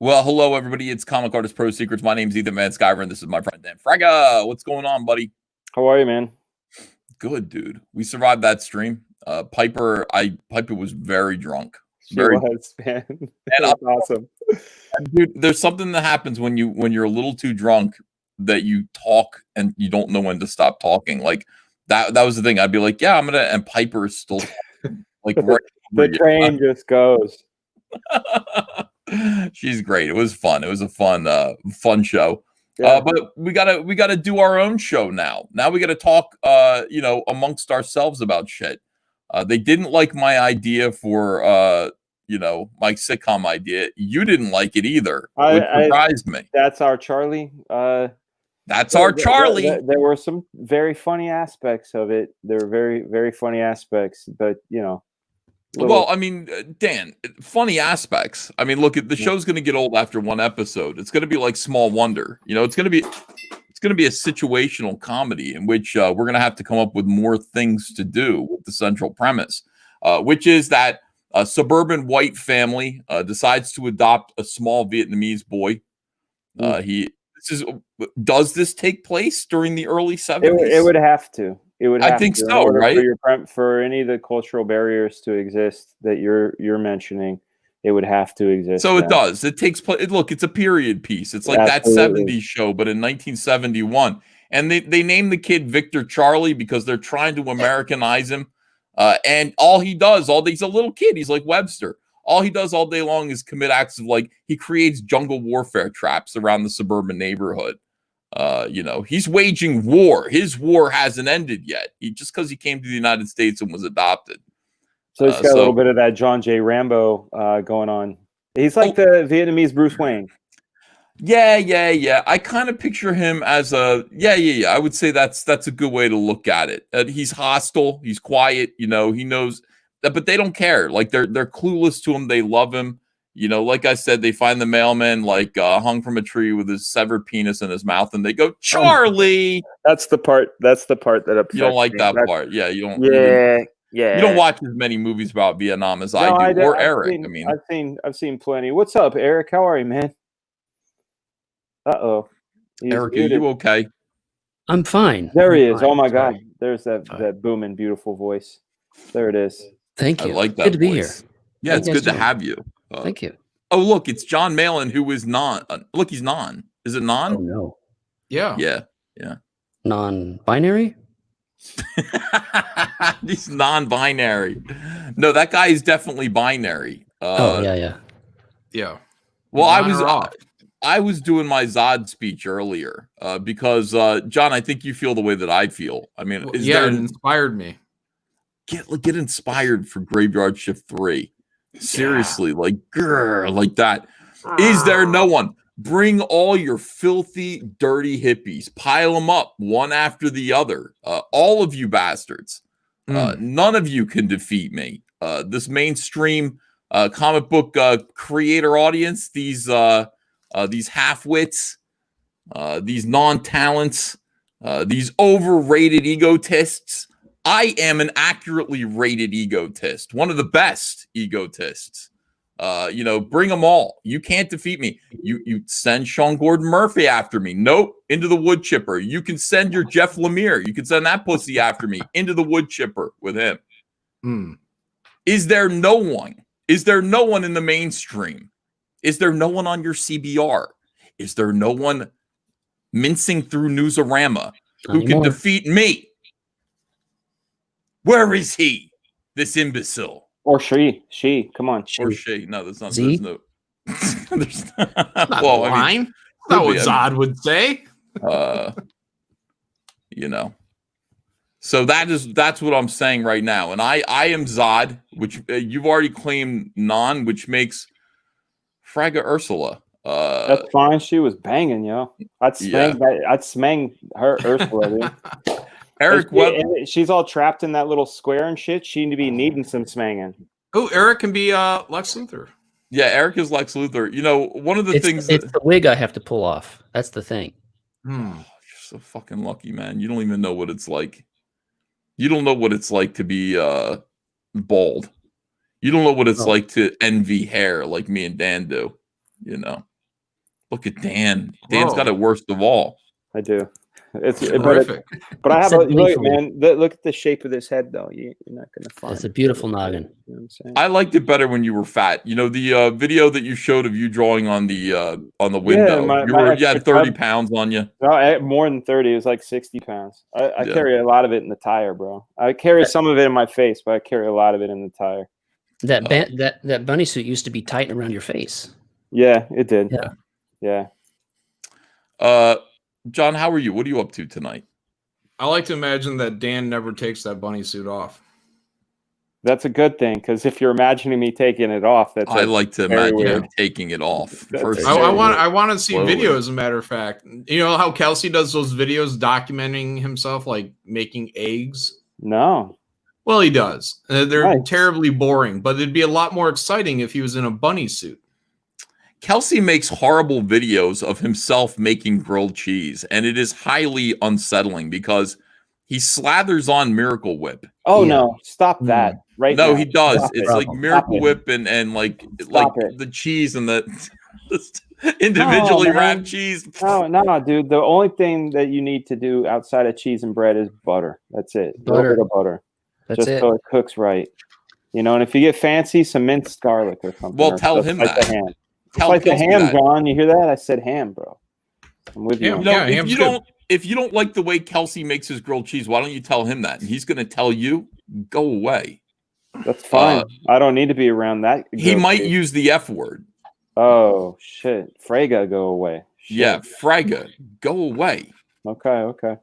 Well, hello, everybody. It's Comic Artist Pro Secrets. My name's Ethan Van Skyver, and this is my friend Dan Fraga. What's going on, buddy? How are you, man? Good, dude. We survived that stream. Piper was very drunk. She was, man. That's awesome. Dude, there's something that happens when you're a little too drunk that you talk and you don't know when to stop talking. Like that was the thing. I'd be like, yeah, I'm gonna, and Piper is still like right the train just goes. She's great. It was fun. It was a fun show. Yeah. But we gotta do our own show now. Now we gotta talk amongst ourselves about shit. They didn't like my idea for my sitcom idea. You didn't like it either, which surprised me. That's our Charlie. That's our Charlie. There were some very funny aspects of it. There were very, very funny aspects, but Well, I mean, Dan, funny aspects. I mean, look, the show's going to get old after one episode. It's going to be like Small Wonder. It's going to be a situational comedy in which we're going to have to come up with more things to do with the central premise, which is that a suburban white family decides to adopt a small Vietnamese boy. Does this take place during the early 70s? It would have to. It would. I think so, right? For any of the cultural barriers to exist that you're mentioning, it would have to exist. So it does. It takes place. Look, it's a period piece. It's like Absolutely. that 70s show, but in 1971. And they named the kid Victor Charlie because they're trying to Americanize him. And all he does, he's a little kid. He's like Webster. All he does all day long is commit acts of he creates jungle warfare traps around the suburban neighborhood. He's waging war. His war hasn't ended yet. Just because he came to the United States and was adopted. So he's got a little bit of that John J. Rambo going on. He's like the Vietnamese Bruce Wayne. Yeah. I kind of picture him as I would say that's a good way to look at it. He's hostile. He's quiet. He knows that, but they don't care. Like they're clueless to him. They love him. Like I said, they find the mailman hung from a tree with his severed penis in his mouth, and they go, Charlie. That's the part that upsets you don't like me. that part. Yeah, you don't. Yeah. You don't watch as many movies about Vietnam as I do, or Eric. I've seen plenty. What's up, Eric? How are you, man? Uh-oh. Eric, are you okay? I'm fine. There he is. Oh my God. There's that booming, beautiful voice. There it is. Thank you. I like that. Good to be voice. here. Yeah, it's good to have you. Thank you. Oh, look, it's John Malin, who is non. Look, he's non. Is it non? Oh, no. Yeah. Non-binary? He's non-binary. No, that guy is definitely binary. Yeah. Well, I was doing my Zod speech earlier because, John, I think you feel the way that I feel. I mean, it inspired me. Get inspired for Graveyard Shift 3. Seriously, like that. Is there no one? Bring all your filthy, dirty hippies. Pile them up one after the other. All of you bastards. None of you can defeat me. This mainstream comic book creator audience, these half-wits, these non-talents, these overrated egotists. I am an accurately rated egotist, one of the best egotists. Bring them all. You can't defeat me. You send Sean Gordon Murphy after me. Nope, into the wood chipper. You can send your Jeff Lemire. You can send that pussy after me into the wood chipper with him. Is there no one? Is there no one in the mainstream? Is there no one on your CBR? Is there no one mincing through Newsarama who can defeat me? Where is he? This imbecile. Or she. Come on. Or she. No, there's not. Z? There's no. Not line. That's what Zod would say. So that's what I'm saying right now. And I am Zod, which you've already claimed non, which makes Fraga Ursula. That's fine. She was banging, yo. I'd smang her Ursula, dude. Eric, she's all trapped in that little square and shit. She need to be needing some smanging. Oh, Eric can be Lex Luthor. Yeah, Eric is Lex Luthor. One of the things it's the wig I have to pull off. That's the thing. You're so fucking lucky, man. You don't even know what it's like. You don't know what it's like to be bald. You don't know what it's like to envy hair like me and Dan do. Look at Dan. Dan's got it worst of all. I do. It's horrific. But I have a look, man. Look at the shape of this head, though. You're not gonna find. It's a beautiful noggin. You know what I'm saying? I liked it better when you were fat. You know the video that you showed of you drawing on the window. You had 30 pounds on you. No, more than 30. It was like 60 pounds. I carry a lot of it in the tire, bro. I carry some of it in my face, but I carry a lot of it in the tire. That bunny suit used to be tight around your face. Yeah, it did. Yeah. John, how are you? What are you up to tonight? I like to imagine that Dan never takes that bunny suit off. That's a good thing, because if you're imagining me taking it off, I like to imagine him taking it off. First, I want to see video, as a matter of fact. You know how Kelsey does those videos documenting himself, like making eggs? No. Well, he does. They're terribly boring, but it'd be a lot more exciting if he was in a bunny suit. Kelsey makes horrible videos of himself making grilled cheese, and it is highly unsettling because he slathers on Miracle Whip. Oh no! Stop that! Right? No, now. he does. Stop it's like Miracle Whip and like the cheese and the individually wrapped cheese. No, dude. The only thing that you need to do outside of cheese and bread is butter. That's it. A little bit of butter. That's just so it cooks right. You know, and if you get fancy, some minced garlic or something. Well, tell him that. The ham. Like the ham, John. You hear that? I said ham, bro. I'm with you. If you don't like the way Kelsey makes his grilled cheese, why don't you tell him that? And he's going to tell you, go away. That's fine. I don't need to be around that. He might use the F word. Oh, shit. Frega, go away. Shit. Yeah, Frega, go away. Okay.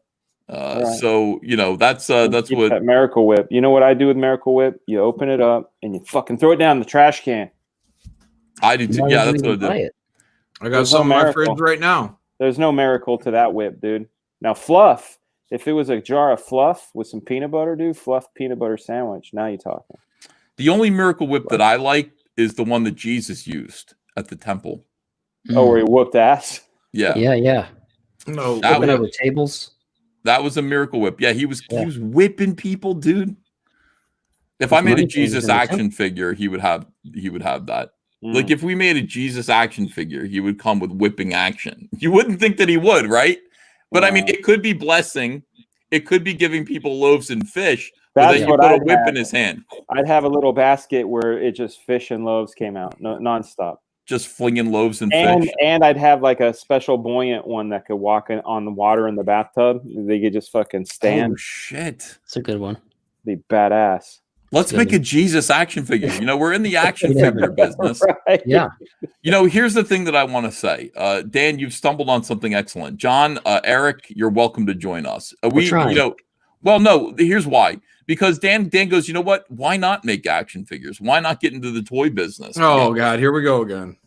Right. So, you know, that's what... That Miracle Whip. You know what I do with Miracle Whip? You open it up and you fucking throw it down in the trash can. I do too. Yeah, that's what I do. I got some in my fridge right now. There's no miracle to that whip, dude. Now, fluff. If it was a jar of fluff with some peanut butter, dude, fluff peanut butter sandwich. Now you're talking. The only Miracle Whip that I like is the one that Jesus used at the temple. Oh, where he whooped ass? Yeah. No, whipping over tables. That was a Miracle Whip. Yeah, he was whipping people, dude. If I made a Jesus action figure, he would have that. Like if we made a Jesus action figure, he would come with whipping action. You wouldn't think that he would, right? But I mean, it could be blessing. It could be giving people loaves and fish. But then you put a whip in his hand. I'd have a little basket where it just fish and loaves came out, nonstop. Just flinging loaves and fish. And I'd have like a special buoyant one that could walk on the water in the bathtub. They could just fucking stand. Oh shit, that's a good one. Be badass. Let's make a Jesus action figure. You know, we're in the action figure business. Right. Yeah. You know, here's the thing that I want to say. Dan, you've stumbled on something excellent. John, Eric, you're welcome to join us. Here's why. Because Dan goes, you know what? Why not make action figures? Why not get into the toy business? Oh, God, here we go again.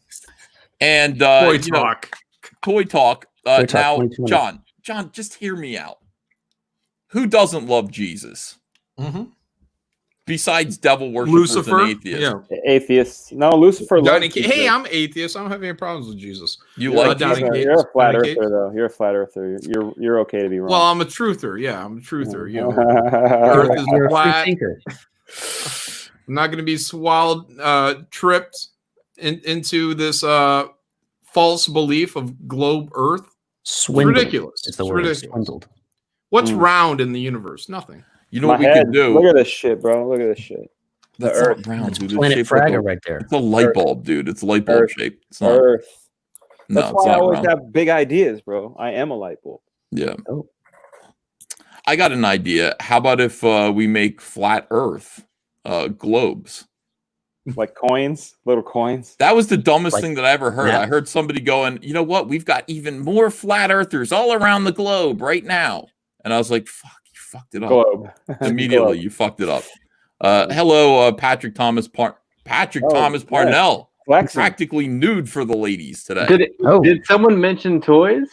And toy talk. Toy talk. Now, John, just hear me out. Who doesn't love Jesus? Mm-hmm. Besides devil worshippers Lucifer, and atheists. Yeah. Atheists. No, Lucifer. Hey, I'm atheist. I don't have any problems with Jesus. You like Johnny Cage? You're a flat earther, though. You're a flat earther. You're okay to be wrong. Well, I'm a truther. Yeah, I'm a truther. You know, Earth is flat. I'm not going to be swallowed, tripped into this false belief of globe Earth. Swindled. It's ridiculous. It's the word. Ridiculous. Swindled. What's round in the universe? Nothing. You know what we can do? Look at this shit, bro. Look at this shit. That's not round, dude. Planet Fragga right there. It's a light bulb, dude. It's a light bulb shape. It's not Earth. That's why I always round. have big ideas, bro. I am a light bulb. Yeah. Oh. I got an idea. How about if we make flat Earth globes? Like coins, little coins. That was the dumbest thing that I ever heard. Yeah. I heard somebody going, you know what? We've got even more flat earthers all around the globe right now. And I was like, fuck, you fucked it up. Globe. Immediately, globe. You fucked it up. Hello, Patrick Thomas Parnell. Flexing. Practically nude for the ladies today. Did someone mention toys?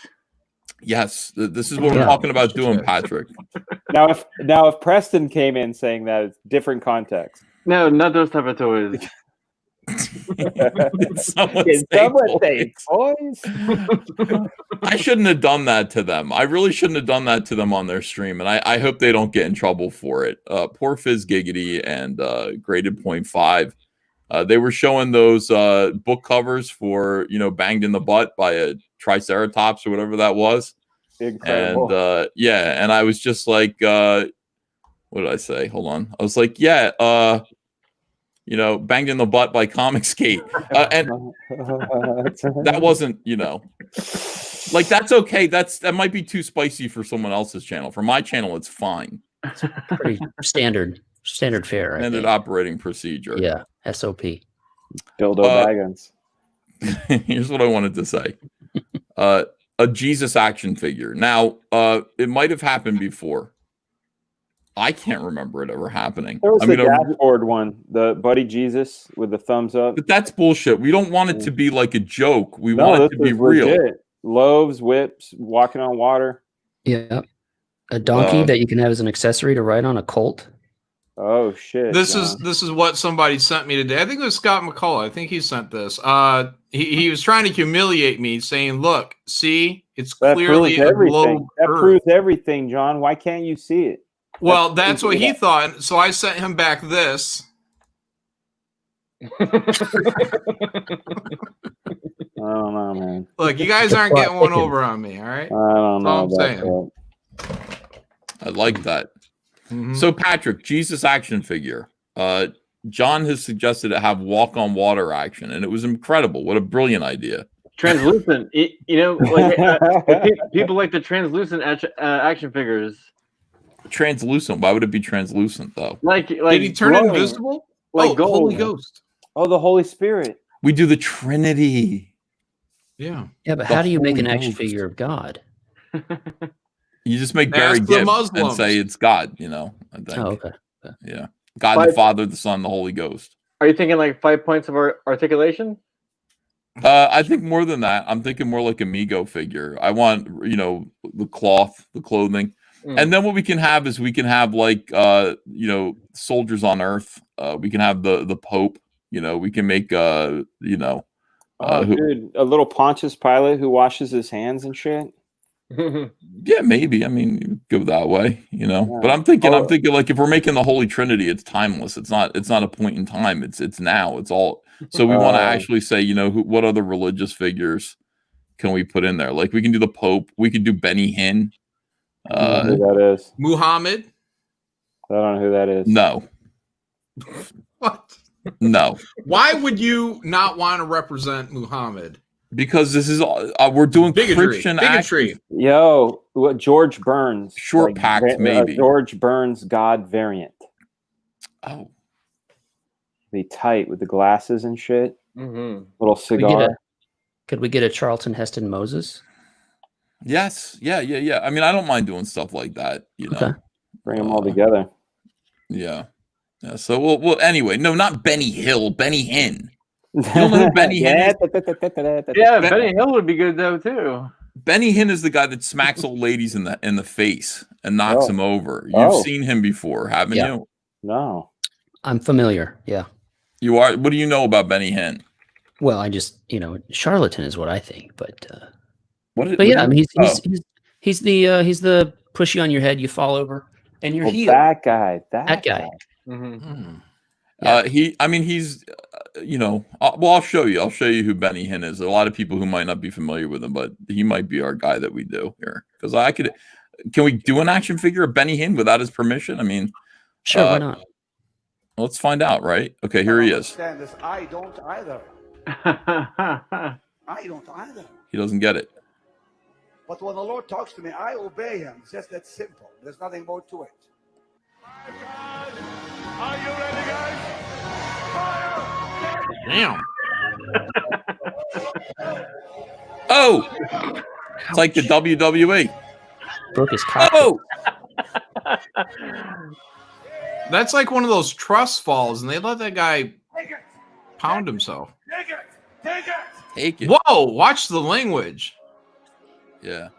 Yes, this is what we're talking about doing, Patrick. Now, if Preston came in saying that, it's different context. No, not those type of toys. Did someone say toys? I shouldn't have done that to them. I really shouldn't have done that to them on their stream, and I hope they don't get in trouble for it. Poor Fizz Giggity and Graded 0.5. They were showing those book covers for, Banged in the Butt by a Triceratops or whatever that was. Incredible. And yeah, and I was just like, what did I say? Hold on. I was like, yeah, Banged in the Butt by Comicsgate. And that wasn't, like, that's okay. That might be too spicy for someone else's channel. For my channel, it's fine. It's pretty standard fare. Standard operating procedure. Yeah. SOP. Dildo Baggins. Here's what I wanted to say. A Jesus action figure. Now, it might have happened before. I can't remember it ever happening. There was the dashboard one, the Buddy Jesus with the thumbs up. But that's bullshit. We don't want it to be like a joke. We want it to be real. Legit. Loaves, whips, walking on water. Yeah. A donkey that you can have as an accessory to ride on a colt. Oh shit! This is what somebody sent me today. I think it was Scott McCullough. I think he sent this. He was trying to humiliate me, saying, "Look, see, it's clearly a globe." That proves everything, John. Why can't you see it? Well, that's what he thought. So I sent him back this. I don't know, man. Look, you guys aren't getting one over on me, all right? I don't know. That's all I'm saying. I like that. So, Patrick, Jesus action figure. John has suggested to have walk on water action, and it was incredible. What a brilliant idea! Translucent, people like the translucent action figures. Translucent. Why would it be translucent though? Like did he turn glowing, invisible? Like gold. Holy Ghost. Oh, the Holy Spirit. We do the Trinity. Yeah. Yeah, but how do you make an action figure of God? You just make Barry Gibb and say it's God, I think. Oh, okay. Yeah. God the Father, the Son, the Holy Ghost. Are you thinking like 5 points of articulation? I think more than that. I'm thinking more like a Mego figure. I want, the cloth, the clothing. And then what we can have is like, soldiers on Earth. We can have the Pope. We can make, dude, a little Pontius Pilate who washes his hands and shit. Yeah, maybe. I mean, you go that way, Yeah. But I'm thinking like if we're making the Holy Trinity, it's timeless. It's not a point in time. It's now. It's all. So we want to actually say, what other religious figures can we put in there? Like we can do the Pope. We could do Benny Hinn. I don't know who that is. Muhammad. I don't know who that is. No. What? No. Why would you not want to represent Muhammad? Because this is we're doing Christian bigotry. Yo, what George Burns? Short packed, maybe. George Burns God variant. Oh. Be tight with the glasses and shit. Little cigar. Could we get a Charlton Heston Moses? Yes. Yeah. I mean, I don't mind doing stuff like that, Okay. Bring them all together. Yeah. So we'll anyway, no, not Benny Hill, Benny Hinn. You don't know who Benny Hinn is? Yeah, Benny Hill would be good though too. Benny Hinn is the guy that smacks old ladies in the face and knocks them over. You've seen him before, haven't you? No. I'm familiar. Yeah. You are. What do you know about Benny Hinn? Well, I just charlatan is what I think, but yeah, I mean he's the push you on your head, you fall over, and you're healed. That guy. He's I'll show you who Benny Hinn is. A lot of people who might not be familiar with him, but he might be our guy that we do here. Because can we do an action figure of Benny Hinn without his permission? I mean, sure, why not? Let's find out, right? Okay, here he is. I don't either. He doesn't get it. But when the Lord talks to me, I obey him. It's just that simple. There's nothing more to it. Are you ready, guys? Fire! Damn. Oh! It's like the WWE. Broke his cock. Oh! That's like one of those trust falls, and they let that guy pound himself. Take it. Whoa! Watch the language. Yeah.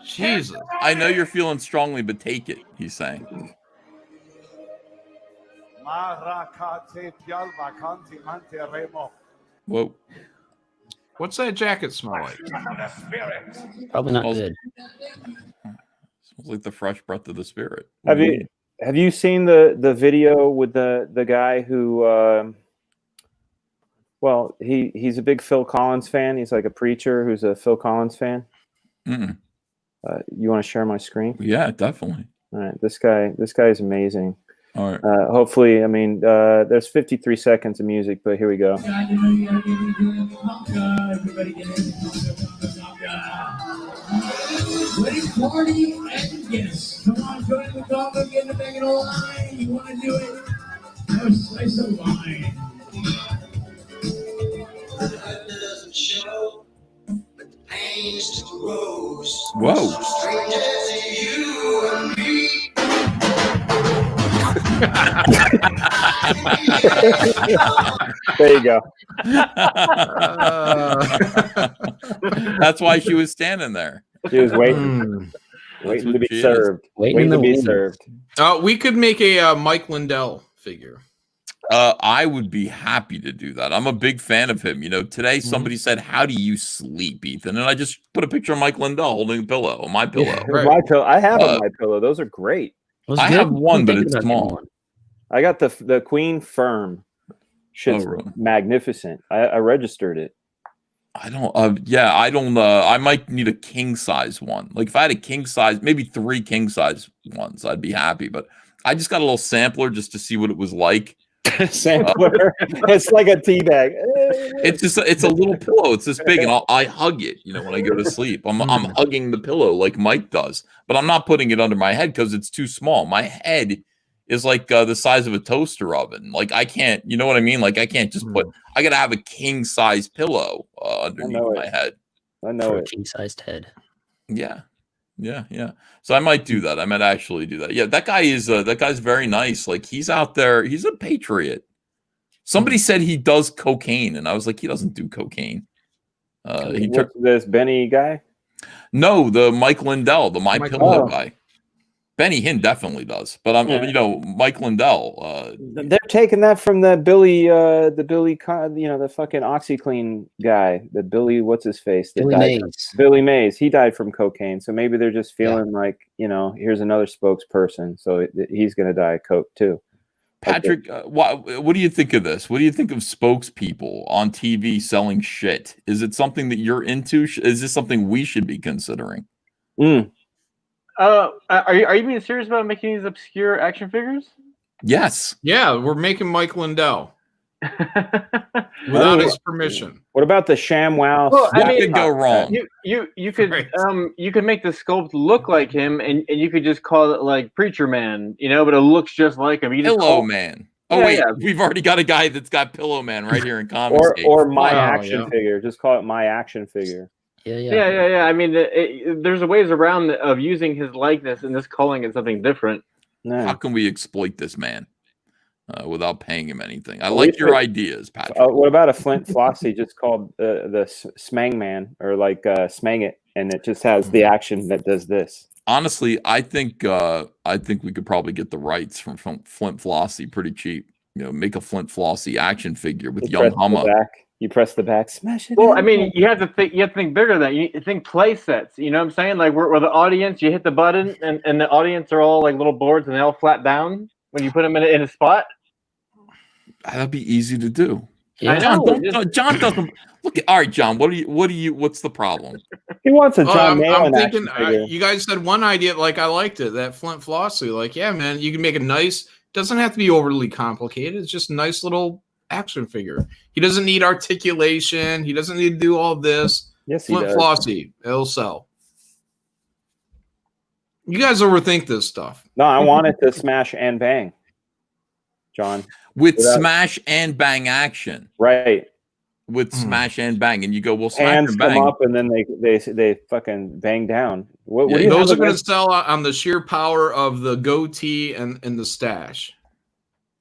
Jesus. I know you're feeling strongly, but take it, he's saying. Whoa. What's that jacket smell like? Probably not good. Smells like the fresh breath of the spirit. Have you seen the video with the guy who Well, he's a big Phil Collins fan. He's like a preacher who's a Phil Collins fan. Mm. You want to share my screen? Yeah, definitely. All right, this guy is amazing. All right. Hopefully, I mean, there's 53 seconds of music, but here we go. Ready, party, and yes. Come on, join the conga, get in the bag of line. You want to do it? Have a slice of line. Whoa. There you go. That's why she was standing there. She was waiting to be she served. Waiting to be served. We could make a Mike Lindell figure. I would be happy to do that. I'm a big fan of him. You know, today somebody said, "How do you sleep, Ethan?" And I just put a picture of Mike Lindell holding a pillow, my pillow. Yeah, my pillow. I have a my pillow. Those are great. I have one, but it's small. I got the Queen Firm. Shit's magnificent. I registered it. I don't. Yeah, I don't. I might need a king size one. Like if I had a king size, maybe 3 king size ones, I'd be happy. But I just got a little sampler just to see what it was like. Sampler. It's like a tea bag. It's a little pillow. It's this big, and I hug it. You know, when I go to sleep, I'm hugging the pillow like Mike does, but I'm not putting it under my head because it's too small. My head is like the size of a toaster oven. Like I can't, you know what I mean? Like I can't just put. I gotta have a king size pillow underneath my head. I know it. King sized head. Yeah. So I might do that. I might actually do that. Yeah, that guy's very nice. Like he's out there. He's a patriot. Somebody said he does cocaine, and I was like, he doesn't do cocaine. What's this Benny guy? No, the Mike Lindell, the My Pillow guy. Benny Hinn definitely does, but I'm, Mike Lindell. They're taking that from the Billy, the fucking OxyClean guy, the Billy, what's his face? Billy Mays. Billy Mays. He died from cocaine, so maybe they're just feeling like, here's another spokesperson, so he's gonna die of coke too. Patrick, what do you think of this? What do you think of spokespeople on TV selling shit? Is it something that you're into? Is this something we should be considering? Are you being serious about making these obscure action figures? Yes. Yeah, we're making Mike Lindell without his permission. What about the ShamWow? Well, what could go wrong? You could you could make the sculpt look like him, and you could just call it like Preacher Man, but it looks just like him. Pillow Man. Oh wait, we've already got a guy that's got Pillow Man right here in Comicsgate. or my action figure. Just call it my action figure. Yeah. I mean, there's ways around of using his likeness and just calling it something different. How can we exploit this man without paying him anything? I like your ideas, Patrick. What about a Flint Flossie just called the Smang Man or like Smang It, and it just has the action that does this? Honestly, I think we could probably get the rights from Flint Flossie pretty cheap. Make a Flint Flossie action figure with Young Humma. You press the back, smash it. Well, I mean, you have to think bigger than that. You think play sets. You know what I'm saying? Like where the audience, you hit the button, and the audience are all like little boards, and they all flat down when you put them in a spot. That'd be easy to do. Yeah. John doesn't look. All right, John. What's the problem? He wants a John Mayo. I'm thinking. You guys said one idea. Like I liked it. That Flint Flossie. Like, yeah, man, you can make a nice. Doesn't have to be overly complicated. It's just a nice little action figure. He doesn't need articulation. He doesn't need to do all this. Yes, Flint Flossie, it'll sell. You guys overthink this stuff. No, I want it to smash and bang, John. With smash and bang action, right? With smash and bang, and you go, well, smash hands and bang. come up, and then they fucking bang down. What those are going to sell on the sheer power of the goatee and the stash.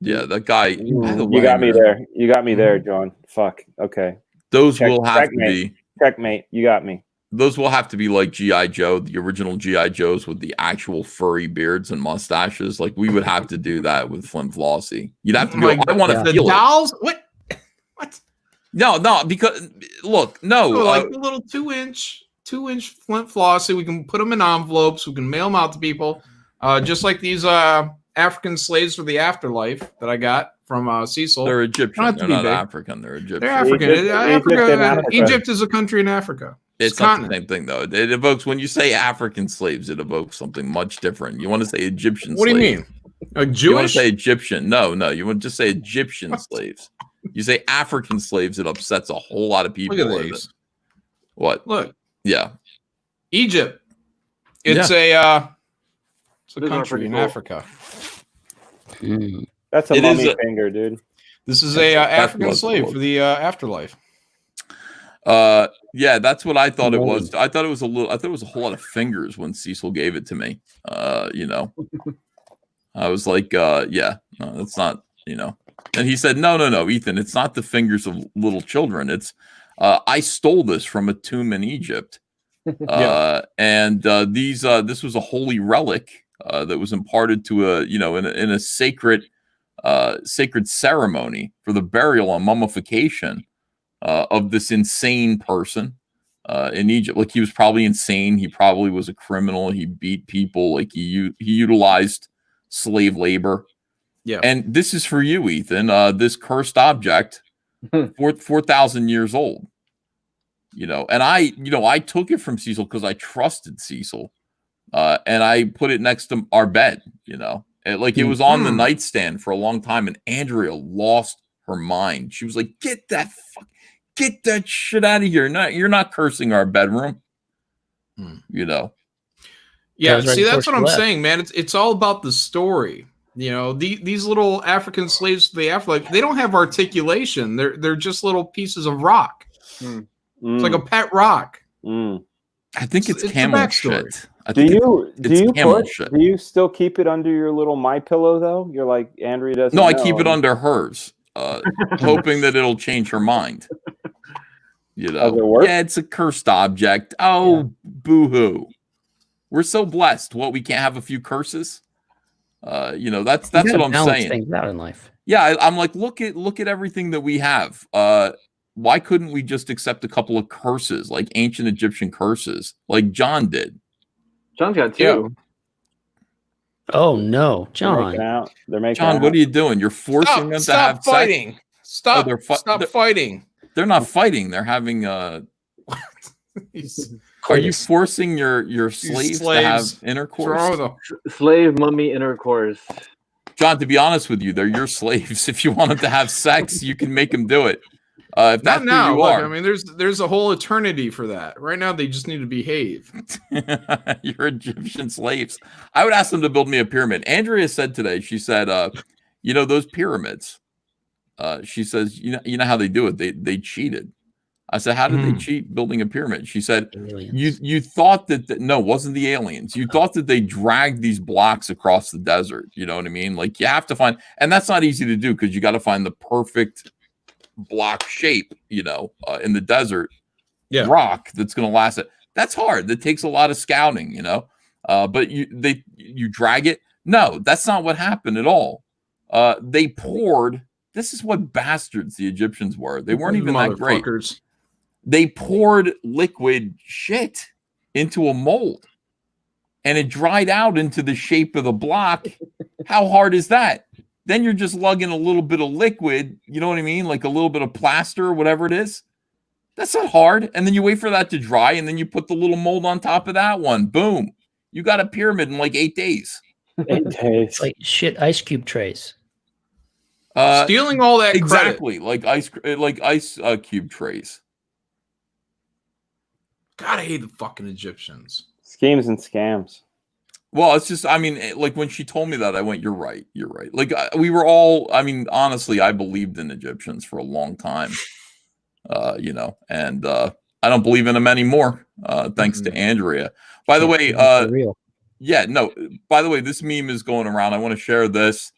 Yeah, that guy. You got me there. You got me there, John. Fuck. Okay. Those will have to be checkmate. You got me. Those will have to be like G.I. Joe, the original G.I. Joes with the actual furry beards and mustaches. Like we would have to do that with Flint Flossie. You'd have to go. I want to feel dolls. What? No, because look, like a little 2-inch Flint Flossie. We can put them in envelopes. We can mail them out to people, just like these African slaves for the afterlife that I got from Cecil. They're Egyptian. Not to They're be not big. African. They're Egyptian. They're African. Egypt Egypt is a country in Africa. It's not the same thing, though. It evokes, when you say African slaves, it evokes something much different. You want to say Egyptian What do slaves. you mean? A Jewish? You want to say Egyptian. No. You want to just say Egyptian slaves. You say African slaves, it upsets a whole lot of people. Look at these. What? Look. Yeah. Egypt. It's a country in Africa. That's a It mummy is finger, dude. This is a African slave for the afterlife. Yeah, that's what I thought it was. I thought it was a whole lot of fingers when Cecil gave it to me. You know, I was like, yeah, no, that's not, you know. And he said, no, Ethan, it's not the fingers of little children. It's, I stole this from a tomb in Egypt. And this was a holy relic that was imparted to a, you know, in a sacred ceremony for the burial and mummification of this insane person in Egypt. Like, he was probably insane. He probably was a criminal. He beat people. Like, he utilized slave labor. Yeah. And this is for you, Ethan. This cursed object, 4,000 years old. You know, and I took it from Cecil because I trusted Cecil, and I put it next to our bed. You know, it was on the nightstand for a long time, and Andrea lost her mind. She was like, "Get that shit out of here! You're not cursing our bedroom." You know. Yeah, see, that's what I'm saying, man. It's all about the story. You know, these little African slaves to the afterlife, they don't have articulation. They're just little pieces of rock. It's like a pet rock. I think it's camel shit. Do you still keep it under your little My Pillow though? You're like, Andrea doesn't. No, I keep it under hers, hoping that it'll change her mind. You know, does it work? Yeah, it's a cursed object. Oh, boo-hoo. We're so blessed. What, we can't have a few curses? You know, that's what I'm saying. Things out in life. Yeah, I'm like, look at everything that we have. Why couldn't we just accept a couple of curses, like ancient Egyptian curses, like John did? John's got two. Oh no, John! They're making John, what are you doing? You're forcing them to have fighting. Sex? Stop fighting. They're not fighting. They're having Are you forcing your slaves to have intercourse? Slave mummy intercourse. John, to be honest with you, they're your slaves. If you want them to have sex, you can make them do it. If that's Not now. who you Look, are. I mean, there's a whole eternity for that. Right now, they just need to behave. You're Egyptian slaves. I would ask them to build me a pyramid. Andrea said today, she said, you know, those pyramids, she says, you know how they do it. They cheated. I said, how did they cheat building a pyramid? She said, you thought that no, it wasn't the aliens. You thought that they dragged these blocks across the desert. You know what I mean? Like, you have to find, and that's not easy to do because you got to find the perfect block shape, you know, in the desert rock that's going to last it. That's hard. That takes a lot of scouting, you know, but you drag it. No, that's not what happened at all. They poured, this is what bastards the Egyptians were. They weren't even that great. They poured liquid shit into a mold and it dried out into the shape of the block. How hard is that? Then you're just lugging a little bit of liquid, you know what I mean? Like a little bit of plaster or whatever it is. That's not hard. And then you wait for that to dry and then you put the little mold on top of that one. Boom. You got a pyramid in like 8 days. 8 days. It's like shit ice cube trays. Stealing all that exactly credit. like ice cube trays. God, I hate the fucking Egyptians. Schemes and scams. Well, it's just, I mean, like when she told me that, I went, you're right. Like we were all, I mean, honestly, I believed in Egyptians for a long time, you know, and I don't believe in them anymore, thanks to Andrea. By the way, yeah, no, by the way, this meme is going around. I want to share this.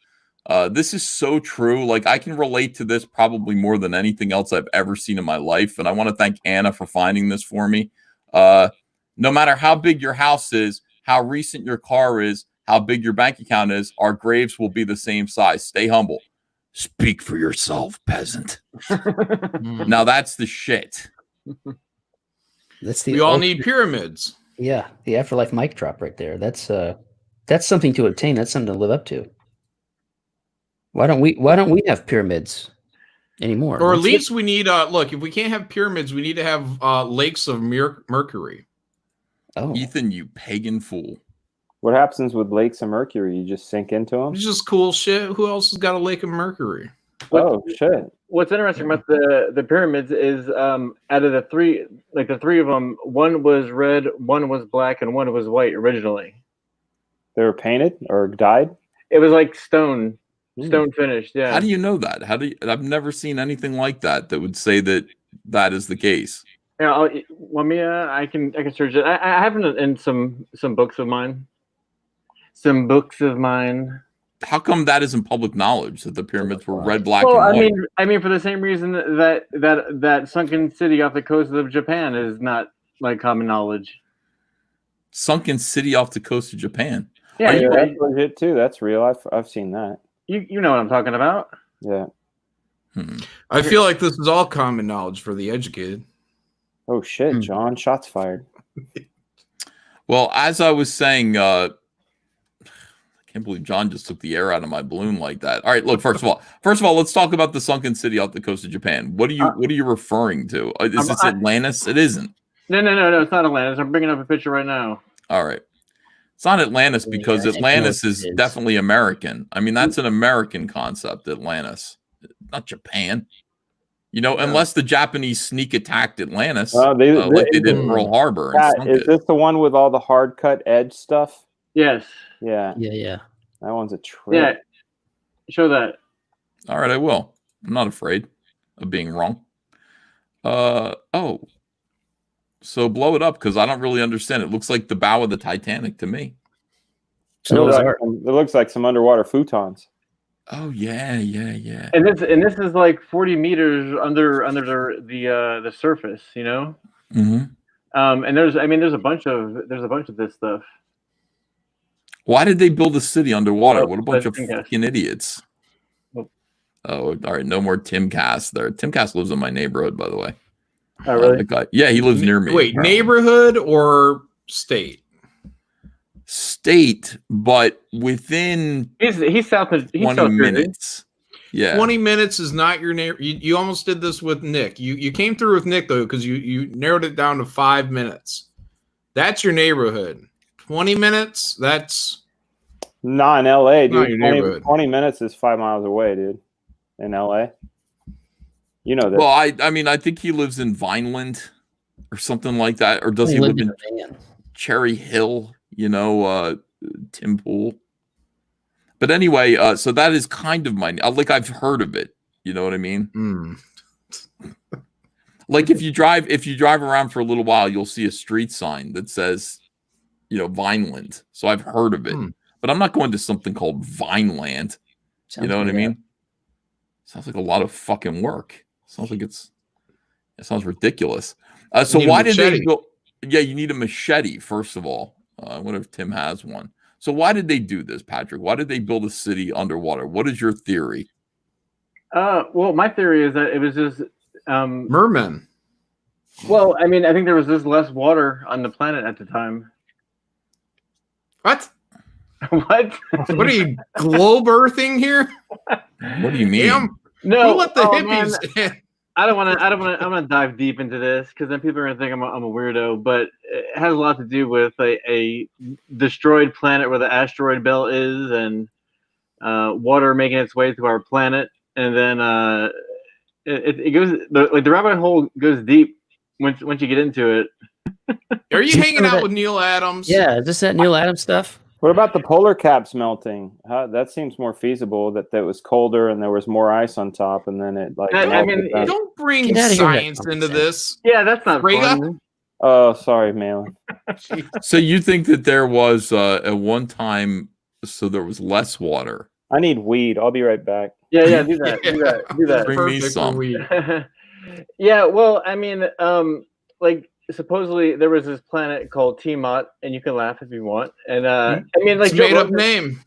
This is so true. Like, I can relate to this probably more than anything else I've ever seen in my life. And I want to thank Anna for finding this for me. No matter how big your house is, how recent your car is, how big your bank account is, our graves will be the same size. Stay humble. Speak for yourself, peasant. Now that's the shit. We all need pyramids. Yeah, the afterlife mic drop right there. That's something to obtain. That's something to live up to. Why don't we have pyramids anymore? Or at Let's least we need look, if we can't have pyramids, we need to have lakes of mercury. Oh, Ethan, you pagan fool. What happens with lakes of mercury? You just sink into them? It's just cool shit. Who else has got a lake of mercury? Oh shit! What's interesting about the pyramids is out of the three of them, one was red, one was black, and one was white originally. They were painted or dyed? It was like stone finished. Yeah. How do you know that? I've never seen anything like that would say that is the case. Yeah. I can search it. I have it in some books of mine. Some books of mine. How come that isn't public knowledge that the pyramids were red, black, Well, and white? I mean, for the same reason that sunken city off the coast of Japan is not like common knowledge. Sunken city off the coast of Japan. Yeah, That's legit too. That's real. I've seen that. you know what I'm talking about. Yeah. I feel like this is all common knowledge for the educated. Oh shit, John! Shots fired. Well, as I was saying, I can't believe John just took the air out of my balloon like that. All right, look. First of all, let's talk about the sunken city off the coast of Japan. What are you referring to? Is this Atlantis? It isn't. No. It's not Atlantis. I'm bringing up a picture right now. All right. It's not Atlantis because Atlantis is definitely American. I mean, that's an American concept, Atlantis, not Japan. You know, unless the Japanese sneak attacked Atlantis, like they did in Pearl Harbor. Is this the one with all the hard cut edge stuff? Yes. Yeah. Yeah. That one's a trip. Yeah. Show that. All right, I will. I'm not afraid of being wrong. So blow it up because I don't really understand. It looks like the bow of the Titanic to me. It looks like some underwater futons. Oh yeah. And this is like 40 meters under the surface, you know. Mm-hmm. And there's a bunch of this stuff. Why did they build a city underwater? What a bunch of fucking idiots. Oh, all right. No more Tim Cass there. Tim Cass lives in my neighborhood, by the way. Oh, really? Yeah, he lives near me. Wait, apparently. Neighborhood or state? State, but within He's south of 20 minutes. Yeah. 20 minutes is not your neighbor. You almost did this with Nick. You came through with Nick though, because you narrowed it down to 5 minutes. That's your neighborhood. 20 minutes, that's not in LA, not dude. your neighborhood. 20 minutes is 5 miles away, dude. In LA. You know that. Well, I mean, I think he lives in Vineland or something like that. Or does he live in Cherry Hill? You know, Tim Pool. But anyway, so that is kind of like I've heard of it. You know what I mean? Like if you drive around for a little while, you'll see a street sign that says, you know, Vineland. So I've heard of it, but I'm not going to something called Vineland. You know what I mean? Sounds like a lot of fucking work. Sounds like it sounds ridiculous. So why did they go? Yeah, you need a machete, first of all. I wonder if Tim has one. So why did they do this, Patrick? Why did they build a city underwater? What is your theory? Well, my theory is that it was just mermen. Well, I mean, I think there was just less water on the planet at the time. What? What? What are you globe earthing here? What do you mean? No, who let the hippies in? I don't want to. I'm gonna dive deep into this because then people are gonna think I'm a weirdo. But it has a lot to do with a destroyed planet where the asteroid belt is, and water making its way through our planet, and then it goes the rabbit hole goes deep once you get into it. Are you hanging out with Neil Adams? Yeah, is this that Neil Adams stuff? What about the polar caps melting? That seems more feasible. That was colder and there was more ice on top, and then it like. I mean, don't bring science into this. Yeah, that's not fun. Oh, sorry, Malin. So you think that there was at one time, so there was less water? I need weed. I'll be right back. Yeah, do that. Do that. Bring me some. Yeah, well, I mean, like supposedly there was this planet called Tiamat, and you can laugh if you want. And I mean, like it's made up name.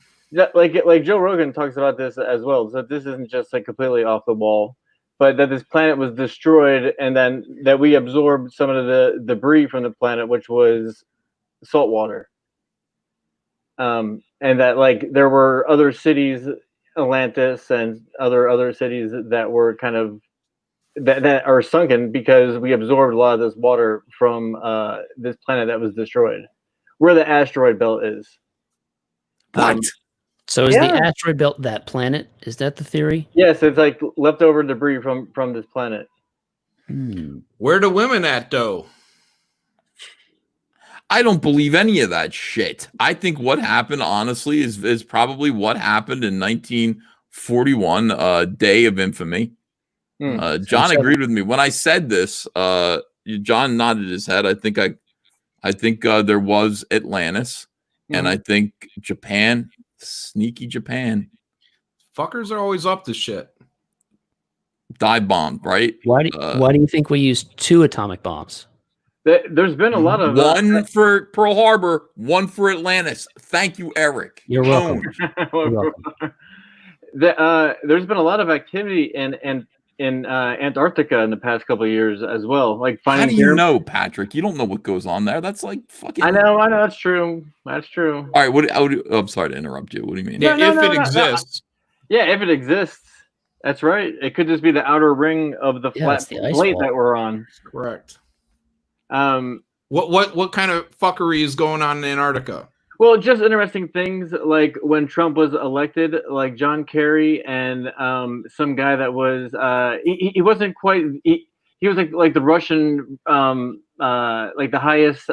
Like Joe Rogan talks about this as well. So this isn't just like completely off the wall, but that this planet was destroyed, and then that we absorbed some of the debris from the planet, which was salt water. And that like there were other cities Atlantis and other cities that were kind of that are sunken because we absorbed a lot of this water from this planet that was destroyed, where the asteroid belt is. What? So is Yeah. the asteroid belt that planet? Is that the theory? Yes, it's like leftover debris from this planet. Where the women at though? I don't believe any of that shit. I think what happened, honestly, is probably what happened in 1941, Day of Infamy. John agreed with me when I said this. John nodded his head. I think there was Atlantis, and I think Japan, sneaky Japan, Fuckers are always up to shit. dive bombed, right? Why do you think we used 2 atomic bombs? There's been a lot of one for Pearl Harbor, one for Atlantis. Thank you, Eric. You're welcome. You're welcome. There's been a lot of activity in Antarctica in the past couple of years as well. Like finding. How do you know, Patrick? You don't know what goes on there. That's like fucking. I know. That's true. That's true. All right. I'm sorry to interrupt you. What do you mean? Yeah, if it exists. Yeah, if it exists, that's right. It could just be the outer ring of the flat plate that we're on. Correct. What kind of fuckery is going on in Antarctica? Well, just interesting things like when Trump was elected, like John Kerry and some guy that was he wasn't quite he was like the Russian like the highest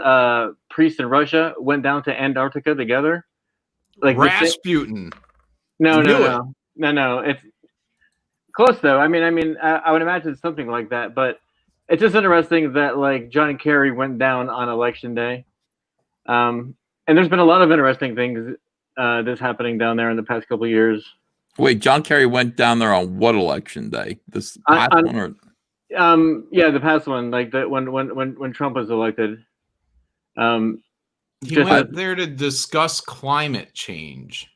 priest in Russia went down to Antarctica together. Like Rasputin. No. It's close though. I mean, I would imagine something like that, but it's just interesting that like John Kerry went down on election day. And there's been a lot of interesting things that's happening down there in the past couple of years. Wait, John Kerry went down there on what election day? This past one or? Yeah, the past one, like that when Trump was elected. He went there to discuss climate change.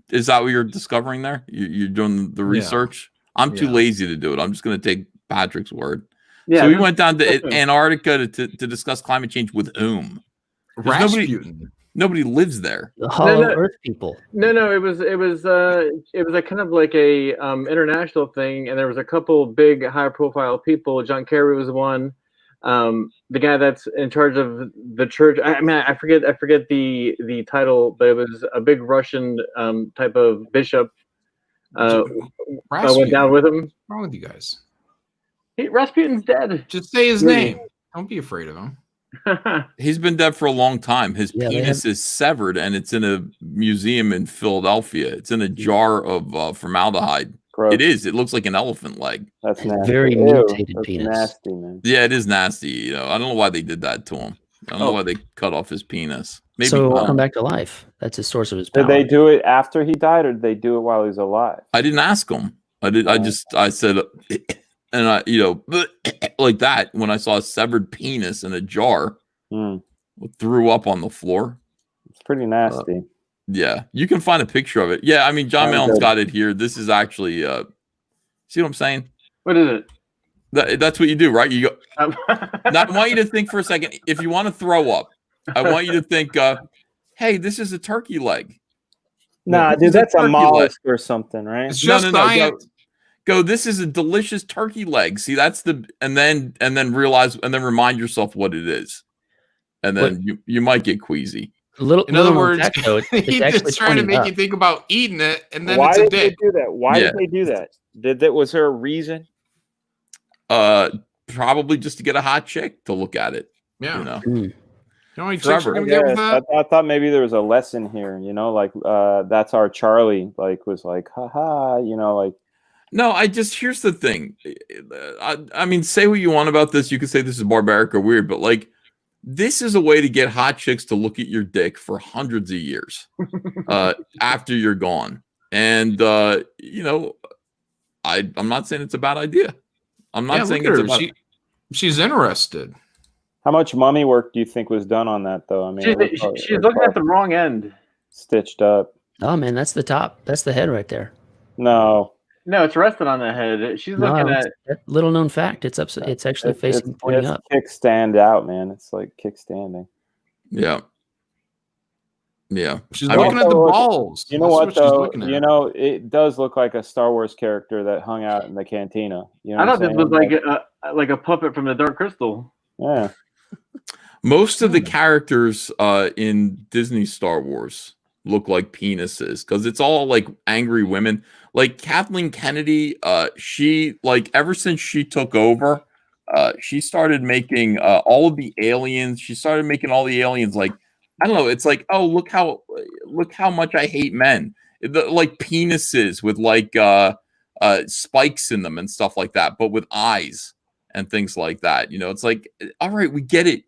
Is that what you're discovering there? You're doing the research? Yeah. I'm too lazy to do it. I'm just going to take Patrick's word. Yeah, so we went down to Antarctica to discuss climate change with whom? Nobody lives there. The Hollow Earth people. No. It was a kind of like a international thing, and there was a couple big high profile people. John Kerry was one. The guy that's in charge of the church. I mean, I forget the title, but it was a big Russian type of bishop. Went down with him. What's wrong with you guys? Rasputin's dead. Just say his name. Don't be afraid of him. He's been dead for a long time. His penis is severed, and it's in a museum in Philadelphia. It's in a jar of formaldehyde. Gross. It is. It looks like an elephant leg. That's nasty. Very mutated penis. Nasty, man. Yeah, it is nasty. You know, I don't know why they did that to him. I don't know why they cut off his penis. Maybe so come back to life. That's his source of his power. Did they do it after he died, or did they do it while he was alive? I didn't ask him. I said, and I, like that when I saw a severed penis in a jar, threw up on the floor. It's pretty nasty. Yeah, you can find a picture of it. Yeah, I mean, John Mellon's got it here. This is actually, see what I'm saying? What is it? That's what you do, right? You go. Now, I want you to think for a second. If you want to throw up, I want you to think, hey, this is a turkey leg. Nah, dude, that's a mollusk or something, right? It's just science. Go, this is a delicious turkey leg. See, that's and then realize, and then remind yourself what it is. And then you might get queasy. In other words, he's just trying to make you think about eating it, and then it's a dick. Why did they do that? Why did they do that? Was there a reason? Probably just to get a hot chick to look at it. Yeah. You know? You know how many chicks are gonna get with that? I thought maybe there was a lesson here, like that's our Charlie, like was like, haha, like. No, here's the thing. I mean, say what you want about this. You could say this is barbaric or weird, but like, this is a way to get hot chicks to look at your dick for hundreds of years after you're gone. And, I'm not saying it's a bad idea. I'm not saying it's about. She's interested. How much mummy work do you think was done on that, though? I mean, she's looking at the wrong end. Stitched up. Oh, man, that's the top. That's the head right there. No, it's resting on the head. She's looking at little known fact. It's up. It's actually pointing up. Kickstand out, man. It's like kickstanding. Yeah. Yeah. She's I mean- looking at the balls. You know That's what she's though? looking at. You know, it does look like a Star Wars character that hung out in the cantina. You know I what thought I'm this was saying? like a puppet from the Dark Crystal. Yeah. Most of the characters in Disney Star Wars look like penises because it's all like angry women. Like Kathleen Kennedy, she like ever since she took over, she started making all of the aliens. She started making all the aliens like, I don't know. It's like, oh, look how much I hate men. Like penises with like spikes in them and stuff like that, but with eyes and things like that. You know, it's like, all right, we get it.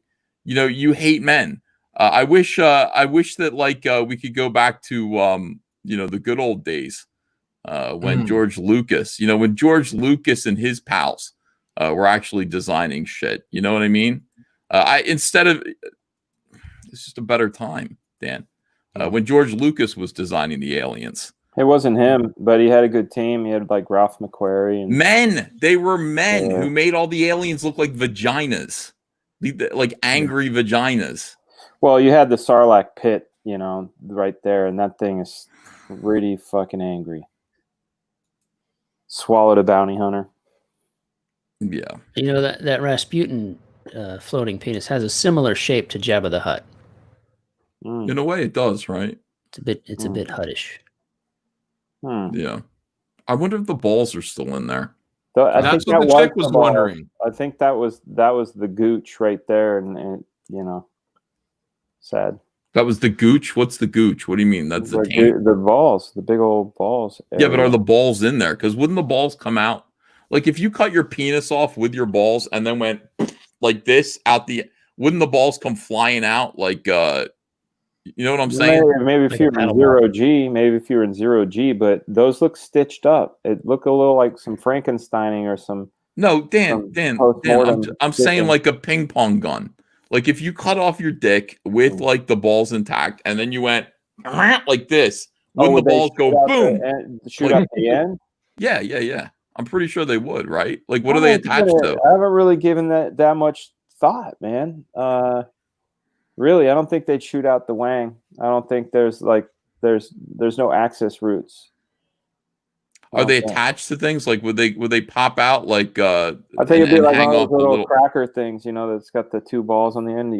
You know, you hate men. I wish that like we could go back to you know, the good old days when George Lucas, when George Lucas and his pals were actually designing shit. You know what I mean? It's just a better time, Dan. When George Lucas was designing the aliens. It wasn't him, but he had a good team. He had like Ralph McQuarrie and Men. They were men who made all the aliens look like vaginas. Like angry vaginas. Well, you had the Sarlacc pit, right there, and that thing is pretty fucking angry. Swallowed a bounty hunter. Yeah. You know that Rasputin floating penis has a similar shape to Jabba the Hutt. In a way, it does, right? It's a bit Huttish. Yeah. I wonder if the balls are still in there. That's what the chick was wondering. I think that was the gooch right there, and sad. That was the gooch. What's the gooch? What do you mean? That's the balls, the big old balls. Yeah, but are the balls in there? Because wouldn't the balls come out? Like if you cut your penis off with your balls and then went like this out wouldn't the balls come flying out? Like you know what I'm saying? Maybe if you're in zero G, but those look stitched up. It look a little like some Frankensteining or some. No, Dan, I'm saying like a ping pong gun. Like if you cut off your dick with like the balls intact, and then you went like this, wouldn't the balls go boom? Shoot out the end? Yeah. I'm pretty sure they would, right? Like what are they attached to? I haven't really given that much thought, man. Really, I don't think they'd shoot out the wang. I don't think there's no access routes. Are they attached to things? Like would they pop out like I think it'd be like one of those little cracker things, that's got the two balls on the end. I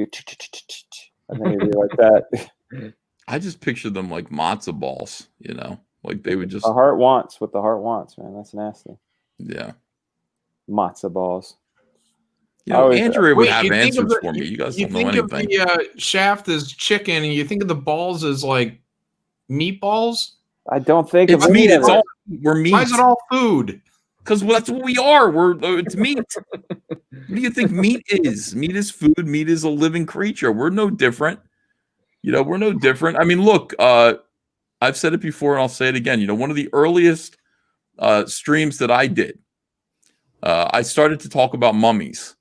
think it'd be like that. I just picture them like matzo balls, like they would just the heart wants what the heart wants, man. That's nasty. Yeah. Matzo balls. Andrea would have answers for me. You guys don't know anything. You think of the shaft as chicken, and you think of the balls as like meatballs? I don't think it's meat. We're meat. Why is it all food? Because that's what we are. It's meat. What do you think meat is? Meat is food. Meat is a living creature. We're no different. We're no different. I mean, look, I've said it before and I'll say it again. One of the earliest streams that I did, I started to talk about mummies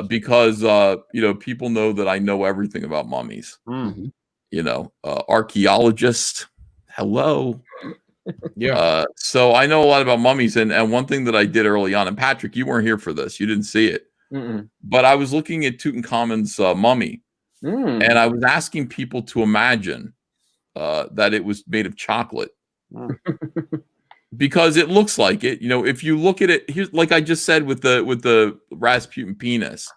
because, people know that I know everything about mummies. Archaeologist. Hello. Yeah. So I know a lot about mummies, and one thing that I did early on, and Patrick, you weren't here for this, you didn't see it, but I was looking at Tutankhamun's mummy, and I was asking people to imagine that it was made of chocolate, because it looks like it. If you look at it, here's like I just said with the Rasputin penis.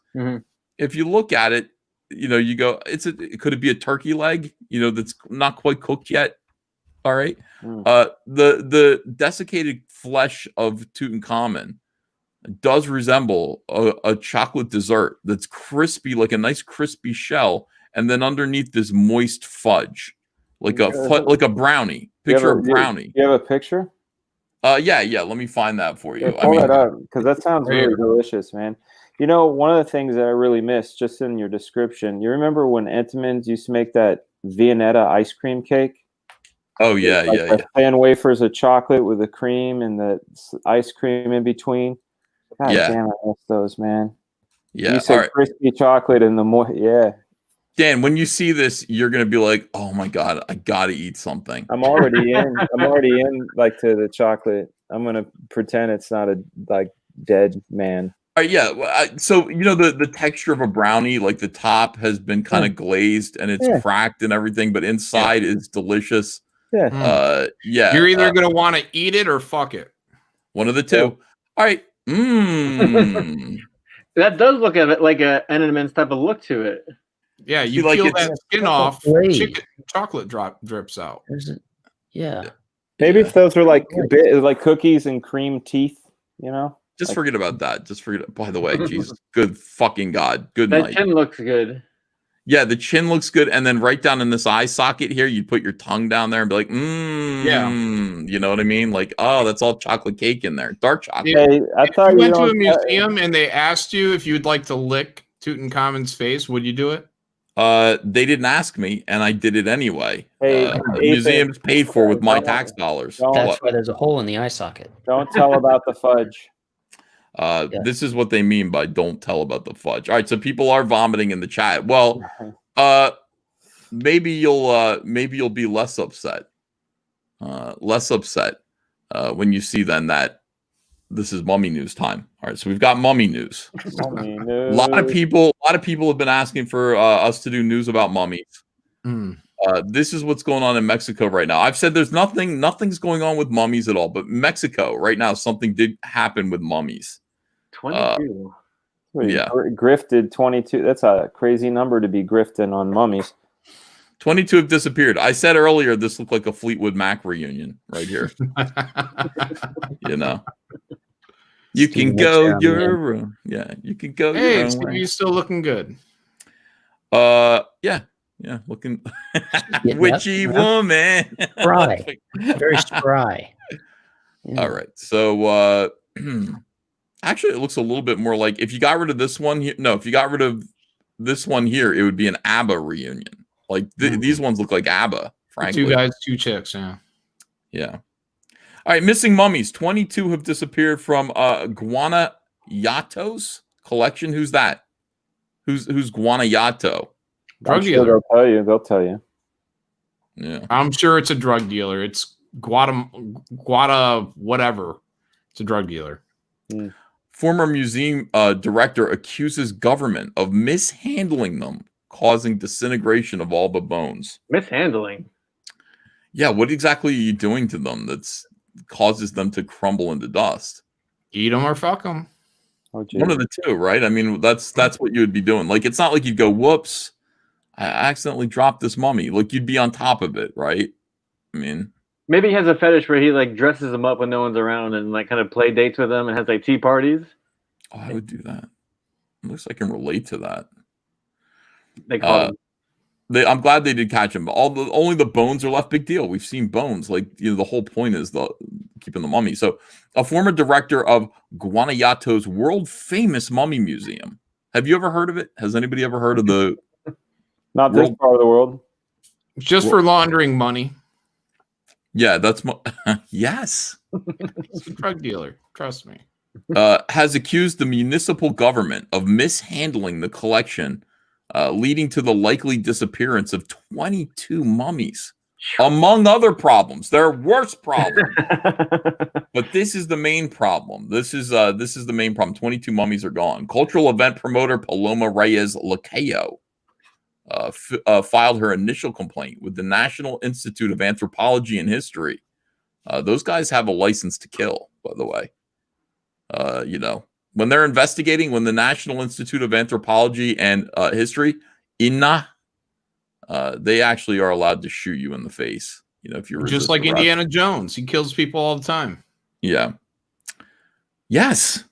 If you look at it, you go, could it be a turkey leg? That's not quite cooked yet. All right. The desiccated flesh of Tutankhamun does resemble a chocolate dessert that's crispy, like a nice crispy shell, and then underneath this moist fudge, like a brownie. Picture a brownie. You have a picture? Yeah. Let me find that for you. Pull that up, because that sounds really delicious, man. One of the things that I really missed just in your description, you remember when Entenmann's used to make that Viennetta ice cream cake? Oh yeah, yeah. Thin wafers of chocolate with the cream and the ice cream in between. God damn, I miss those, man. Yeah, you said crispy chocolate and the more, yeah. Dan, when you see this, you're gonna be like, "Oh my god, I gotta eat something." I'm already in like to the chocolate. I'm gonna pretend it's not a dead man. Yeah. So the texture of a brownie, like the top has been kind of glazed and it's cracked and everything, but inside is delicious. Yeah. You're either gonna want to eat it or fuck it. One of the two. All right. That does look at it like an Entenmann's type of look to it. Yeah, you like peel that skin off, chocolate drips out. Maybe if those are like cookies and cream teeth, Just forget about that. Just forget. By the way, Jesus, good fucking God, good that night. Chin looks good. Yeah, the chin looks good, and then right down in this eye socket here, you put your tongue down there and be like, you know what I mean? Like, oh, that's all chocolate cake in there, dark chocolate. Hey, I thought you went to a museum and they asked you if you'd like to lick Tutankhamun's face. Would you do it? They didn't ask me, and I did it anyway. Hey, the museum's paid for with my tax dollars. That's why there's a hole in the eye socket. Don't tell about the fudge. This is what they mean by don't tell about the fudge. All right, so people are vomiting in the chat. Well, maybe you'll be less upset when you see then that this is mummy news time. All right, so we've got mummy news. Mummy news. A lot of people have been asking for us to do news about mummies. This is what's going on in Mexico right now. I've said there's nothing's going on with mummies at all, but Mexico right now, something did happen with mummies. 22. Grifted 22. That's a crazy number to be grifting on mummies. 22 have disappeared. I said earlier this looked like a Fleetwood Mac reunion right here. You can go your own. Yeah, you can go your own way. You're still looking good. Yeah, looking witchy woman. Spry. Very spry. All right. So actually it looks a little bit more like if you got rid of this one here. No, if you got rid of this one here, it would be an ABBA reunion. Like these ones look like ABBA, frankly. 2 guys, 2 chicks, Yeah. All right, missing mummies. 22 have disappeared from Guanajato's collection. Who's that? Who's Guanajuato? Drug dealer. Sure they'll tell you. Yeah. I'm sure it's a drug dealer. It's Guada whatever. It's a drug dealer. Former museum director accuses government of mishandling them, causing disintegration of all the bones. Mishandling? Yeah, what exactly are you doing to them that's causes them to crumble into dust? Eat them or fuck them. One of the two, right? I mean, that's what you would be doing. Like, it's not like you'd go, whoops, I accidentally dropped this mummy. Like, you'd be on top of it, right? I mean, maybe he has a fetish where he like dresses them up when no one's around and like kind of play dates with them and has like tea parties. Oh, I would do that. At least I can relate to that. They call him. I'm glad they did catch him. Only the bones are left. Big deal. We've seen bones. Like, the whole point is keeping the mummy. So, a former director of Guanajato's world famous mummy museum. Have you ever heard of it? Has anybody ever heard of the? Not this part of the world. Just for laundering money. Yeah, that's yes. It's a drug dealer. Trust me. Has accused the municipal government of mishandling the collection, leading to the likely disappearance of 22 mummies, among other problems. There are worse problems, but this is the main problem. This is the main problem. 22 mummies are gone. Cultural event promoter Paloma Reyes Lacayo filed her initial complaint with the National Institute of Anthropology and History. Those guys have a license to kill, by the way. When they're investigating, when the National Institute of Anthropology and History, INA, they actually are allowed to shoot you in the face. If you're just like Indiana Jones, he kills people all the time. Yeah. Yes.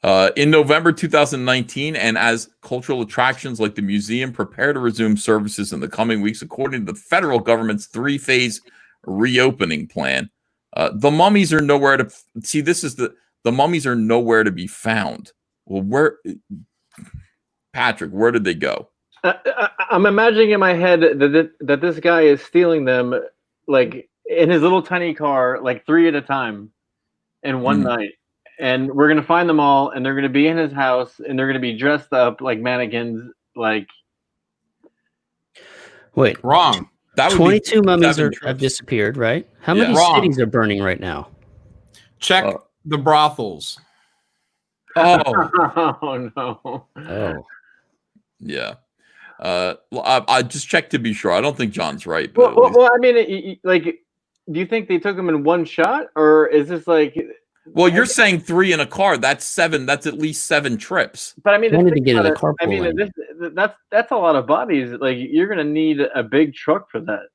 In November 2019, and as cultural attractions like the museum prepare to resume services in the coming weeks, according to the federal government's 3-phase reopening plan, the mummies are nowhere to see. The mummies are nowhere to be found. Well, Patrick, where did they go? I'm imagining in my head that this guy is stealing them, like in his little tiny car, like 3 at a time, in one night. And we're gonna find them all, and they're gonna be in his house, and they're gonna be dressed up like mannequins. Like, wait, wrong. 22 mummies have disappeared, right? How many cities are burning right now? Check the brothels. Oh, Oh no. Oh, yeah. I just checked to be sure. I don't think John's right, Well, but well, I mean, like, do you think they took them in one shot, or is this like? well, you're saying 3 in a car. That's 7. That's at least 7 trips. But I mean, I wanted to think get in about the it, I mean, carpooling. that's a lot of bodies. Like, you're gonna need a big truck for that.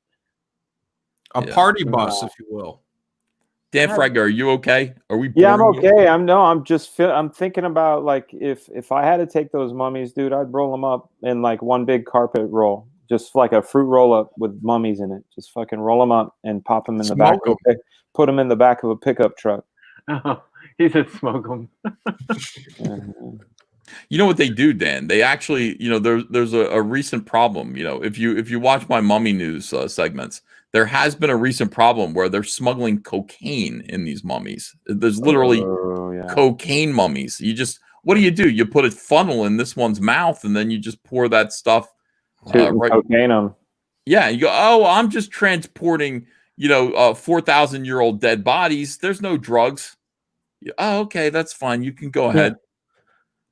A Yeah. party bus, if you will. Dan Frega, are you okay? Are we? Yeah, I'm boring you? okay. I'm just I'm thinking about like if I had to take those mummies, dude, I'd roll them up in like one big carpet roll, just like a fruit roll up with mummies in it. Just fucking roll them up and pop them in the back. Put them in the back of a pickup truck. Oh, he said smoke them. You know what they do, Dan? They actually, there's a recent problem. If you watch my mummy news segments, there has been a recent problem where they're smuggling cocaine in these mummies. There's literally cocaine mummies. What do? You put a funnel in this one's mouth, and then you just pour that stuff right. Cocaine them. Yeah, you go. Oh, I'm just transporting 4,000-year-old dead bodies. There's no drugs. Oh, okay, that's fine. You can go ahead.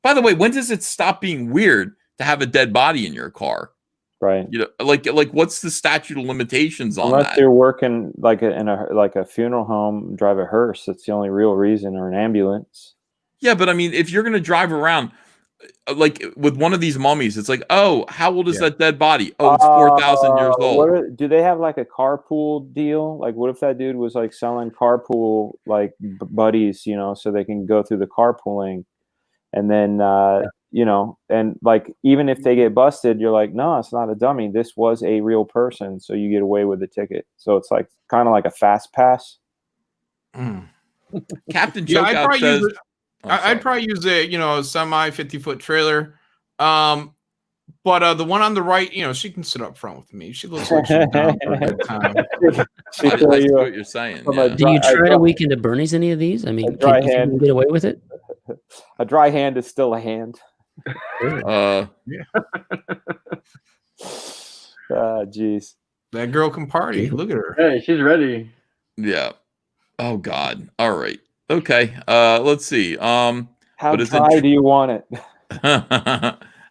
By the way, when does it stop being weird to have a dead body in your car? Right. Like what's the statute of limitations on Unless that? you're working like in a funeral home, drive a hearse. That's the only real reason, or an ambulance. Yeah, but I mean, if you're gonna drive around like with one of these mummies, it's like, oh, how old is that dead body? Oh, it's 4,000 years old. Do they have like a carpool deal? Like, what if that dude was like selling carpool like buddies, so they can go through the carpooling, and then and like even if they get busted, you're like, no, it's not a dummy. This was a real person, so you get away with the ticket. So it's like kind of like a fast pass. Captain Chokeout says. I'd probably use a semi 50-foot trailer. But the one on the right, she can sit up front with me. She looks like she's down for a good time. I see what you're saying. Yeah. Do you try to weekend at Bernie's any of these? I mean, can you get away with it? A dry hand is still a hand. Jeez. That girl can party. Look at her. Hey, she's ready. Yeah. Oh God. All right. Okay. Let's see. How dry do you want it?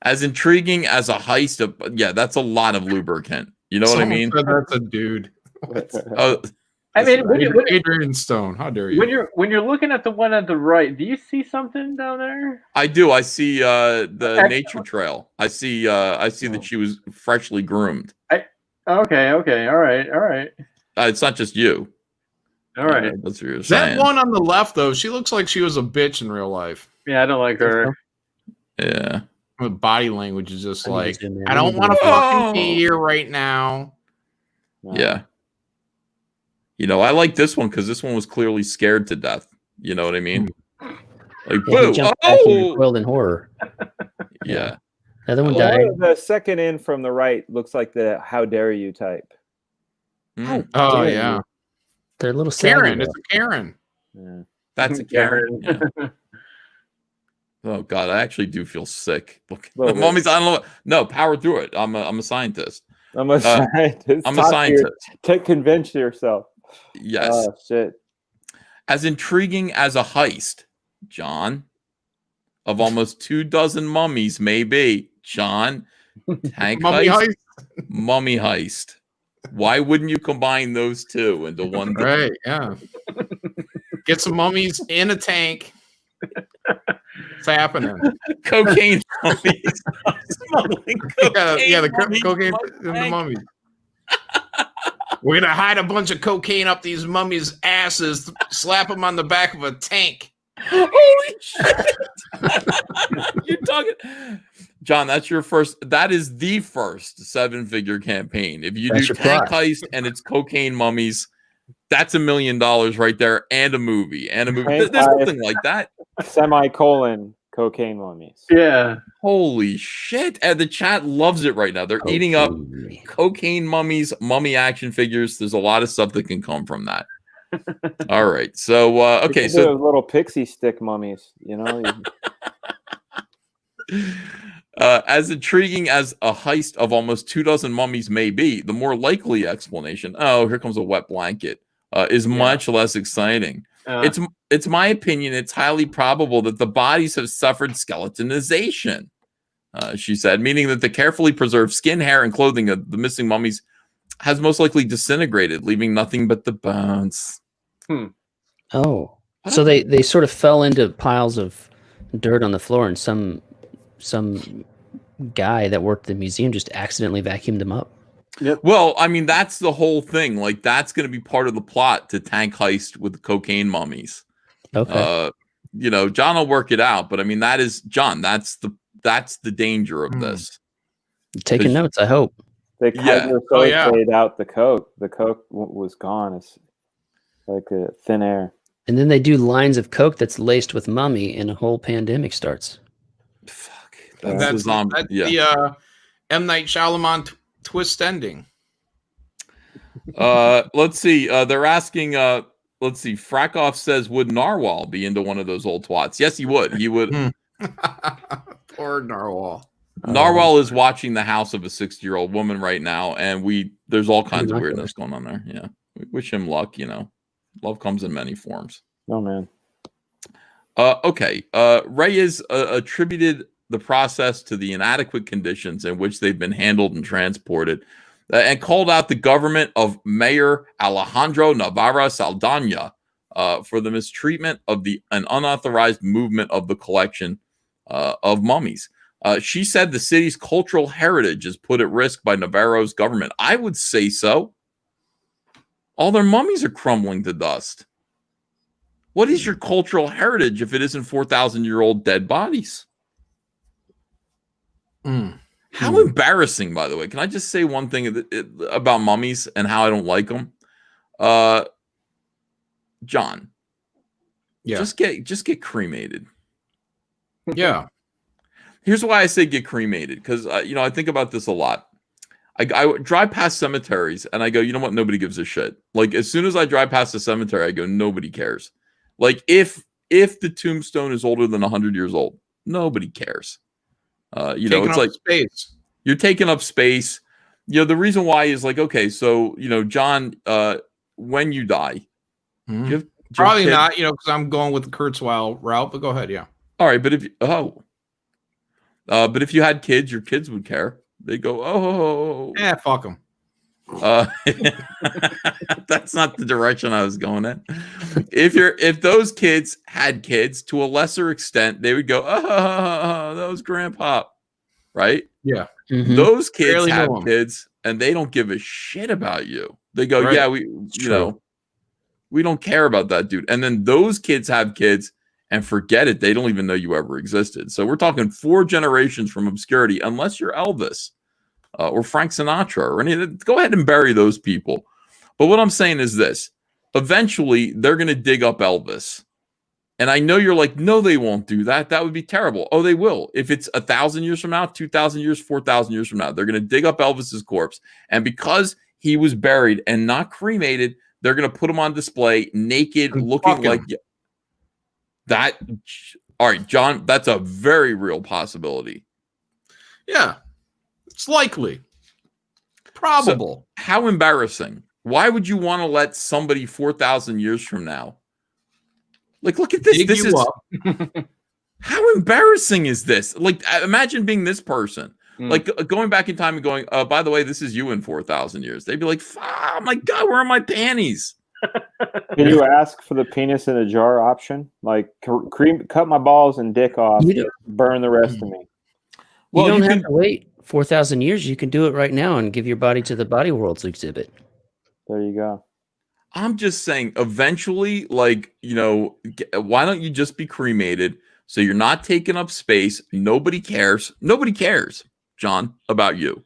As intriguing as a heist, that's a lot of lubricant. You know what I mean? That's a dude. I mean, Adrian Stone. How dare you? When you're looking at the one at the right, do you see something down there? I do. I see the nature trail. I see that she was freshly groomed. Okay. All right. It's not just you. All right. That's what you're saying. That one on the left, though, she looks like she was a bitch in real life. Yeah, I don't like her. Yeah. Her body language is just like, I don't want to fucking be here right now. Yeah. I like this one because this one was clearly scared to death. You know what I mean? Like, boo! Recoiled in horror. Yeah. The other one died. The second in from the right looks like the "How dare you" type. Oh yeah. They're a little Karen. saggy, It's a Karen. Yeah. That's a Karen. Yeah. Oh God, I actually do feel sick. Look, mummies. I don't know. No, power through it. I'm a scientist. I'm a scientist. I'm a scientist. Convince yourself. Yes. Oh shit. As intriguing as a heist, John, of almost 24 mummies may be, John, tank heist, mummy heist. Why wouldn't you combine those two into one? Right, yeah. Get some mummies in a tank. It's happening. Cocaine mummies. Smuggling cocaine. Yeah, the cocaine in the mummies. We're going to hide a bunch of cocaine up these mummies' asses, slap them on the back of a tank. Holy shit. You're talking... John, that is the first 7-figure campaign. If you do tank heist and it's cocaine mummies, that's $1 million right there, and a movie. There's nothing like that. Semicolon cocaine mummies. Yeah. Holy shit. And the chat loves it right now. They're eating up cocaine mummies, mummy action figures. There's a lot of stuff that can come from that. All right. So, okay. So those little pixie stick mummies, as intriguing as a heist of almost 24 mummies may be, the more likely explanation, here comes a wet blanket, is much less exciting. It's my opinion. It's highly probable that the bodies have suffered skeletonization. She said, meaning that the carefully preserved skin, hair, and clothing of the missing mummies has most likely disintegrated, leaving nothing but the bones. Oh, so they sort of fell into piles of dirt on the floor, and some guy that worked at the museum just accidentally vacuumed them up. Yep. Well, I mean, that's the whole thing. Like, that's going to be part of the plot to tank heist with cocaine mummies. Okay. John will work it out, but I mean, that's the danger of this. Taking notes, I hope. They paid out the coke. The coke was gone. It's like a thin air. And then they do lines of coke that's laced with mummy, and a whole pandemic starts. Fuck. That's the M. Night Shyamalan twist ending. Let's see. They're asking. Let's see. Frackoff says, would Narwhal be into one of those old twats? Yes, he would. He would. Poor Narwhal. Narwhal is watching the house of a 60-year-old woman right now, and there's all kinds of weirdness going on there. Yeah, we wish him luck. Love comes in many forms. Oh man. Okay. Reyes attributed the process to the inadequate conditions in which they've been handled and transported, and called out the government of Mayor Alejandro Navarra Saldana for the mistreatment of an unauthorized movement of the collection of mummies. She said the city's cultural heritage is put at risk by Navarro's government. I would say so. All their mummies are crumbling to dust. What is your cultural heritage if it isn't 4,000-year-old dead bodies? How embarrassing, by the way. Can I just say one thing about mummies and how I don't like them? John. Yeah. Just get cremated. Yeah. Here's why I say get cremated, because I think about this a lot. I drive past cemeteries and I go, you know what? Nobody gives a shit. Like, as soon as I drive past a cemetery, I go, nobody cares. Like, if the tombstone is older than 100 years old, nobody cares. It's like space. You're taking up space. The reason why is like, okay, so John, when you die, probably not, because I'm going with the Kurzweil route. But go ahead, yeah. All right, but if you had kids, your kids would care. They go, yeah, fuck them. That's not the direction I was going in. If those kids had kids, to a lesser extent, they would go, that was grandpa, right? Yeah. Mm-hmm. Those kids have kids and they don't give a shit about you. They go, right. Yeah, we don't care about that dude. And then those kids have kids and forget it. They don't even know you ever existed. So we're talking 4 generations from obscurity, unless you're Elvis or Frank Sinatra or any. Go ahead and bury those people. But what I'm saying is this: eventually they're going to dig up Elvis, and I know you're like, no, they won't do that. That would be terrible. Oh, they will. If it's 1,000 years from now, 2,000 years, 4,000 years from now, they're going to dig up Elvis's corpse, and because he was buried and not cremated, they're going to put him on display naked, looking like that. All right, John, that's a very real possibility. Yeah, it's likely. Probable. So, how embarrassing. Why would you want to let somebody 4,000 years from now? Like, look at this. This is how embarrassing is this? Like, imagine being this person. Like, going back in time and going, by the way, this is you in 4,000 years. They'd be like, oh my God, where are my panties? Can you ask for the penis in a jar option? Like, cut my balls and dick off, burn the rest of me. Well, you don't have to wait 4,000 years. You can do it right now and give your body to the Body Worlds exhibit. There you go. I'm just saying, eventually, like, why don't you just be cremated so you're not taking up space? Nobody cares. Nobody cares, John, about you.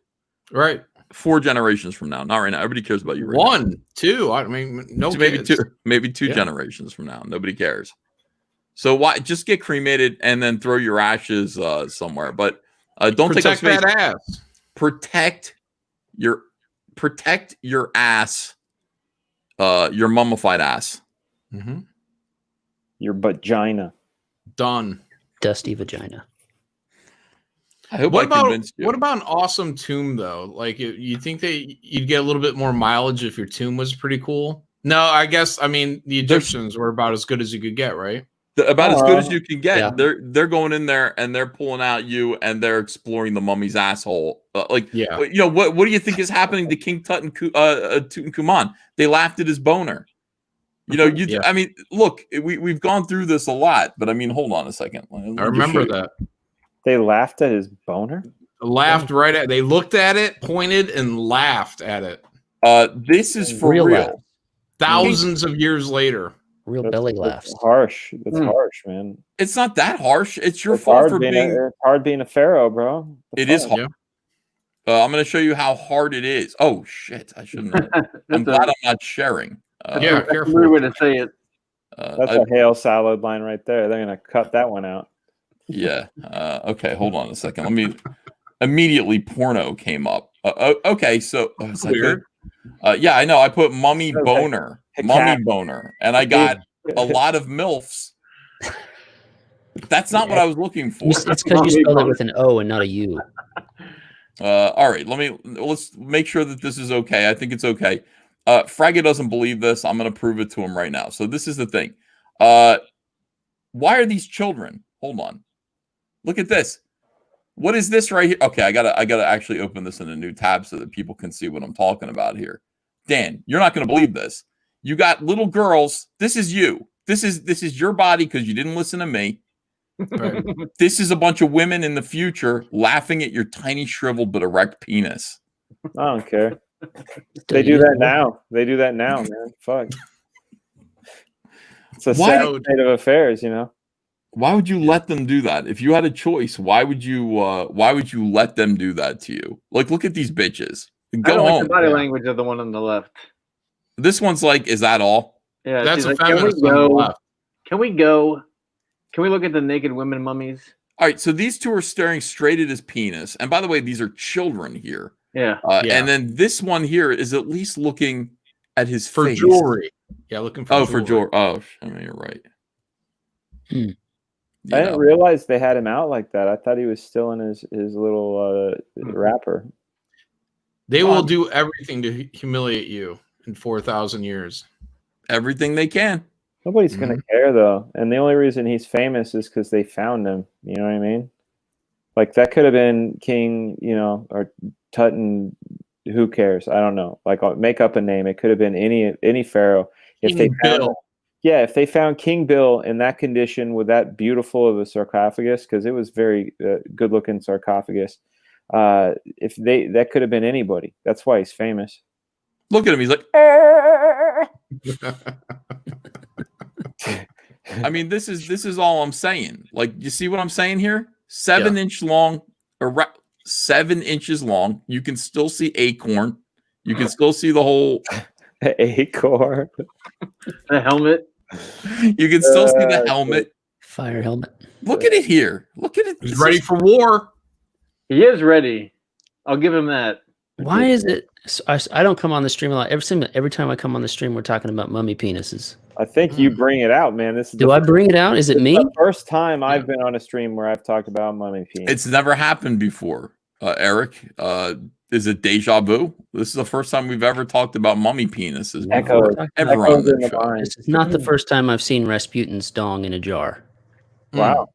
Right. 4 generations from now. Not right now. Everybody cares about you right 1, now. 2. I mean, no, maybe two generations from now. Nobody cares. So why just get cremated and then throw your ashes somewhere? But don't take up space. That ass. Protect your ass. Your mummified ass. Mm-hmm. Your vagina. Done. Dusty vagina. I hope I convinced you. What about an awesome tomb, though? Like, you think you'd get a little bit more mileage if your tomb was pretty cool? No, I guess the Egyptians were about as good as you could get, right? About as good as you can get. Yeah. They're going in there and they're pulling out you and they're exploring the mummy's asshole. What do you think is happening to King Tutankhamun? They laughed at his boner. I mean, look, we've gone through this a lot, but I mean, hold on a second. I remember that. They laughed at his boner? Right at. They looked at it, pointed, and laughed at it. This is for Real real. laugh. Thousands of years later. Real belly laughs. That's harsh. That's harsh, man. It's not that harsh. It's your fault for being. It's hard being a pharaoh, bro. It is hard. Yeah. I'm going to show you how hard it is. Oh shit! I shouldn't. I'm glad I'm not sharing. That's a weird way to say it. That's a hail salad line right there. They're going to cut that one out. Yeah. Okay. Hold on a second. Let me. Immediately, porno came up. Okay. So weird. Yeah, I know. I put mummy boner, boner, and I got a lot of MILFs. That's not what I was looking for. It's because you spelled it with an O and not a U. All right, let's make sure that this is okay. I think it's okay. Fragga doesn't believe this. I'm going to prove it to him right now. So this is the thing. Why are these children? Hold on. Look at this. What is this right here? Okay, I gotta actually open this in a new tab so that people can see what I'm talking about here. Dan, you're not going to believe this. You got little girls. This is you. This is your body because you didn't listen to me. Right. This is a bunch of women in the future laughing at your tiny, shriveled but erect penis. I don't care. They do that now. They do that now, man. Fuck. It's a sad state of affairs, you know. Why would you let them do that? If you had a choice, why would you let them do that to you? Like, look at these bitches. Go home. Like the body language of the one on the left. This one's like, is that all? Yeah, that's a like, feminist on the left. Can we go? Can we look at the naked women mummies? All right, so these two are staring straight at his penis. And by the way, these are children here. Yeah. And then this one here is at least looking at his face. For jewelry. Yeah, looking for jewelry. For jewelry. Oh, I mean, you're right. I didn't realize they had him out like that. I thought he was still in his little wrapper. They will do everything to humiliate you in 4,000 years. Everything they can. Nobody's going to care, though. And the only reason he's famous is because they found him. You know what I mean? Like, that could have been King, or Tutton. Who cares? I don't know. Like, I'll make up a name. It could have been any pharaoh. If they found, if they found King Bill in that condition with that beautiful of a sarcophagus, because it was very good-looking sarcophagus, that could have been anybody. That's why he's famous. Look at him. He's like, I mean, this is all I'm saying. Like, you see what I'm saying here? 7 inch long, 7 inches long. You can still see acorn. You can still see the whole acorn. The helmet. You can still see the helmet. Fire helmet. Look at it here. Look at it. He's ready for war. He is ready. I'll give him that. Why is it? I don't come on the stream a lot. Every time I come on the stream, we're talking about mummy penises. I think you bring it out, man. Do I bring it out? Is it me? The first time I've been on a stream where I've talked about mummy penis. It's never happened before, Eric. Is it deja vu? This is the first time we've ever talked about mummy penises. It's not the first time I've seen Rasputin's dong in a jar. Wow.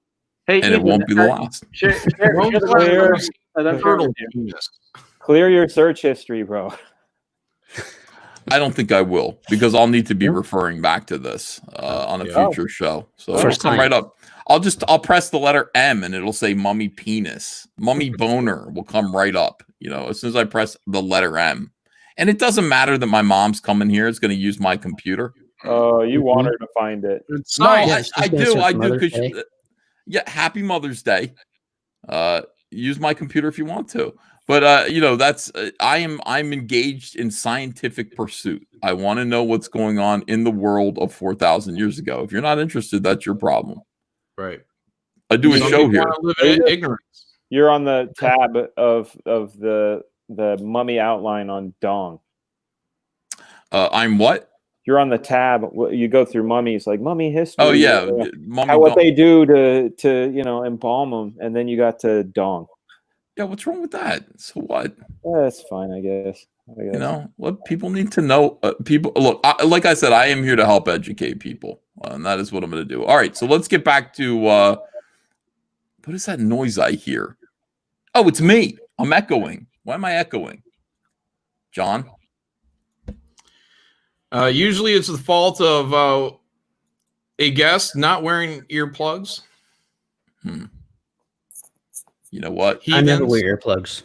Hey, and it won't be the last. Clear your search history, bro. I don't think I will, because I'll need to be referring back to this on a future show. So it'll come right up. I'll press the letter M and it'll say mummy penis. Mummy boner will come right up, as soon as I press the letter M. And it doesn't matter that my mom's coming here. It's going to use my computer. Oh, you want her to find it. No, I do. Because happy Mother's Day. Use my computer if you want to. But that's I'm engaged in scientific pursuit. I want to know what's going on in the world of 4,000 years ago. If you're not interested, that's your problem. Right. I do a show here. Ignorance. You're on the tab of the mummy outline on Dong. I'm what? You're on the tab. You go through mummies, like mummy history. Oh yeah, what they do to embalm them, and then you got to Dong. Yeah, what's wrong with that? So what? That's fine, I guess. You know what people need to know. People look, like I said, I am here to help educate people, and that is what I'm going to do. All right, so let's get back to what is that noise I hear? Oh, it's me. I'm echoing. Why am I echoing? John? Usually it's the fault of a guest not wearing earplugs. You know what? I never wear earplugs.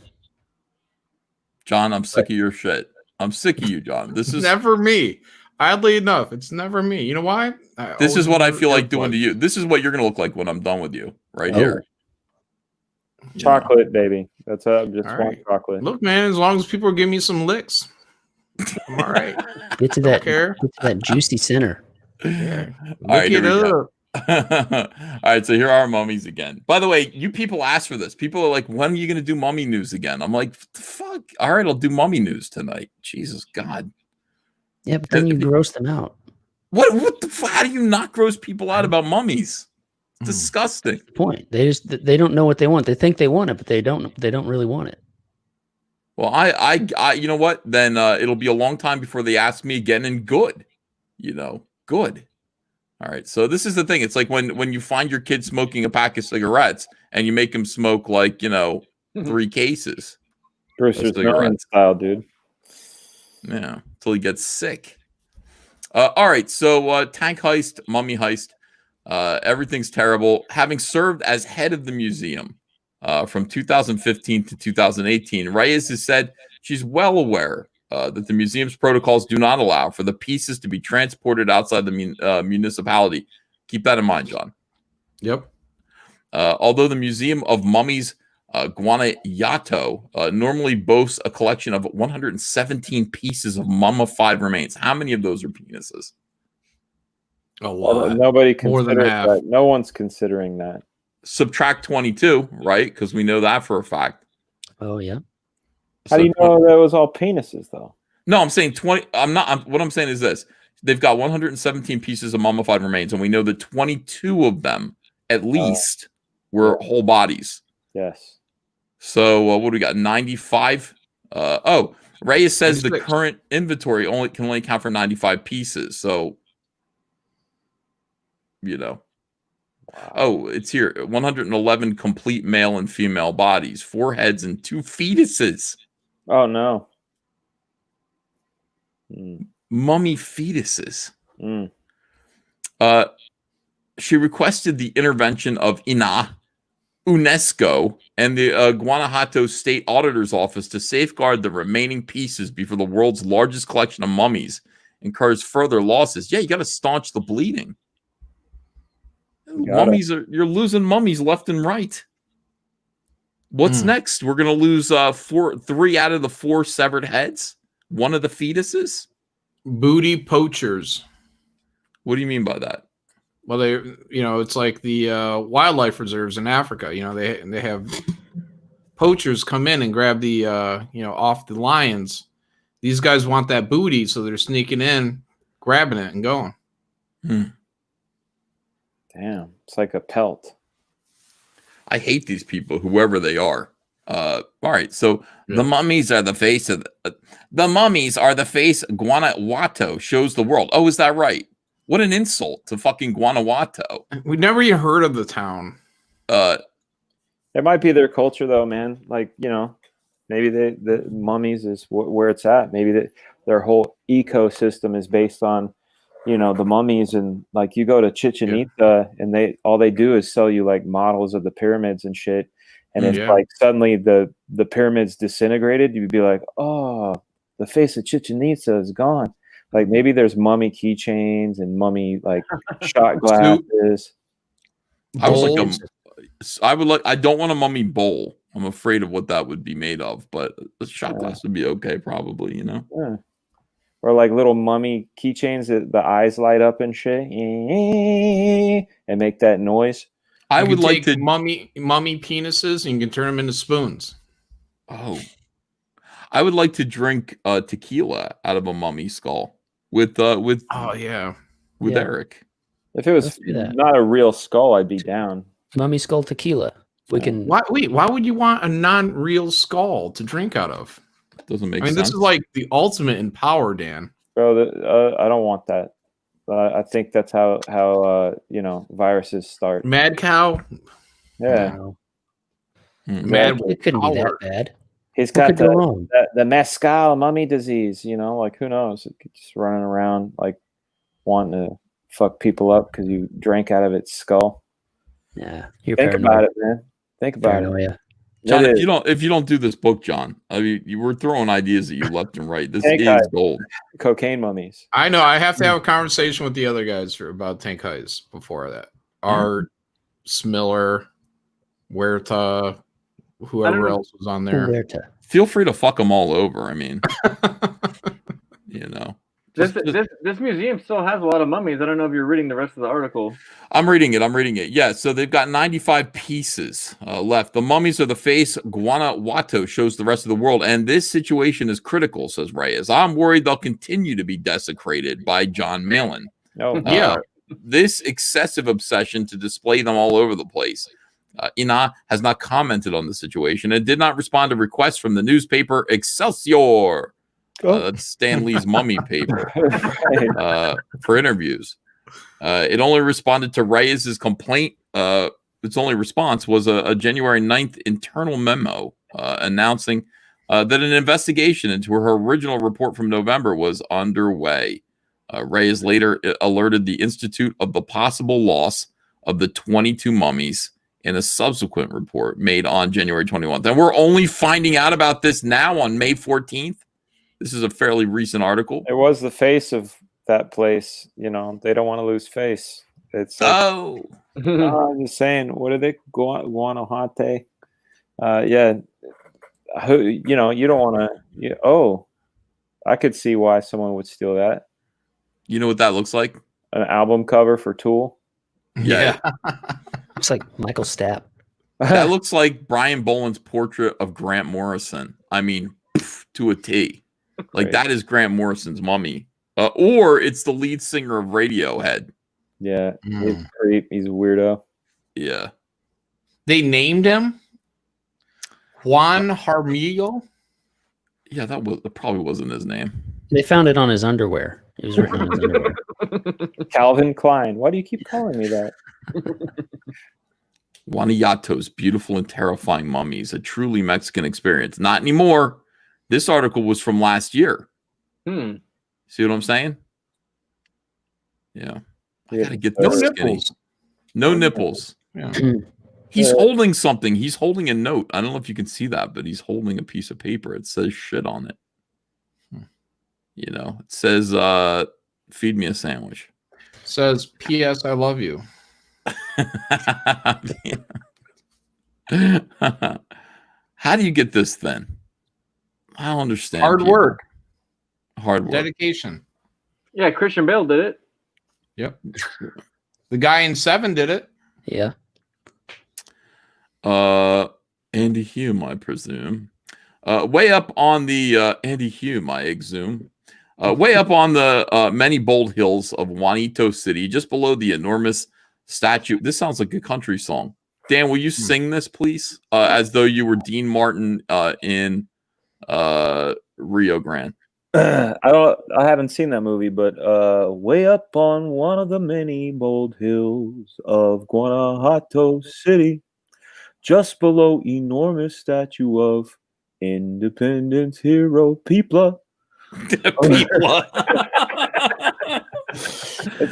John, I'm sick of your shit. I'm sick of you, John. This is never me. Oddly enough, it's never me. You know why? This is what I feel like doing to you. This is what you're going to look like when I'm done with you, right here. Chocolate, baby. That's just All one right. chocolate. Look, man, as long as people are giving me some licks, I'm all right. Get to that juicy center. Yeah. All right, Lick it up. All right, so here are our mummies again. By the way, you people asked for this. People are like, when are you going to do mummy news again? I'm like, fuck. All right, I'll do mummy news tonight. Jesus God. Yeah, but then you gross them out. What the how do you not gross people out about mummies? It's disgusting. That's the point. They don't know what they want. They think they want it, but they don't really want it. Well, I you know what? Then it'll be a long time before they ask me again, and good. You know, good. All right. So this is the thing. It's like when you find your kid smoking a pack of cigarettes and you make him smoke 3 cases. Brewster's Million style, dude. Yeah, until he gets sick. All right. So tank heist, mummy heist. Everything's terrible. Having served as head of the museum from 2015 to 2018, Reyes has said she's well aware that the museum's protocols do not allow for the pieces to be transported outside the municipality. Keep that in mind, John. Yep. Although the Museum of Mummies Guanajuato normally boasts a collection of 117 pieces of mummified remains. How many of those are penises? A lot. Nobody More than considers half. that. No one's considering that. Subtract 22, right? Because we know that for a fact. Oh yeah. How do you know that was all penises, though? No, I'm saying 20. What I'm saying is this: they've got 117 pieces of mummified remains, and we know that 22 of them, at least, were whole bodies. Yes. So what do we got? 95. Reyes says 96. the current inventory can only count for 95 pieces. So, you know. Wow. Oh, it's here. 111 complete male and female bodies, 4 heads, and 2 fetuses. Oh no. Mummy fetuses. Mm. She requested the intervention of UNESCO, and the Guanajuato State Auditor's Office to safeguard the remaining pieces before the world's largest collection of mummies incurs further losses. Yeah, you got to staunch the bleeding. You're losing mummies left and right. What's next? We're gonna lose 3 out of the 4 severed heads. One of the fetuses. Booty poachers. What do you mean by that? Well, it's like the wildlife reserves in Africa. They have poachers come in and grab the off the lions. These guys want that booty, so they're sneaking in, grabbing it, and going. Damn, it's like a pelt. I hate these people, whoever they are. All right, so the mummies are the face of the mummies are the face Guanajuato shows the world. Oh, is that right? What an insult to fucking Guanajuato. We never even heard of the town. It might be their culture, though, man. Like, maybe the mummies is where it's at. Maybe their whole ecosystem is based on, the mummies, and like you go to Chichen Itza and all they do is sell you like models of the pyramids and shit. And if like suddenly the pyramids disintegrated, you'd be like, oh, the face of Chichen Itza is gone. Like maybe there's mummy keychains and mummy like shot glasses. I don't want a mummy bowl. I'm afraid of what that would be made of, but a shot glass would be okay, probably, Yeah. Or like little mummy keychains that the eyes light up and shit and make that noise. I would like to mummy penises and you can turn them into spoons. Oh, I would like to drink tequila out of a mummy skull with Eric. If it was not a real skull, I'd be down. Mummy skull tequila. We can. Why would you want a non-real skull to drink out of? Doesn't make I mean, sense. this is like the ultimate in power, Dan. Bro, I don't want that. I think that's how viruses start. Mad cow. Yeah, No, Mad it couldn't be that power. bad. he's What got could go wrong? the mescal mummy disease. Like who knows? Just running around like wanting to fuck people up because you drank out of its skull. Yeah, you're Think paranoid. about it, man. Think about it. Paranoia. John, It if you don't do this book, John, I mean, you were throwing ideas at you left and right. This Tank is High. gold. Cocaine mummies. I know. I have to have a conversation with the other guys about tank heists before that. Art, Smiller, Huerta, whoever else was on there. Huerta. Feel free to fuck them all over. I mean, This museum still has a lot of mummies. I don't know if you're reading the rest of the article. I'm reading it. Yeah, so they've got 95 pieces left. The mummies of the face, Guanajuato shows the rest of the world. And this situation is critical, says Reyes. I'm worried they'll continue to be desecrated by John Malin. Oh, Yeah. This excessive obsession to display them all over the place. Ina has not commented on the situation and did not respond to requests from the newspaper Excelsior. That's Stan Lee's mummy paper for interviews. It only responded to Reyes' complaint. Its only response was a January 9th internal memo announcing that an investigation into her original report from November was underway. Reyes later alerted the Institute of the possible loss of the 22 mummies in a subsequent report made on January 21st. And we're only finding out about this now on May 14th. This is a fairly recent article. It was the face of that place. They don't want to lose face. It's like, I'm just saying. What are they? Guanajuato. Yeah. You don't want to. I could see why someone would steal that. You know what that looks like? An album cover for Tool. Yeah. Looks like Michael Stapp. That looks like Brian Boland's portrait of Grant Morrison. I mean, to a T. Like that is Grant Morrison's mummy. Or it's the lead singer of Radiohead. Yeah. He's a creep. He's a weirdo. Yeah. They named him Juan Jaramillo. Yeah, that probably wasn't his name. They found it on his underwear. It was written on his underwear. Calvin Klein. Why do you keep calling me that? Guanajuato's beautiful and terrifying mummies, a truly Mexican experience. Not anymore. This article was from last year. See what I'm saying? Yeah. I gotta get No this nipples. skinny. No nipples. Yeah. He's holding something. He's holding a note. I don't know if you can see that, but he's holding a piece of paper. It says shit on it. It says, feed me a sandwich. Says, P.S. I love you. How do you get this then? I don't understand. Hard work. Hard work. Dedication. Yeah, Christian Bale did it. Yep. The guy in 7 did it. Yeah. Andy Hume, I presume. Way up on the Andy Hume, I exhume. Way up on the many bold hills of Guanajuato City, just below the enormous statue. This sounds like a country song. Dan, will you sing this, please? As though you were Dean Martin in Rio Grande. I haven't seen that movie, but way up on one of the many bold hills of Guanajuato City, just below enormous statue of Independence hero Pipla. That's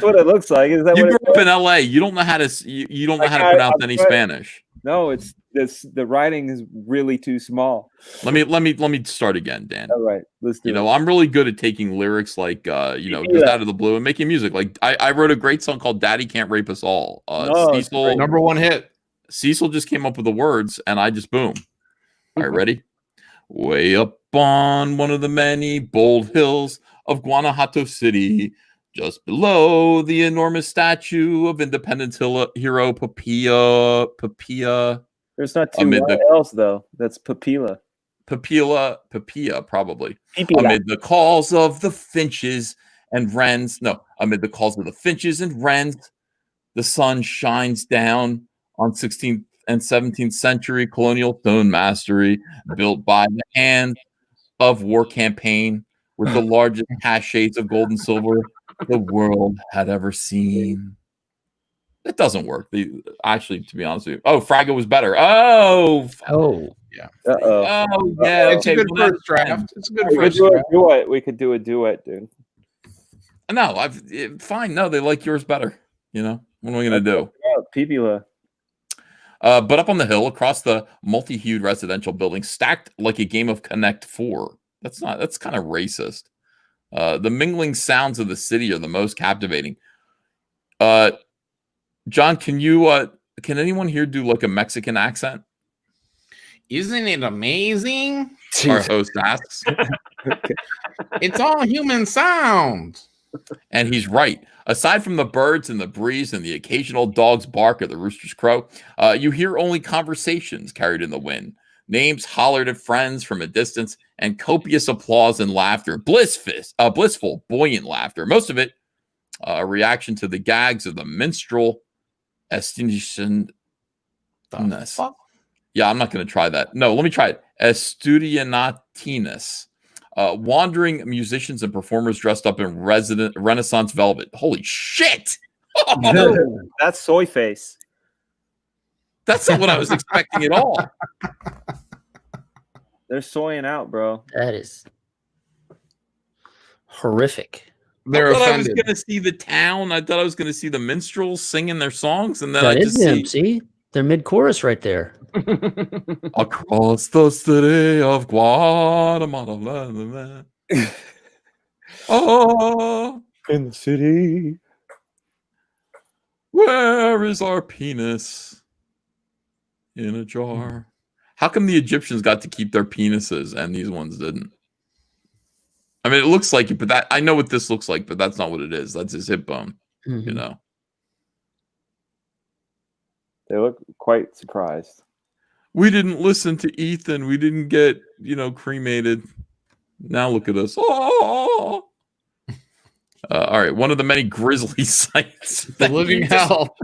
what it looks like. Is that You what grew up in LA. You don't know how to you don't know how to pronounce any Spanish. No, it's the writing is really too small. Let me start again, Dan. All right, let's do it. I'm really good at taking lyrics like just out of the blue and making music. Like I wrote a great song called "Daddy Can't Rape Us All." Cecil, number 1 hit. Cecil just came up with the words, and I just boom. All right, ready? Way up on one of the many bold hills of Guanajuato City, just below the enormous statue of Independence hero Papilla. There's not too much else though. That's Papilla, probably. Pipila. Amid the calls of the finches and wrens. No, amid the calls of the finches and wrens, the sun shines down on 16th and 17th century colonial stone mastery built by the hand of war campaign with the largest caches of gold and silver the world had ever seen. It doesn't work. Actually, to be honest with you. Oh, Fraggle was better. Oh, yeah. Oh, yeah. It's okay, a good well, first draft. It's a good We could first do a draft. duet. We could do a duet, dude. No, fine. No, they like yours better. You know, what am I going to do? Pibula. But up on the hill, across the multi-hued residential building, stacked like a game of Connect 4. That's kind of racist. The mingling sounds of the city are the most captivating. John, can anyone here do like a Mexican accent? Isn't it amazing? Our host asks. It's all human sound. And he's right. Aside from the birds and the breeze and the occasional dog's bark or the rooster's crow, you hear only conversations carried in the wind, names hollered at friends from a distance, and copious applause and laughter. Blissful, buoyant laughter. Most of it a reaction to the gags of the minstrel estination. Yeah, I'm not going to try that. No, let me try it. Estudiantinis. Wandering musicians and performers dressed up in Renaissance velvet. Holy shit! Oh, that's soy face. That's not what I was expecting at all. They're soying out, bro. That is horrific. They're I thought I was offended. going to see the town. I thought I was going to see the minstrels singing their songs, and then That I is just them. See, they're mid-chorus right there. across the city of Guanajuato. Oh, In the city. where is our penis? In a jar. How come the Egyptians got to keep their penises and these ones didn't? I mean, it looks like it, but I know what this looks like, but that's not what it is. That's his hip bone, you know. They look quite surprised. We didn't listen to Ethan. We didn't get, cremated. Now look at us. Oh. All right. One of the many grisly sights. The living hell.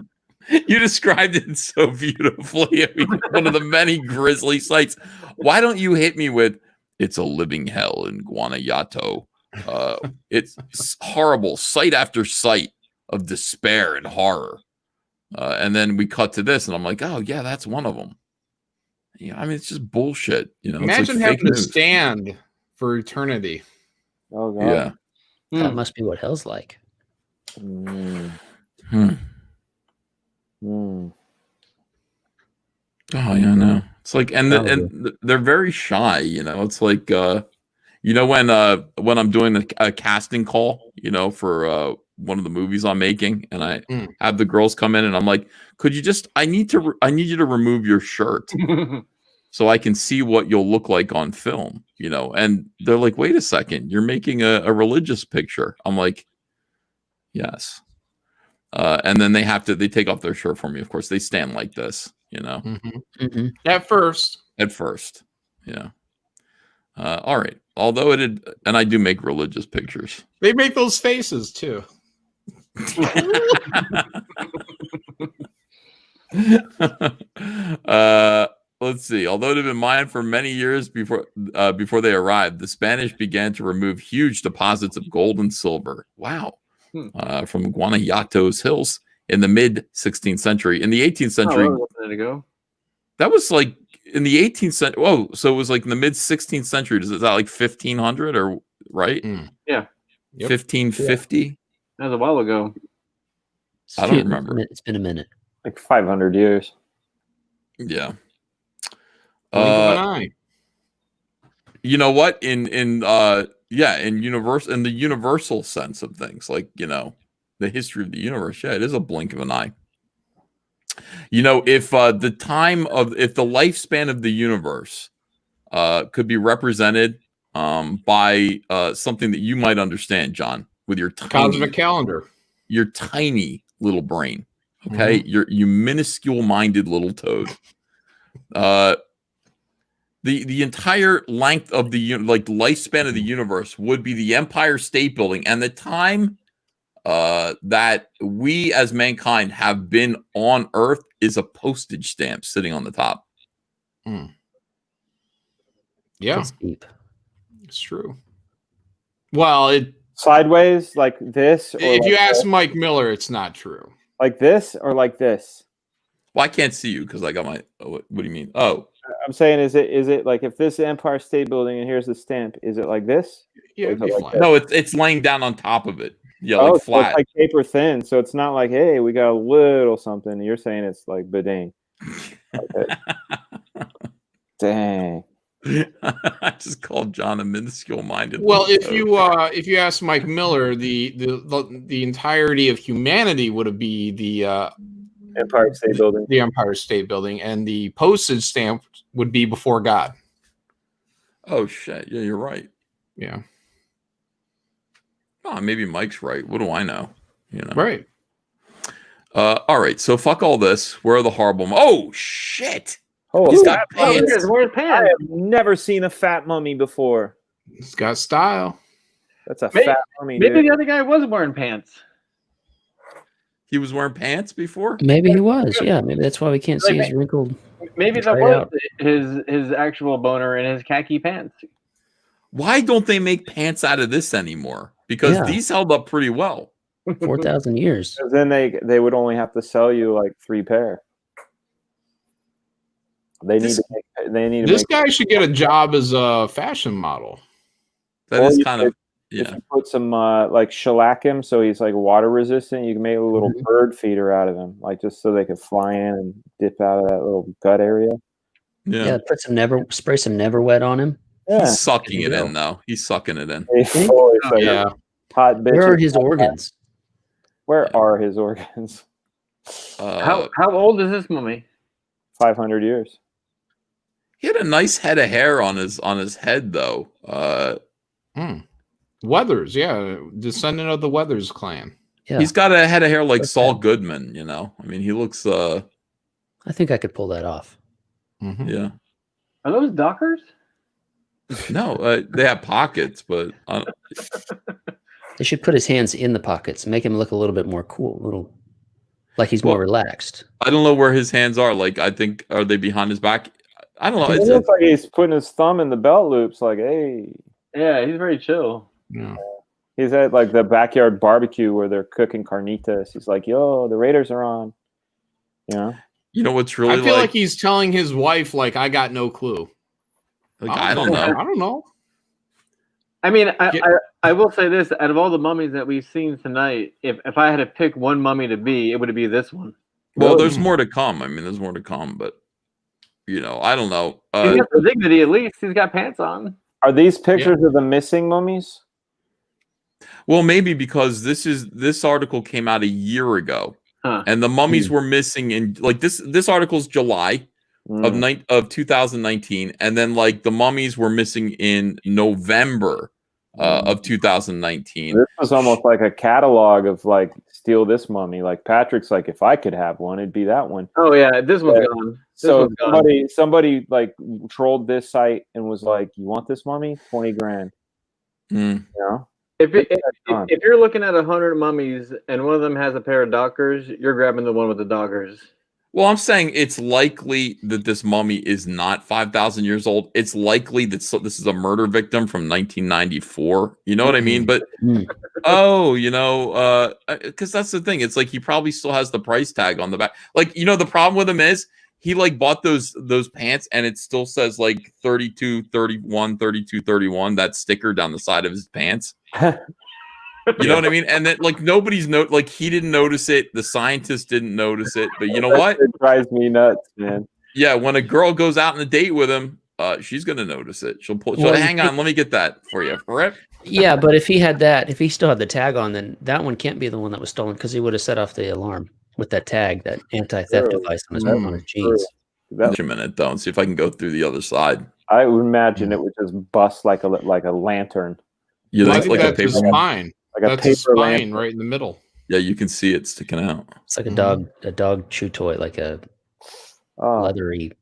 You described it so beautifully. I mean, one of the many grisly sights. Why don't you hit me with, it's a living hell in Guanajuato. It's horrible. Sight after sight of despair and horror. And then we cut to this, and I'm like, oh, yeah, that's one of them. Yeah, I mean, it's just bullshit. Imagine like having to stand for eternity. Oh, God. Yeah. That must be what hell's like. Oh yeah, no. It's like, and they're very shy. It's like, when I'm doing a casting call, for one of the movies I'm making, and I have the girls come in, and I'm like, could you just? I need you to remove your shirt so I can see what you'll look like on film. And they're like, wait a second, you're making a religious picture. I'm like, yes. And then they take off their shirt for me. Of course, they stand like this, At first, yeah. All right. Although and I do make religious pictures. They make those faces too. Let's see. Although it had been mined for many years before they arrived, the Spanish began to remove huge deposits of gold and silver. Wow. From Guanajuato's hills in the mid 16th century. In the 18th century, that was like in the 18th century. Whoa, so it was like in the mid 16th century. Is that like 1500 or right? Yeah, 1550. Yeah. That was a while ago. I don't remember. It's been a minute. Like 500 years. Yeah. You know what? In the universal sense of things, like, the history of the universe, yeah, it is a blink of an eye. If the lifespan of the universe could be represented by something that you might understand, John, with your cosmic calendar, your tiny little brain, okay, you minuscule minded little toad. The entire length of the lifespan of the universe would be the Empire State Building, and the time that we as mankind have been on Earth is a postage stamp sitting on the top. Mm. Yeah, That's deep. it's true. Well, Sideways like this. Or if like you ask this? Mike Miller, it's not true. Like this or like this. Well, I can't see you because I got my. What do you mean? Oh, I'm saying, is it like if this is the Empire State Building and here's the stamp? Is it like this? Yeah, it'd be like flat. no, it's laying down on top of it. Yeah, Oh, like so flat. it's like paper thin, so it's not like, hey, we got a little something. You're saying it's like badang. Okay. Dang. I just called John a minuscule-minded. Well, if you ask Mike Miller, the entirety of humanity would be the Empire State Building. The Empire State Building, and the postage stamp would be before God. Oh shit! Yeah, you're right. Yeah. Oh, maybe Mike's right. What do I know? You know. Right. All right. So fuck all this. Where are the horrible? Oh shit! Oh, He's got pants. He's wearing I pants. have never seen a fat mummy before. It's got style. That's a Maybe- fat mummy. Maybe Dude. the other guy was wearing pants. He was wearing pants before. Maybe he was. Yeah, maybe that's why we can't see his wrinkled. Maybe that Try it was out. his actual boner in his khaki pants. Why don't they make pants out of this anymore? Because Yeah. these held up pretty well. 4,000 years. 'Cause then they would only have to sell you like 3 pair. They This- need to This make. guy should get a job as a fashion model. That Or is you kind could- of If yeah. you put some like shellac him so he's like water resistant, you can make a little bird feeder out of him, like just so they could fly in and dip out of that little gut area. Yeah, Yeah. put some spray some never wet on him. Yeah, He's sucking it There you in though. He's sucking it in. They fully say, Yeah. hot bitches. Where are his organs? Where are his organs? How old is this mummy? 500 years. He had a nice head of hair on his head though. Weathers, yeah, descendant of the Weathers clan. Yeah, He's got a head of hair like Like Saul that. Goodman, you know. I mean, he looks I think I could pull that off. Mhm. yeah. Are those Dockers? No, they have pockets, but They should put his hands in the pockets, make him look a little bit more cool, like he's more Well, relaxed. I don't know where his hands are. Like, I think are they behind his back? I don't know. It It's looks like he's putting his thumb in the belt loops, like, hey. Yeah, he's very chill. Yeah. He's at like the backyard barbecue where they're cooking carnitas. He's like, yo, the Raiders are on. You know? you know what's really I feel like he's telling his wife, like, I got no clue. I don't know. I don't know. I mean, I will say this: out of all the mummies that we've seen tonight, if I had to pick one mummy to be, it would be this one. Well, there's more to come. I mean, there's more to come, but you know, I don't know. He's got the dignity, at least. He's got pants on. Are these pictures of the missing mummies? Well, maybe because this article came out a year ago, and the mummies were missing in like this article's July of 2019, and then like the mummies were missing in November of 2019. This was almost like a catalog of like steal this mummy. Like Patrick's like, if I could have one, it'd be that one. Oh yeah, this one's gone. So somebody like trolled this site and was like, "You want this mummy? 20 grand." You know? If you're looking at 100 mummies and one of them has a pair of Dockers, you're grabbing the one with the Dockers. Well, I'm saying it's likely that this mummy is not 5,000 years old. It's likely that this is a murder victim from 1994. You know what I mean? But you know, because that's the thing. It's like he probably still has the price tag on the back. Like, you know, the problem with him is he like bought those pants and it still says like 32, 31, 32, 31, that sticker down the side of his pants. You know what I mean? And then like nobody's like he didn't notice it. The scientists didn't notice it. But you know what? It drives me nuts, man. Yeah, when a girl goes out on a date with him, she's gonna notice it. She'll hang on, let me get that for you. Rip. Yeah, but if he had that, if he still had the tag on, then that one can't be the one that was stolen because he would have set off the alarm with that tag, that anti-theft device on his jeans. Wait a minute, though, and see if I can go through the other side. I would imagine it would just bust like a lantern. You I think think like a that's his paper? spine. Like a That's his paper spine lantern. right in the middle. Yeah, you can see it sticking out. It's like a dog chew toy, like a leathery.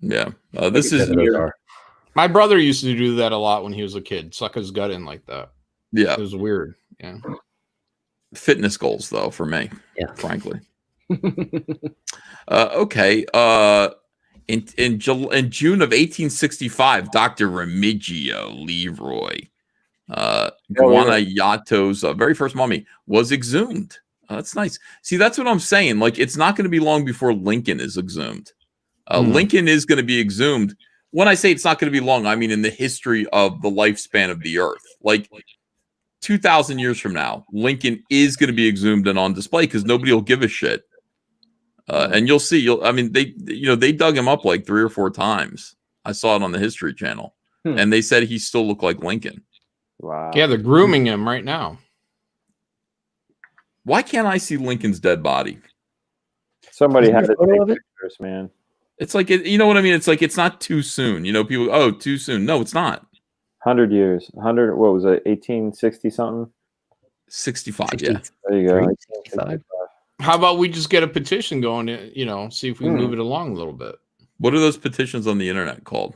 Yeah, this is My brother used to do that a lot when he was a kid. Suck his gut in like that. Yeah, It was weird. Yeah. Fitness goals, though, for me. Yeah. Frankly. Okay. In June of 1865, Dr. Remigio Leroy, Guanajato's very first mummy, was exhumed. That's nice. See, that's what I'm saying. Like, it's not going to be long before Lincoln is exhumed. Lincoln is going to be exhumed. When I say it's not going to be long, I mean in the history of the lifespan of the Earth. Like 2,000 years from now, Lincoln is going to be exhumed and on display because nobody will give a shit. And you'll see. They dug him up like 3 or 4 times. I saw it on the History Channel, and they said he still looked like Lincoln. Wow. Yeah, they're grooming him right now. Why can't I see Lincoln's dead body? Somebody Isn't had there to a photo take of it? pictures, man. It's like you know what I mean. It's like it's not too soon. You know, people. Oh, too soon. No, it's not. 100 years. 100. What was it? 1860 something. 65. Yeah. There you go. 65. How about we just get a petition going? See if we can move it along a little bit. What are those petitions on the internet called?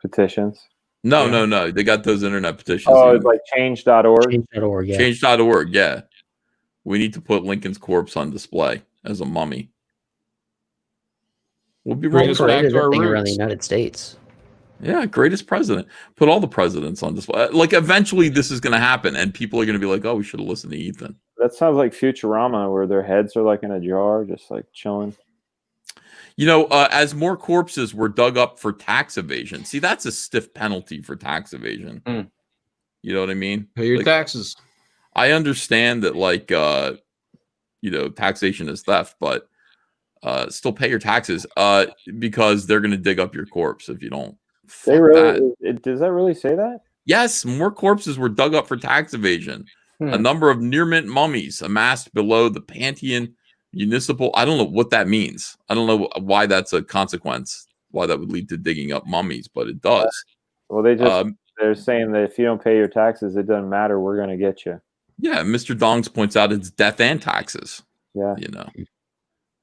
Petitions. No. They got those internet petitions. Oh, it's like change.org. Change.org. Yeah. Change.org. Yeah. We need to put Lincoln's corpse on display as a mummy. We'll be Bring rolling us for back Paraded to our that thing around the roots. United States. Yeah, greatest president. Put all the presidents on display. Like, eventually this is going to happen, and people are going to be like, oh, we should have listened to Ethan. That sounds like Futurama, where their heads are like in a jar, just like chilling. You know, as more corpses were dug up for tax evasion. See, that's a stiff penalty for tax evasion. You know what I mean? Pay your Like, taxes. I understand that, like, taxation is theft, but still pay your taxes because they're going to dig up your corpse if you don't. They really? Does that really say that? Yes, more corpses were dug up for tax evasion. A number of near mint mummies amassed below the Pantheon Municipal. I don't know what that means. I don't know why that's a consequence, why that would lead to digging up mummies, but it does. Well, they're saying that if you don't pay your taxes, it doesn't matter. We're going to get you. Yeah, Mr. Dongs points out it's death and taxes. Yeah. You know.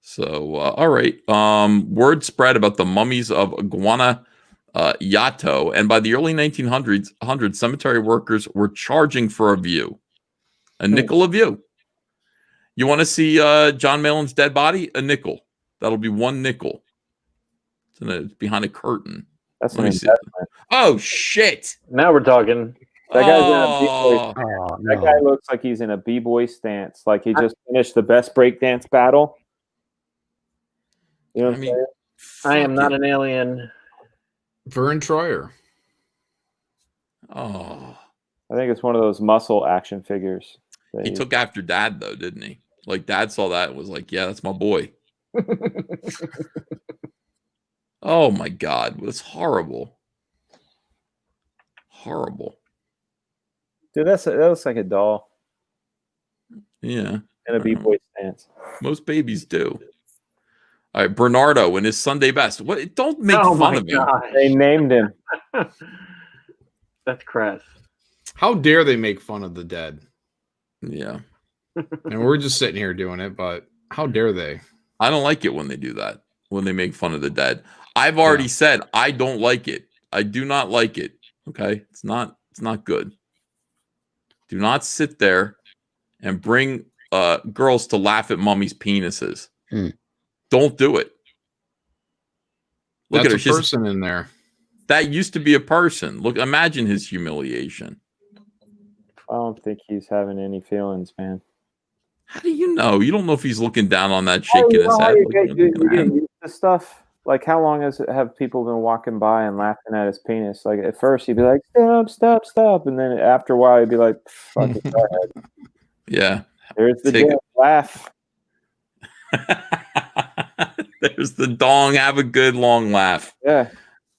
So, all right. Word spread about the mummies of Guanajuato, and by the early 1900s, cemetery workers were charging for a view. A nickel a view. You want to see John Malin's dead body? A nickel. That'll be 1 nickel. It's behind a curtain. That's Let an me see. investment. Oh, shit. Now we're talking. That guy's in a b-boy. Oh, That no. guy looks like he's in a b-boy stance. Like he just finished the best breakdance battle. You know what I'm saying? I am not an alien. Vern Troyer. Oh. I think it's one of those muscle action figures. He took after Dad, though, didn't he? Like, Dad saw that and was like, yeah, that's my boy. Oh, my God. That's horrible. Horrible. Dude, that looks like a doll Yeah. in a b-boy stance. Most babies do. All right, Bernardo in his Sunday best. What? Don't make fun of him. They named him. That's crass. How dare they make fun of the dead? Yeah. And we're just sitting here doing it, but how dare they? I don't like it when they do that, when they make fun of the dead. I've already said I don't like it. I do not like it. Okay? It's not good. Do not sit there and bring girls to laugh at mummies' penises. Don't do it. Look That's at her. a person in there. That used to be a person. Look, imagine his humiliation. I don't think he's having any feelings, man. How do you know? You don't know if he's looking down on that, shaking his head. You get used to stuff. Like, how long have people been walking by and laughing at his penis? Like, at first he'd be like, stop. And then after a while he'd be like, fuck it, go ahead. Yeah. There's the damn laugh. There's the dong. Have a good long laugh. Yeah.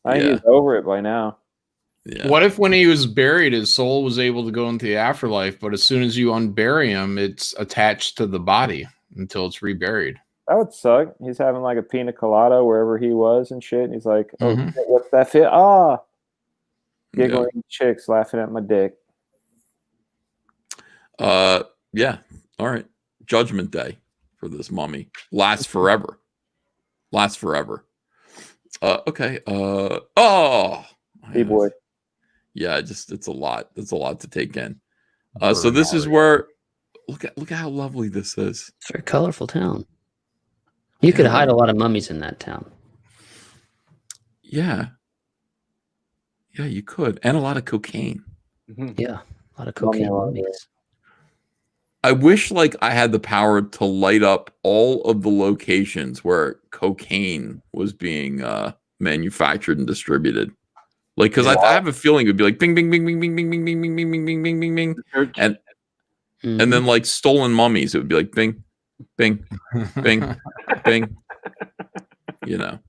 I think he's over it by now. Yeah. What if when he was buried, his soul was able to go into the afterlife, but as soon as you unbury him, it's attached to the body until it's reburied? That would suck. He's having like a pina colada wherever he was and shit. And he's like, oh, shit, what's that fit? Ah. Giggling chicks laughing at my dick. Yeah. All right. Judgment Day for this mummy. Lasts forever. Lasts forever. Okay. Hey boy. Yeah, it's a lot. It's a lot to take in. So this is where Look at how lovely this is. It's a very colorful town. You could hide a lot of mummies in that town. Yeah. Yeah, you could. And a lot of cocaine. Yeah, a lot of cocaine mummies. I wish like I had the power to light up all of the locations where cocaine was being manufactured and distributed. Like, because I have a feeling it would be like bing, bing, bing, bing, bing, bing, bing, bing, bing, bing, bing, bing, bing, bing, bing, and then like stolen mummies, it would be like bing, bing, bing, bing. You know,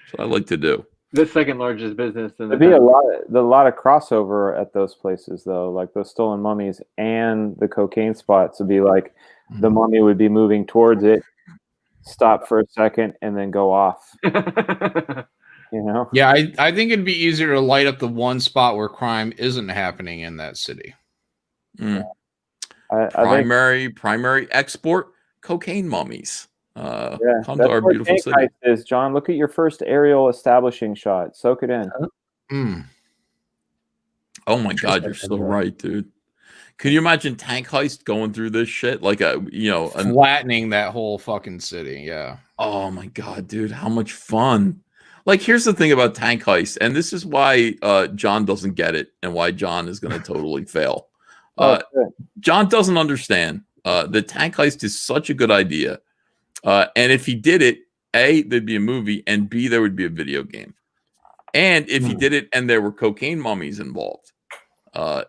that's what I like to do. The second largest business in the There'd be a lot of crossover at those places though, like those stolen mummies and the cocaine spots would be like the mummy would be moving towards it, stop for a second, and then go off. You know? Yeah, I think it'd be easier to light up the one spot where crime isn't happening in that city. Primary export cocaine mummies. Come to our beautiful city. Is, John, look at your first aerial establishing shot. Soak it in. Oh my God, you're so right, dude. Can you imagine Tank Heist going through this shit like flattening that whole fucking city? Yeah. Oh my God, dude, how much fun! Like, here's the thing about Tank Heist, and this is why John doesn't get it, and why John is going to totally fail. John doesn't understand that Tank Heist is such a good idea. And if he did it, A, there'd be a movie, and B, there would be a video game. And if he did it and there were cocaine mummies involved,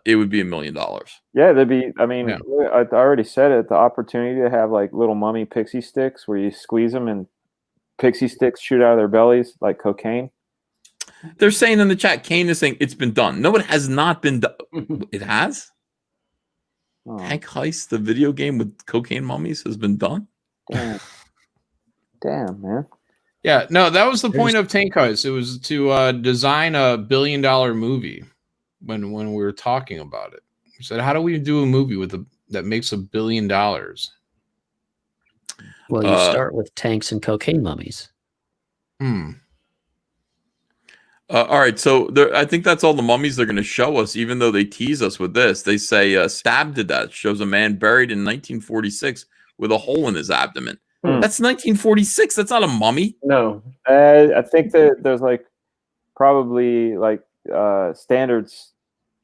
it would be $1 million. Yeah, there'd be, I mean, I already said it, the opportunity to have like little mummy pixie sticks where you squeeze them and pixie sticks shoot out of their bellies like cocaine. They're saying in the chat, Kane is saying it's been done. No, it has not been done. It has? Tank Heist, the video game with cocaine mummies, has been done? Damn, man. Yeah, no, that was the point of Tank Heist. It was to design a $1 billion movie. When we were talking about it, we said, "How do we do a movie that makes $1 billion?" Well, you start with tanks and cocaine mummies. All right, so I think that's all the mummies they're going to show us, even though they tease us with this. They say stabbed to death shows a man buried in 1946 with a hole in his abdomen. That's 1946. That's not a mummy. No, I think that there's like probably like standards,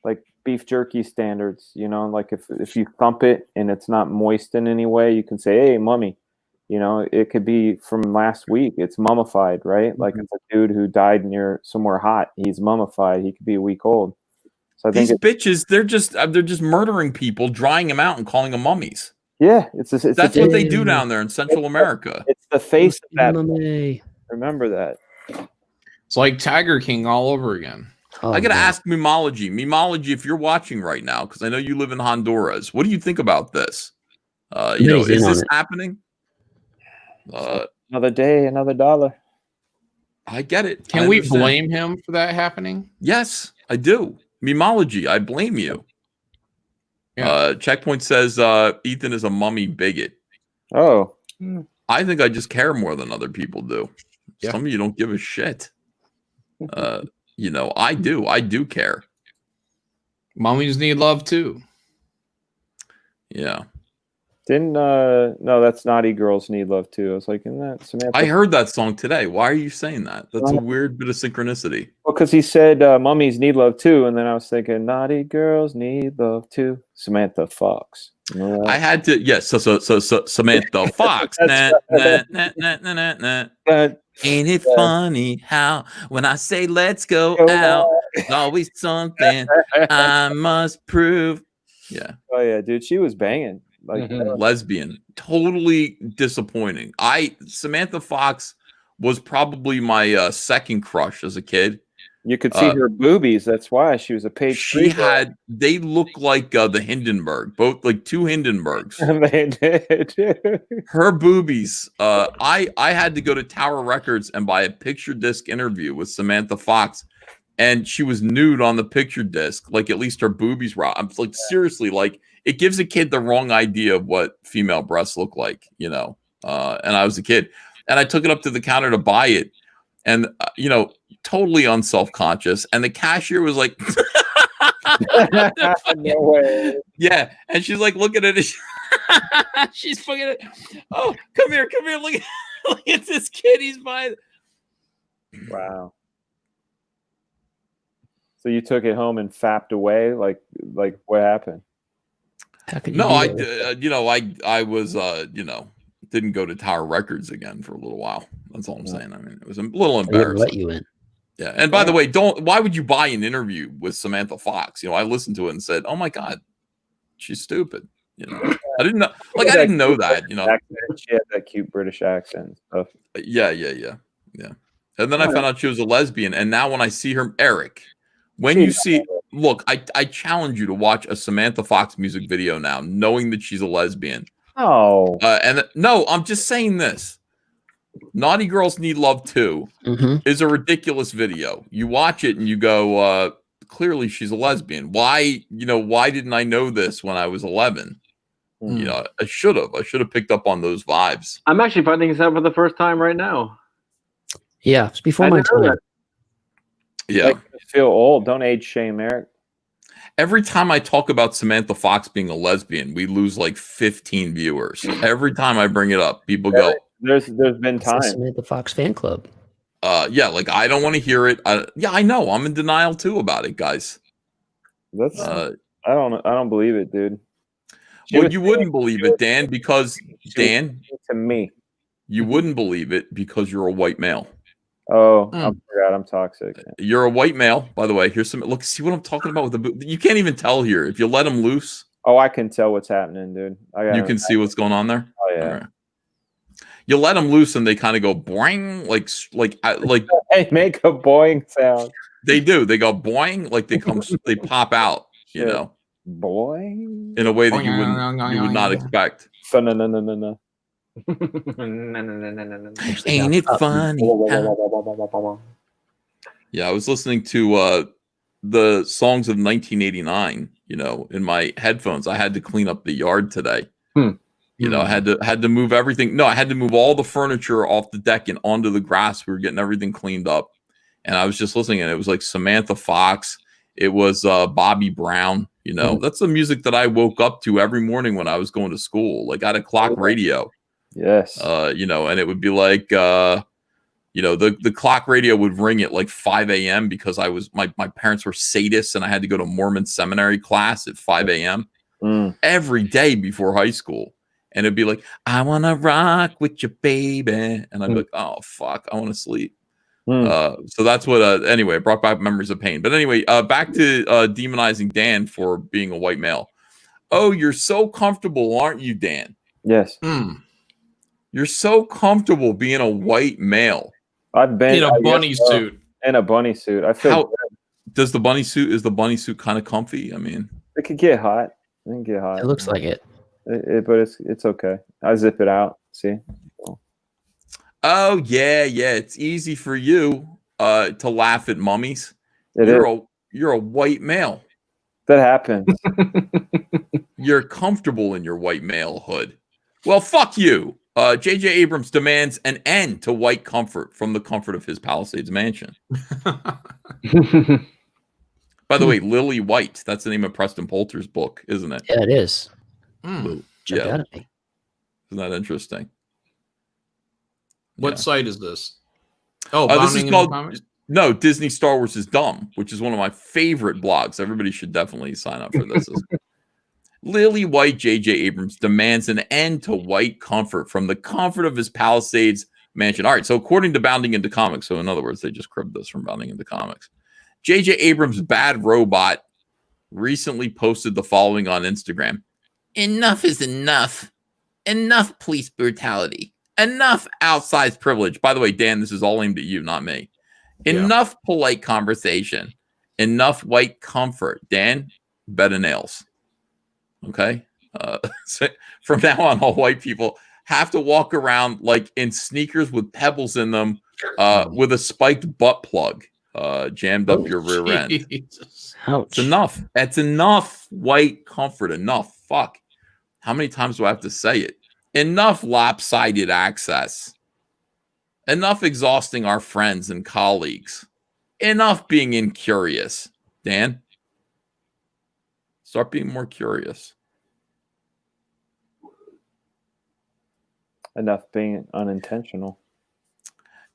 like beef jerky standards. You know, like if you thump it and it's not moist in any way, you can say, "Hey, mummy." You know, it could be from last week. It's mummified, right? Like it's a dude who died near somewhere hot. He's mummified. He could be a week old. So I think these bitches, they're just murdering people, drying them out, and calling them mummies. Yeah, that's what they do down there in Central America. It's the face of that mummy. Remember that. It's like Tiger King all over again. I gotta ask Mimology. Mimology, if you're watching right now, because I know you live in Honduras, what do you think about this? Is this happening? Another day, another dollar. I get it. Can we blame him for that happening? Yes, I do. Mimology, I blame you. Yeah. Checkpoint says Ethan is a mummy bigot. Oh. I think I just care more than other people do. Yeah. Some of you don't give a shit. I do. I do care. Mummies need love too. Yeah. Didn't no, that's Naughty Girls Need Love Too. I was like, isn't that Samantha? I heard that song today. Why are you saying that? That's a weird bit of synchronicity. Well, because he said mummies need love too, and then I was thinking Naughty Girls Need Love Too. Samantha Fox. I had to, yes. So Samantha Fox. Ain't it funny how when I say let's go out, it's always something I must prove. Yeah. Oh yeah, dude, she was banging. Like lesbian, totally disappointing. Samantha Fox was probably my second crush as a kid. You could see her boobies. That's why she was a page. They look like the Hindenburg, both like two Hindenburgs. They did. Her boobies. I had to go to Tower Records and buy a picture disc interview with Samantha Fox, and she was nude on the picture disc. Like at least her boobies were out. I'm like seriously, like it gives a kid the wrong idea of what female breasts look like, And I was a kid, and I took it up to the counter to buy it, and totally unselfconscious. And the cashier was like, No way. Yeah, and she's like looking at it. She's fucking it. Oh, come here. Look at this kid. He's by. Wow. So you took it home and fapped away? Like what happened? How could you No, do that? I was, didn't go to Tower Records again for a little while. That's all I'm saying. I mean, it was a little They didn't let embarrassing. you in. Yeah. And by the way, why would you buy an interview with Samantha Fox? I listened to it and said, oh my God, she's stupid. I didn't know, I didn't know that, She had that cute British accent and stuff. Yeah. And then I found out she was a lesbian. And now when I see her, Eric, when you see, look, I challenge you to watch a Samantha Fox music video now, knowing that she's a lesbian. Oh. No, I'm just saying this. Naughty Girls Need Love 2 is a ridiculous video. You watch it and you go, clearly she's a lesbian. Why didn't I know this when I was 11? I should have picked up on those vibes. I'm actually finding this out for the first time right now. Yeah, it's before my time. Yeah. Feel old. Don't age shame, Eric. Every time I talk about Samantha Fox being a lesbian, we lose like 15 viewers. Every time I bring it up, people go, There's been times. Samantha Fox fan club. Yeah, like I don't want to hear it. I know. I'm in denial too about it, guys. That's I don't believe it, dude. Well, you wouldn't believe it, Dan, because Dan, to me, you wouldn't believe it because you're a white male. Oh, I forgot I'm toxic. You're a white male, by the way. Here's some. Look, see what I'm talking about with the. You can't even tell here if you let them loose. Oh, I can tell what's happening, dude. You can see what's going on there. Oh yeah. Right. You let them loose and they kind of go boing, like. Hey, make a boing sound. They do. They go boing, like they pop out. Boing. In a way that you would not expect. No. Ain't it funny? Yeah, I was listening to the songs of 1989. In my headphones. I had to clean up the yard today. I had to move everything. No, I had to move all the furniture off the deck and onto the grass. We were getting everything cleaned up, and I was just listening, and it was like Samantha Fox. It was Bobby Brown. That's the music that I woke up to every morning when I was going to school. Like I had a clock radio. Yes. And it would be like, the clock radio would ring at like 5 a.m. because my parents were sadists and I had to go to Mormon seminary class at 5 a.m. Every day before high school. And it'd be like, I want to rock with your baby. And I'd be like, oh, fuck, I want to sleep. So that's what, anyway, it brought back memories of pain. But anyway, back to demonizing Dan for being a white male. Oh, you're so comfortable, aren't you, Dan? Yes. You're so comfortable being a white male. I've been in a bunny suit. In a bunny suit. I feel. Is the bunny suit kind of comfy? I mean, it could get hot. It can get hot. It looks like it. But it's okay. I zip it out. See. Oh yeah. It's easy for you to laugh at mummies. You're a white male. That happens. You're comfortable in your white malehood. Well, fuck you. J.J. Abrams demands an end to white comfort from the comfort of his Palisades mansion. By the way, Lily White, that's the name of Preston Poulter's book, isn't it? Yeah, it is. Yeah. Isn't that interesting? What site is this? Oh, this is called Disney Star Wars is Dumb, which is one of my favorite blogs. Everybody should definitely sign up for this. Lily White, J.J. Abrams demands an end to white comfort from the comfort of his Palisades mansion. All right, so according to Bounding Into Comics, so in other words, they just cribbed this from Bounding Into Comics. J.J. Abrams' Bad Robot recently posted the following on Instagram. Enough is enough. Enough police brutality. Enough outsized privilege. By the way, Dan, this is all aimed at you, not me. Enough polite conversation. Enough white comfort. Dan, bed of nails. Okay? So from now on, all white people have to walk around like in sneakers with pebbles in them with a spiked butt plug jammed up your rear end. Ouch. It's enough. That's enough white comfort. Enough. Fuck. How many times do I have to say it? Enough lopsided access. Enough exhausting our friends and colleagues. Enough being incurious. Dan? Start being more curious. Enough being unintentional.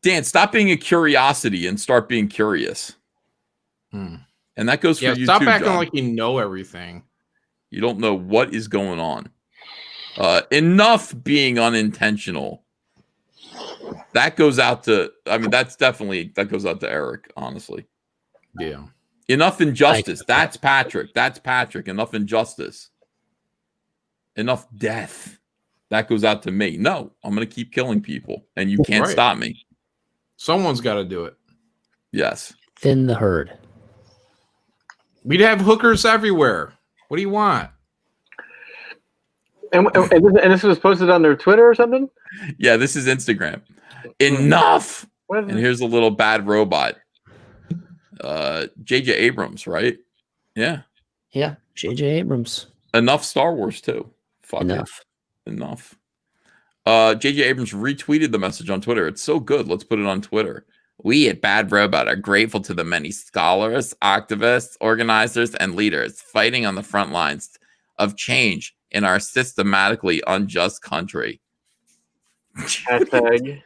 Dan, stop being a curiosity and start being curious. And that goes for you stop too, acting John. like you know everything. You don't know what is going on. Enough being unintentional. That goes out to, that goes out to Eric, honestly. Yeah. Enough injustice. That's Patrick. That's Patrick. Enough injustice. Enough death. That goes out to me. No, I'm going to keep killing people, and you can't stop me. Someone's got to do it. Yes. Thin the herd. We'd have hookers everywhere. What do you want? And this was posted on their Twitter or something? Yeah, this is Instagram. Enough. And here's a little bad robot. J.J. Abrams, right? Yeah. Yeah, J.J. Abrams. Enough Star Wars, too. Fuck Enough. Enough. J.J. Abrams retweeted the message on Twitter. It's so good. Let's put it on Twitter. We at Bad Robot are grateful to the many scholars, activists, organizers, and leaders fighting on the front lines of change in our systematically unjust country. Hashtag.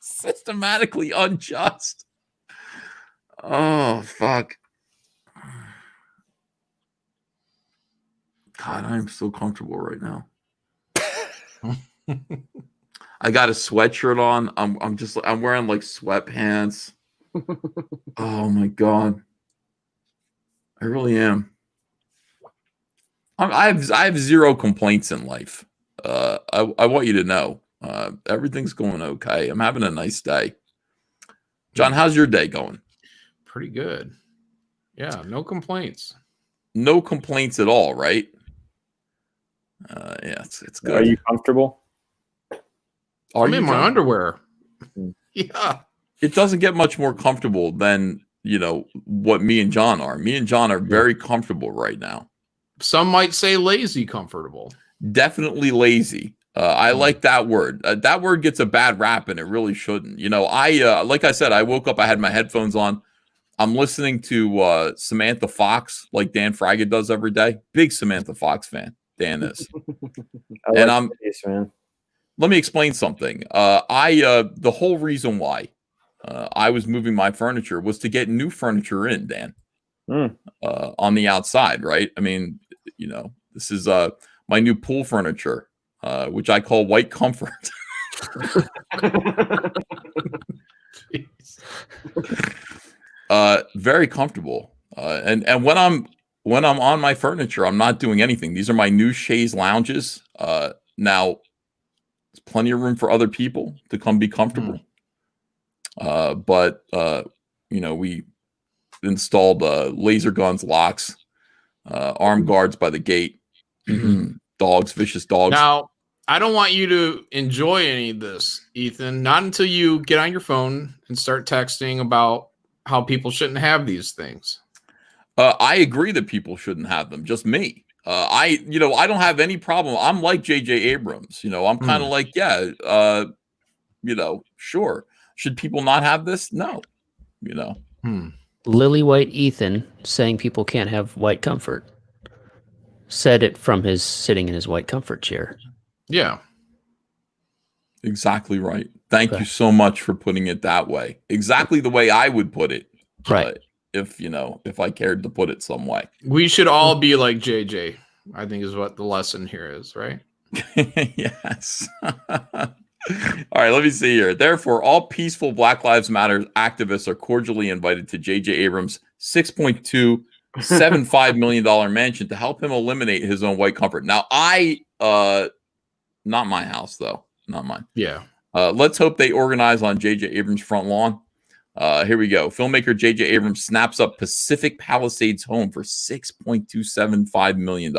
Systematically unjust. Oh, fuck. God, I'm so comfortable right now. I got a sweatshirt on. I'm wearing like sweatpants. Oh my God. I really am. I have zero complaints in life. I want you to know everything's going okay. I'm having a nice day. John, how's your day going? Pretty good. Yeah, no complaints. No complaints at all, right? Yeah, it's good. Are you comfortable? I'm in my underwear. Yeah. It doesn't get much more comfortable than, what me and John are. Me and John are very comfortable right now. Some might say lazy comfortable. Definitely lazy. I like that word. That word gets a bad rap, and it really shouldn't. Like I said, I woke up, I had my headphones on. I'm listening to Samantha Fox, like Dan Fraga does every day. Big Samantha Fox fan. Dan is. Let me explain something. The whole reason why I was moving my furniture was to get new furniture in, Dan, on the outside, right? I mean, this is my new pool furniture, which I call white comfort. Very comfortable. And when I'm on my furniture, I'm not doing anything. These are my new chaise lounges. Now, there's plenty of room for other people to come be comfortable. But we installed laser guns, locks, armed guards by the gate, dogs, vicious dogs. Now, I don't want you to enjoy any of this, Ethan, not until you get on your phone and start texting about how people shouldn't have these things. I agree that people shouldn't have them. Just me. I don't have any problem. I'm like J.J. Abrams. I'm kind of like, sure. Should people not have this? No. Lily White Ethan saying people can't have white comfort. Said it from his sitting in his white comfort chair. Yeah. Exactly right. Thank you so much for putting it that way. Exactly the way I would put it. Right. If I cared to put it some way. We should all be like JJ, I think is what the lesson here is, right? Yes. All right, let me see here. Therefore, all peaceful Black Lives Matter activists are cordially invited to J.J. Abrams' $6.275 million mansion to help him eliminate his own white comfort. Now, not my house, though. Not mine. Yeah. Let's hope they organize on J.J. Abrams' front lawn. Here we go. Filmmaker J.J. Abrams snaps up Pacific Palisades home for $6.275 million.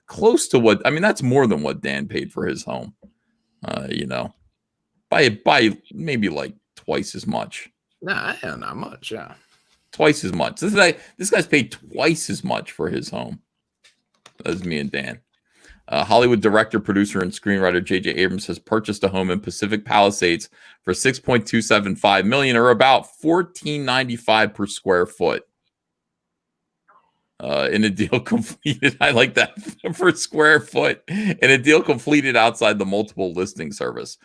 Close to what, that's more than what Dan paid for his home. By maybe like twice as much. Nah, not much. Yeah. Twice as much. This guy's paid twice as much for his home as me and Dan. Hollywood director, producer, and screenwriter J.J. Abrams has purchased a home in Pacific Palisades for $6.275 million, or about $14.95 per square foot. in a deal completed. I like that for square foot in a deal completed outside the multiple listing service.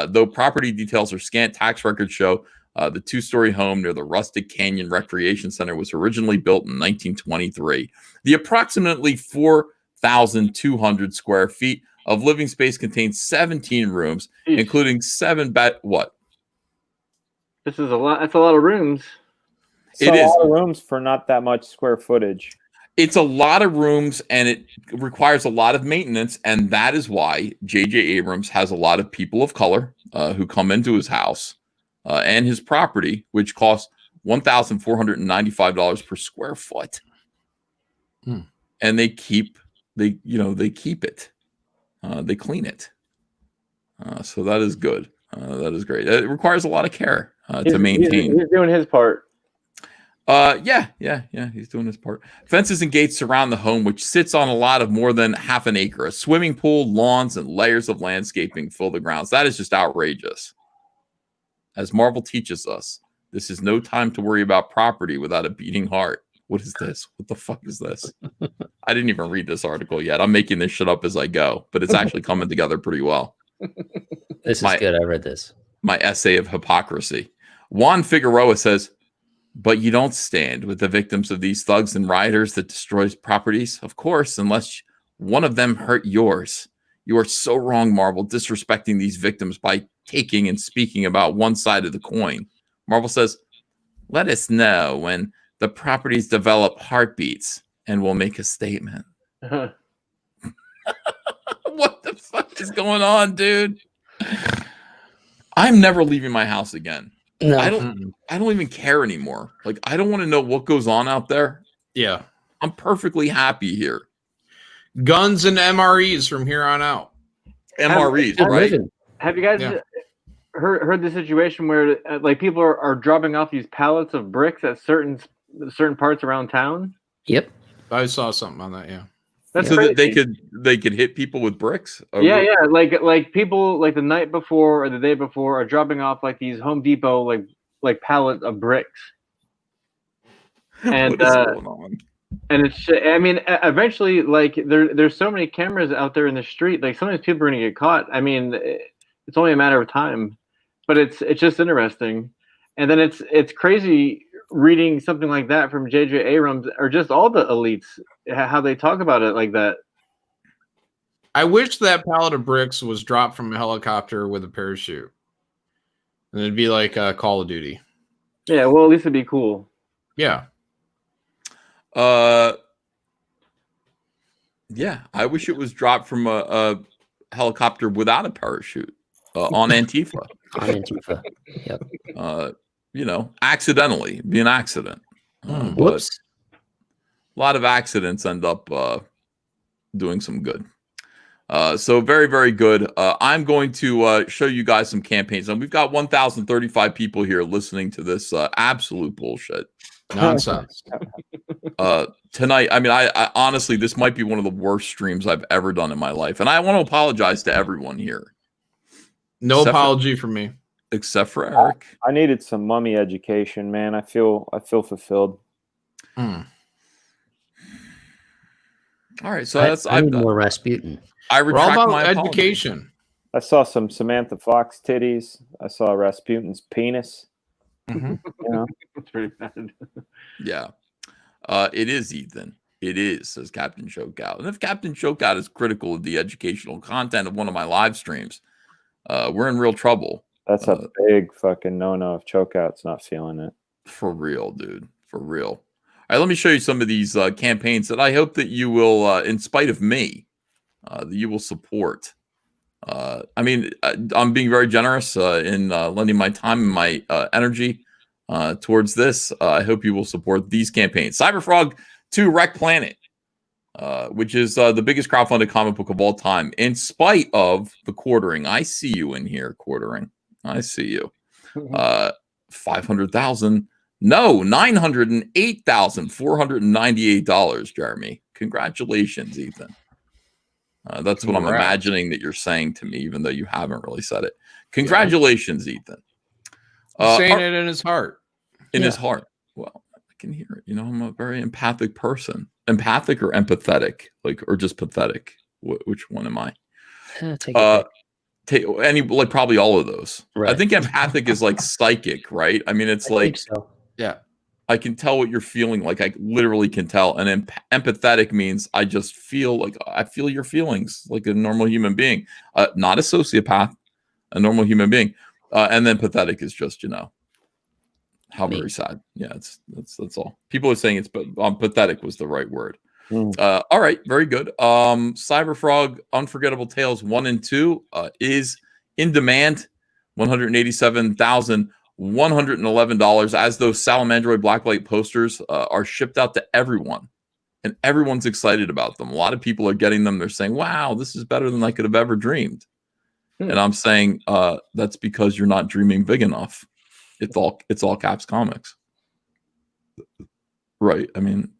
Though property details are scant, tax records show the 2-story home near the Rustic Canyon Recreation Center was originally built in 1923. The approximately 4,200 square feet of living space contains 17 rooms, including 7 What? This is a lot. That's a lot of rooms. It is a lot of rooms for not that much square footage. It's a lot of rooms, and it requires a lot of maintenance, and that is why J.J. Abrams has a lot of people of color who come into his house and his property, which costs $1,495 per square foot. And they keep it. They clean it. So that is good. That is great. It requires a lot of care to maintain. He's doing his part. Yeah, he's doing his part. Fences and gates surround the home, which sits on a lot of more than half an acre. A swimming pool, lawns, and layers of landscaping fill the grounds. That is just outrageous. As Marvel teaches us, this is no time to worry about property without a beating heart. What is this? What the fuck is this? I didn't even read this article yet. I'm making this shit up as I go, but it's actually coming together pretty well. This is good. I read this. My essay of hypocrisy. Juan Figueroa says, but you don't stand with the victims of these thugs and rioters that destroys properties, of course, unless one of them hurt yours. You are so wrong, Marvel, disrespecting these victims by taking and speaking about one side of the coin. Marvel says, let us know when the properties develop heartbeats and we'll make a statement. What the fuck is going on, dude? I'm never leaving my house again. No. I don't even care anymore. Like, I don't want to know what goes on out there. Yeah. I'm perfectly happy here. Guns and MREs from here on out. MREs, right? Have you guys heard the situation where like people are dropping off these pallets of bricks at certain parts around town? Yep. I saw something on that, yeah. That's so crazy. that they could hit people with bricks? Yeah. Like people like the night before or the day before are dropping off like these Home Depot like pallets of bricks. And what is going on? And it's, I mean, eventually, like there's so many cameras out there in the street, like sometimes people are gonna get caught. I mean, it's only a matter of time, but it's just interesting. And then it's crazy reading something like that from J.J. Abrams or just all the elites, how they talk about it like that. I wish that pallet of bricks was dropped from a helicopter with a parachute. And it'd be like Call of Duty. Yeah, well, at least it'd be cool. Yeah. Yeah, I wish it was dropped from a helicopter without a parachute on Antifa. On Antifa. Yep. You know, accidentally, be an accident. Whoops. A lot of accidents end up doing some good. So very, very good. I'm going to show you guys some campaigns. And we've got 1,035 people here listening to this absolute bullshit. Nonsense. Tonight, I mean, I honestly, this might be one of the worst streams I've ever done in my life. And I want to apologize to everyone here. No apology from me. Except for Eric. I needed some mummy education, man. I feel fulfilled. All right, so I need more Rasputin. I retract my education. I saw some Samantha Fox titties. I saw Rasputin's penis. You know, it's pretty bad. Yeah, it is, Ethan. It is, says Captain Chokeout. And if Captain Chokeout is critical of the educational content of one of my live streams, we're in real trouble. That's a big fucking no-no if Chokeout's not feeling it. For real, dude. For real. All right, let me show you some of these campaigns that I hope that you will, in spite of me, that you will support. I mean, I'm being very generous in lending my time and my energy towards this. I hope you will support these campaigns. Cyberfrog 2 Wreck Planet, which is the biggest crowdfunded comic book of all time, in spite of the quartering. I see you in here, quartering. I see you. 500,000. No, $908,498, Jeremy. Congratulations, Ethan. That's what I'm imagining that you're saying to me, even though you haven't really said it. Congratulations, Ethan. Saying it in his heart. In his heart. Well, I can hear it. You know, I'm a very empathic person. empathic or empathetic, like, or just pathetic? Which one am I? Take it Like probably all of those. Right. I think empathic is like psychic, right? I mean, it's I like, think so. Yeah. I can tell what you're feeling. Like I literally can tell. And empathetic means I just feel like I feel your feelings like a normal human being, not a sociopath, a normal human being. And then pathetic is just, how very sad. Yeah, that's all. People are saying it's, but pathetic was the right word. All right, very good. Cyberfrog Unforgettable Tales 1 and 2 is in demand, $187,111, as those Salamandroid Blacklight posters are shipped out to everyone, and everyone's excited about them. A lot of people are getting them. They're saying, "Wow, this is better than I could have ever dreamed." And I'm saying that's because you're not dreaming big enough. It's all caps comics, right? I mean,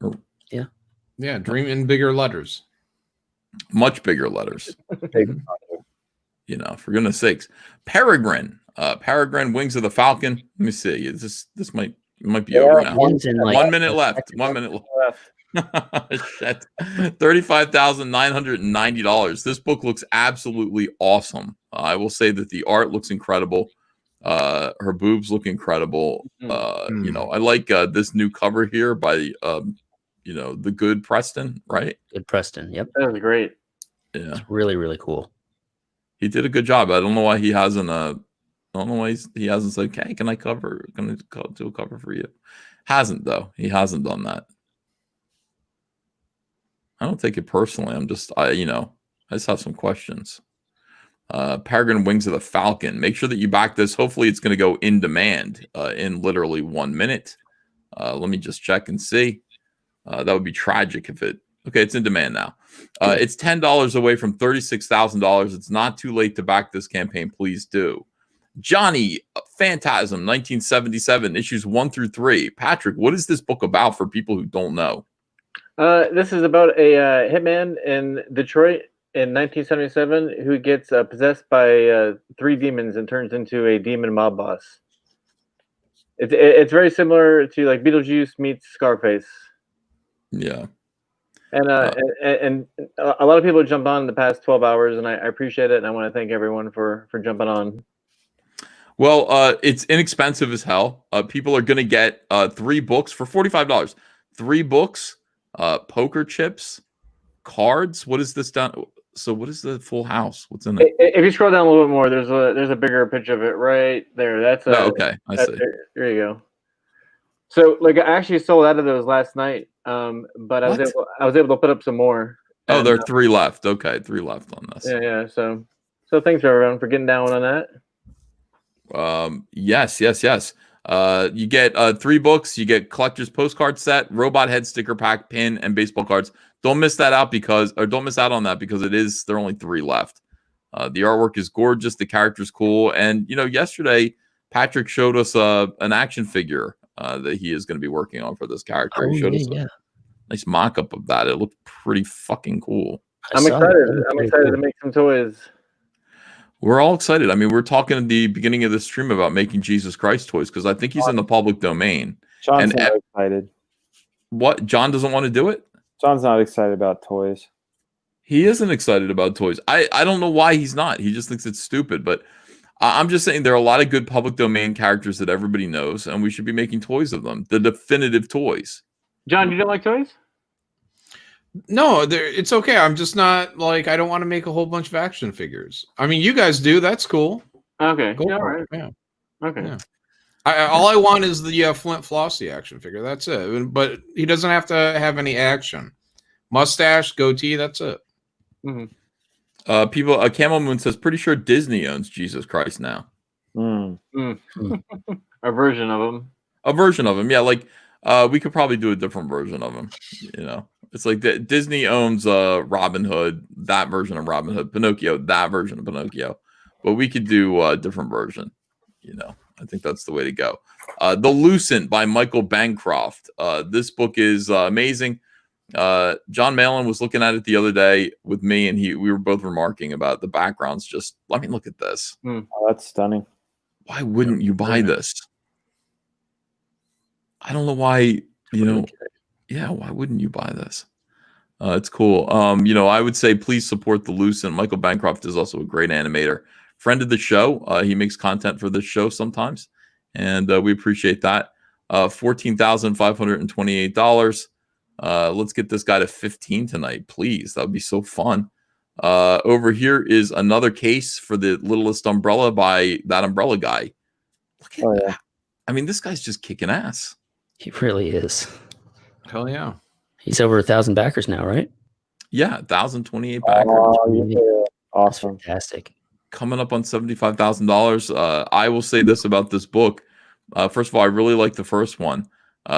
Yeah, dream in bigger letters. Much bigger letters. For goodness sakes. Peregrine. Peregrine, Wings of the Falcon. Let me see. This might be over now. 1 minute left. 1 minute left. Shit. $35,990. This book looks absolutely awesome. I will say that the art looks incredible. Her boobs look incredible. I like this new cover here by the good Preston, right? Good Preston. Yep. That was great. Yeah. It's really, really cool. He did a good job. I don't know why he hasn't he hasn't said, "Hey, can I do a cover for you?" Hasn't, though. He hasn't done that. I don't take it personally. I just have some questions. Peregrine, Wings of the Falcon. Make sure that you back this. Hopefully it's going to go in demand in literally 1 minute. Let me just check and see. That would be tragic if it's in demand now. It's $10 away from $36,000. It's not too late to back this campaign. Please do. Johnny Phantasm, 1977, issues 1 through 3. Patrick, what is this book about for people who don't know? This is about a hitman in Detroit in 1977 who gets possessed by 3 demons and turns into a demon mob boss. It's very similar to like Beetlejuice meets Scarface. Yeah. And a lot of people jumped on in the past 12 hours, and I appreciate it, and I want to thank everyone for jumping on. Well, it's inexpensive as hell. People are going to get 3 books for $45. 3 books, poker chips, cards. What is this done? So what is the full house? What's in it? If you scroll down a little bit more, there's a bigger picture of it right there. That's okay. I see. There you go. So like I actually sold out of those last night, but I was able to put up some more. Oh, there are 3 left. Okay, 3 left on this. Yeah. So thanks everyone for getting down on that. Yes. You get 3 books. You get collector's postcard set, robot head sticker pack, pin, and baseball cards. Don't miss out on that because there are only 3 left. The artwork is gorgeous. The character's cool. And yesterday Patrick showed us an action figure that he is going to be working on for this character. He showed us a nice mock-up of that. It looked pretty fucking cool. I'm excited. I'm excited to make some toys. We're all excited. I mean, we're talking at the beginning of the stream about making Jesus Christ toys because I think he's in the public domain. John's not excited. What? John doesn't want to do it? John's not excited about toys. He isn't excited about toys. I don't know why he's not. He just thinks it's stupid. But I'm just saying there are a lot of good public domain characters that everybody knows, and we should be making toys of them. The definitive toys. John, you don't like toys? No, it's okay. I'm just not like I don't want to make a whole bunch of action figures. I mean, you guys do. That's cool. Okay. Go all for right. it. Yeah. Okay. Yeah. All I want is the Flint Flossie action figure. That's it. But he doesn't have to have any action. Mustache, goatee. That's it. Mm-hmm. Camel Moon says, pretty sure Disney owns Jesus Christ now. A version of him. A version of him, yeah. Like we could probably do a different version of him. It's like Disney owns Robin Hood, that version of Robin Hood, Pinocchio, that version of Pinocchio. But we could do a different version. I think that's the way to go. The Lucent by Michael Bancroft. This book is amazing. John Malin was looking at it the other day with me, and we were both remarking about the backgrounds. Just let me look at this. Oh, that's stunning. Why wouldn't you buy this? I don't know why. Yeah, why wouldn't you buy this? It's cool. I would say please support the Lucent. Michael Bancroft is also a great animator, friend of the show. He makes content for this show sometimes, and we appreciate that. $14,528. Let's get this guy to 15 tonight, please. That would be so fun. Over here is another case for the Littlest Umbrella by that umbrella guy. Look at that. Yeah. I mean, this guy's just kicking ass. He really is. Hell yeah. He's over 1,000 backers now, right? Yeah, 1,028 backers. Yeah. Awesome. That's fantastic. Coming up on $75,000. I will say this about this book. First of all, I really like the first one.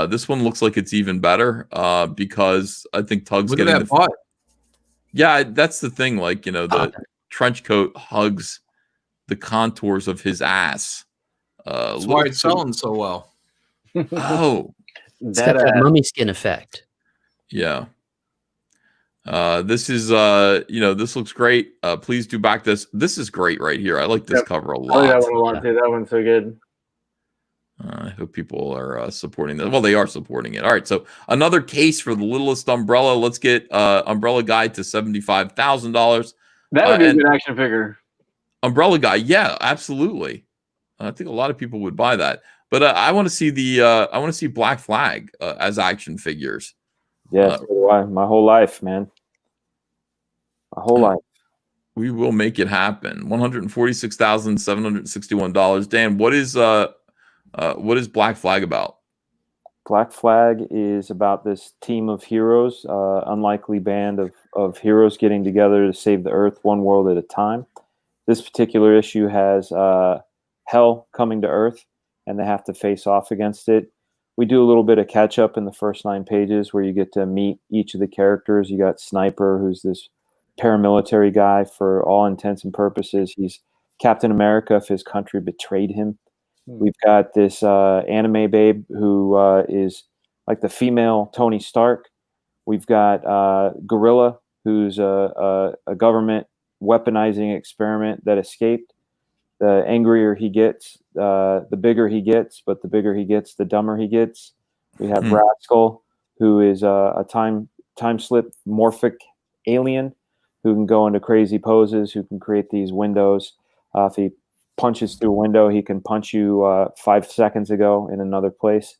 This one looks like it's even better because I think Tug's getting that butt. Yeah, that's the thing. Like, the trench coat hugs the contours of his ass. That's why it's selling so well. Oh, it's got that mummy skin effect. Yeah. This is this looks great. Please do back this. This is great right here. I like this cover a lot. I like that one a lot too. That one's so good. I hope people are supporting this. Well, they are supporting it. All right. So another case for the Littlest Umbrella. Let's get Umbrella Guy to $75,000. That would be a good action figure. Umbrella Guy. Yeah, absolutely. I think a lot of people would buy that. But I want to see Black Flag as action figures. Yeah, so do I. My whole life, man. My whole life. We will make it happen. $146,761. Dan, what is Black Flag about? Black Flag is about this team of heroes, unlikely band of heroes getting together to save the Earth one world at a time. This particular issue has hell coming to Earth, and they have to face off against it. We do a little bit of catch up in the first 9 pages where you get to meet each of the characters. You got Sniper, who's this paramilitary guy. For all intents and purposes, he's Captain America if his country betrayed him. We've got this anime babe who is like the female Tony Stark. We've got Gorilla, who's a government weaponizing experiment that escaped. The angrier he gets, the bigger he gets, but the bigger he gets, the dumber he gets. We have Rascal, who is a time slip morphic alien who can go into crazy poses, who can create these windows. If he punches through a window, he can punch you 5 seconds ago in another place.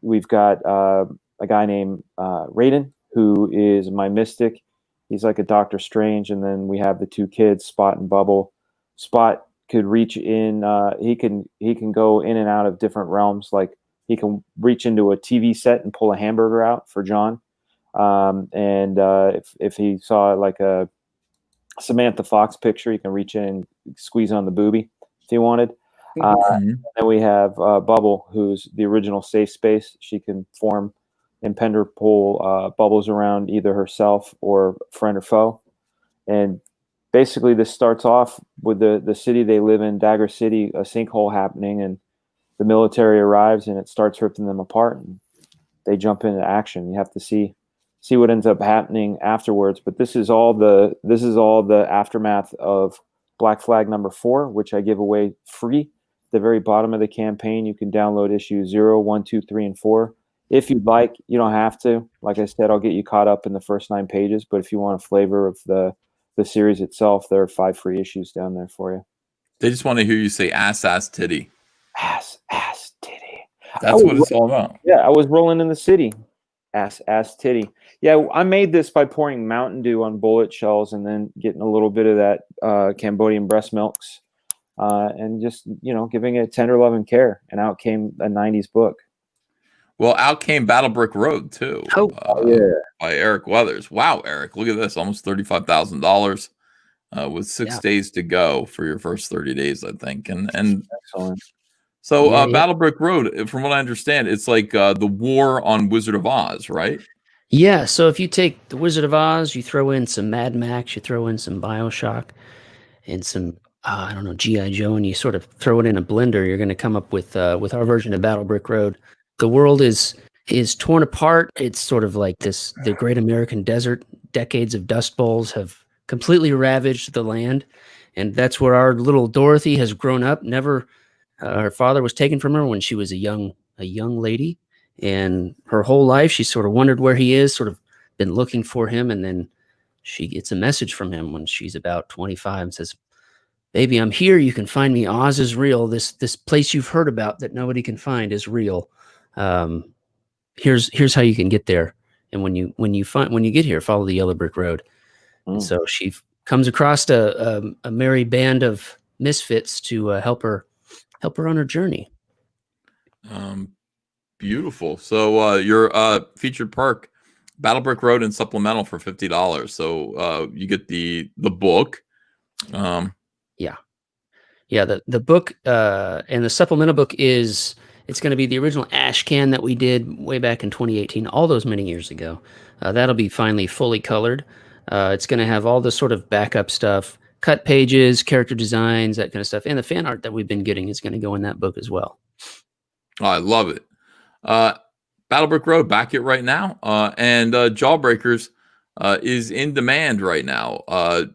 We've got a guy named Raiden, who is my mystic. He's like a Doctor Strange. And then we have the 2 kids, Spot and Bubble. Spot could reach in. He can go in and out of different realms. Like he can reach into a TV set and pull a hamburger out for John. If he saw like a Samantha Fox picture, he can reach in and squeeze on the boobie if he wanted. And we have Bubble, who's the original safe space. She can form and Pender pull bubbles around either herself or friend or foe. And basically, this starts off with the city they live in, Dagger City, a sinkhole happening, and the military arrives, and it starts ripping them apart, and they jump into action. You have to see what ends up happening afterwards. But this is all the aftermath of Black Flag number 4, which I give away free. At the very bottom of the campaign, you can download issues 0, 1, 2, 3, and 4. If you'd like, you don't have to. Like I said, I'll get you caught up in the first 9 pages. But if you want a flavor of the series itself, there are 5 free issues down there for you. They just want to hear you say ass, titty. Ass, titty. That's what it's all about. Yeah, I was rolling in the city. Ass, titty. Yeah, I made this by pouring Mountain Dew on bullet shells and then getting a little bit of that Cambodian breast milks and just, giving it tender love and care. And out came a 90s book. Well, out came Battle Brick Road, too. By Eric Weathers. Wow, Eric, look at this. Almost $35,000 with 6 days to go for your first 30 days, I think. And excellent. So Battle Brick Road, from what I understand, it's like the war on Wizard of Oz, right? Yeah, so if you take the Wizard of Oz, you throw in some Mad Max, you throw in some BioShock, and some, G.I. Joe, and you sort of throw it in a blender, you're going to come up with our version of Battle Brick Road. The world is torn apart. It's sort of like the Great American Desert. Decades of Dust Bowls have completely ravaged the land, and that's where our little Dorothy has grown up. Never, her father was taken from her when she was a young lady, and her whole life she sort of wondered where he is, sort of been looking for him, and then she gets a message from him when she's about 25 and says, "Baby, I'm here. You can find me. Oz is real. This place you've heard about that nobody can find is real. Here's how you can get there. And when you get here, follow the yellow brick road." And so she comes across a merry band of misfits to help her on her journey. Beautiful. So your featured perk, Battle Brick Road and supplemental for $50. So you get the book. Yeah, the book and the supplemental book it's going to be the original ash can that we did way back in 2018, all those many years ago. That'll be finally fully colored. It's going to have all the sort of backup stuff, cut pages, character designs, that kind of stuff. And the fan art that we've been getting is going to go in that book as well. Oh, I love it. Battle Brick Road, back it right now. And Jawbreakers is in demand right now. Wow,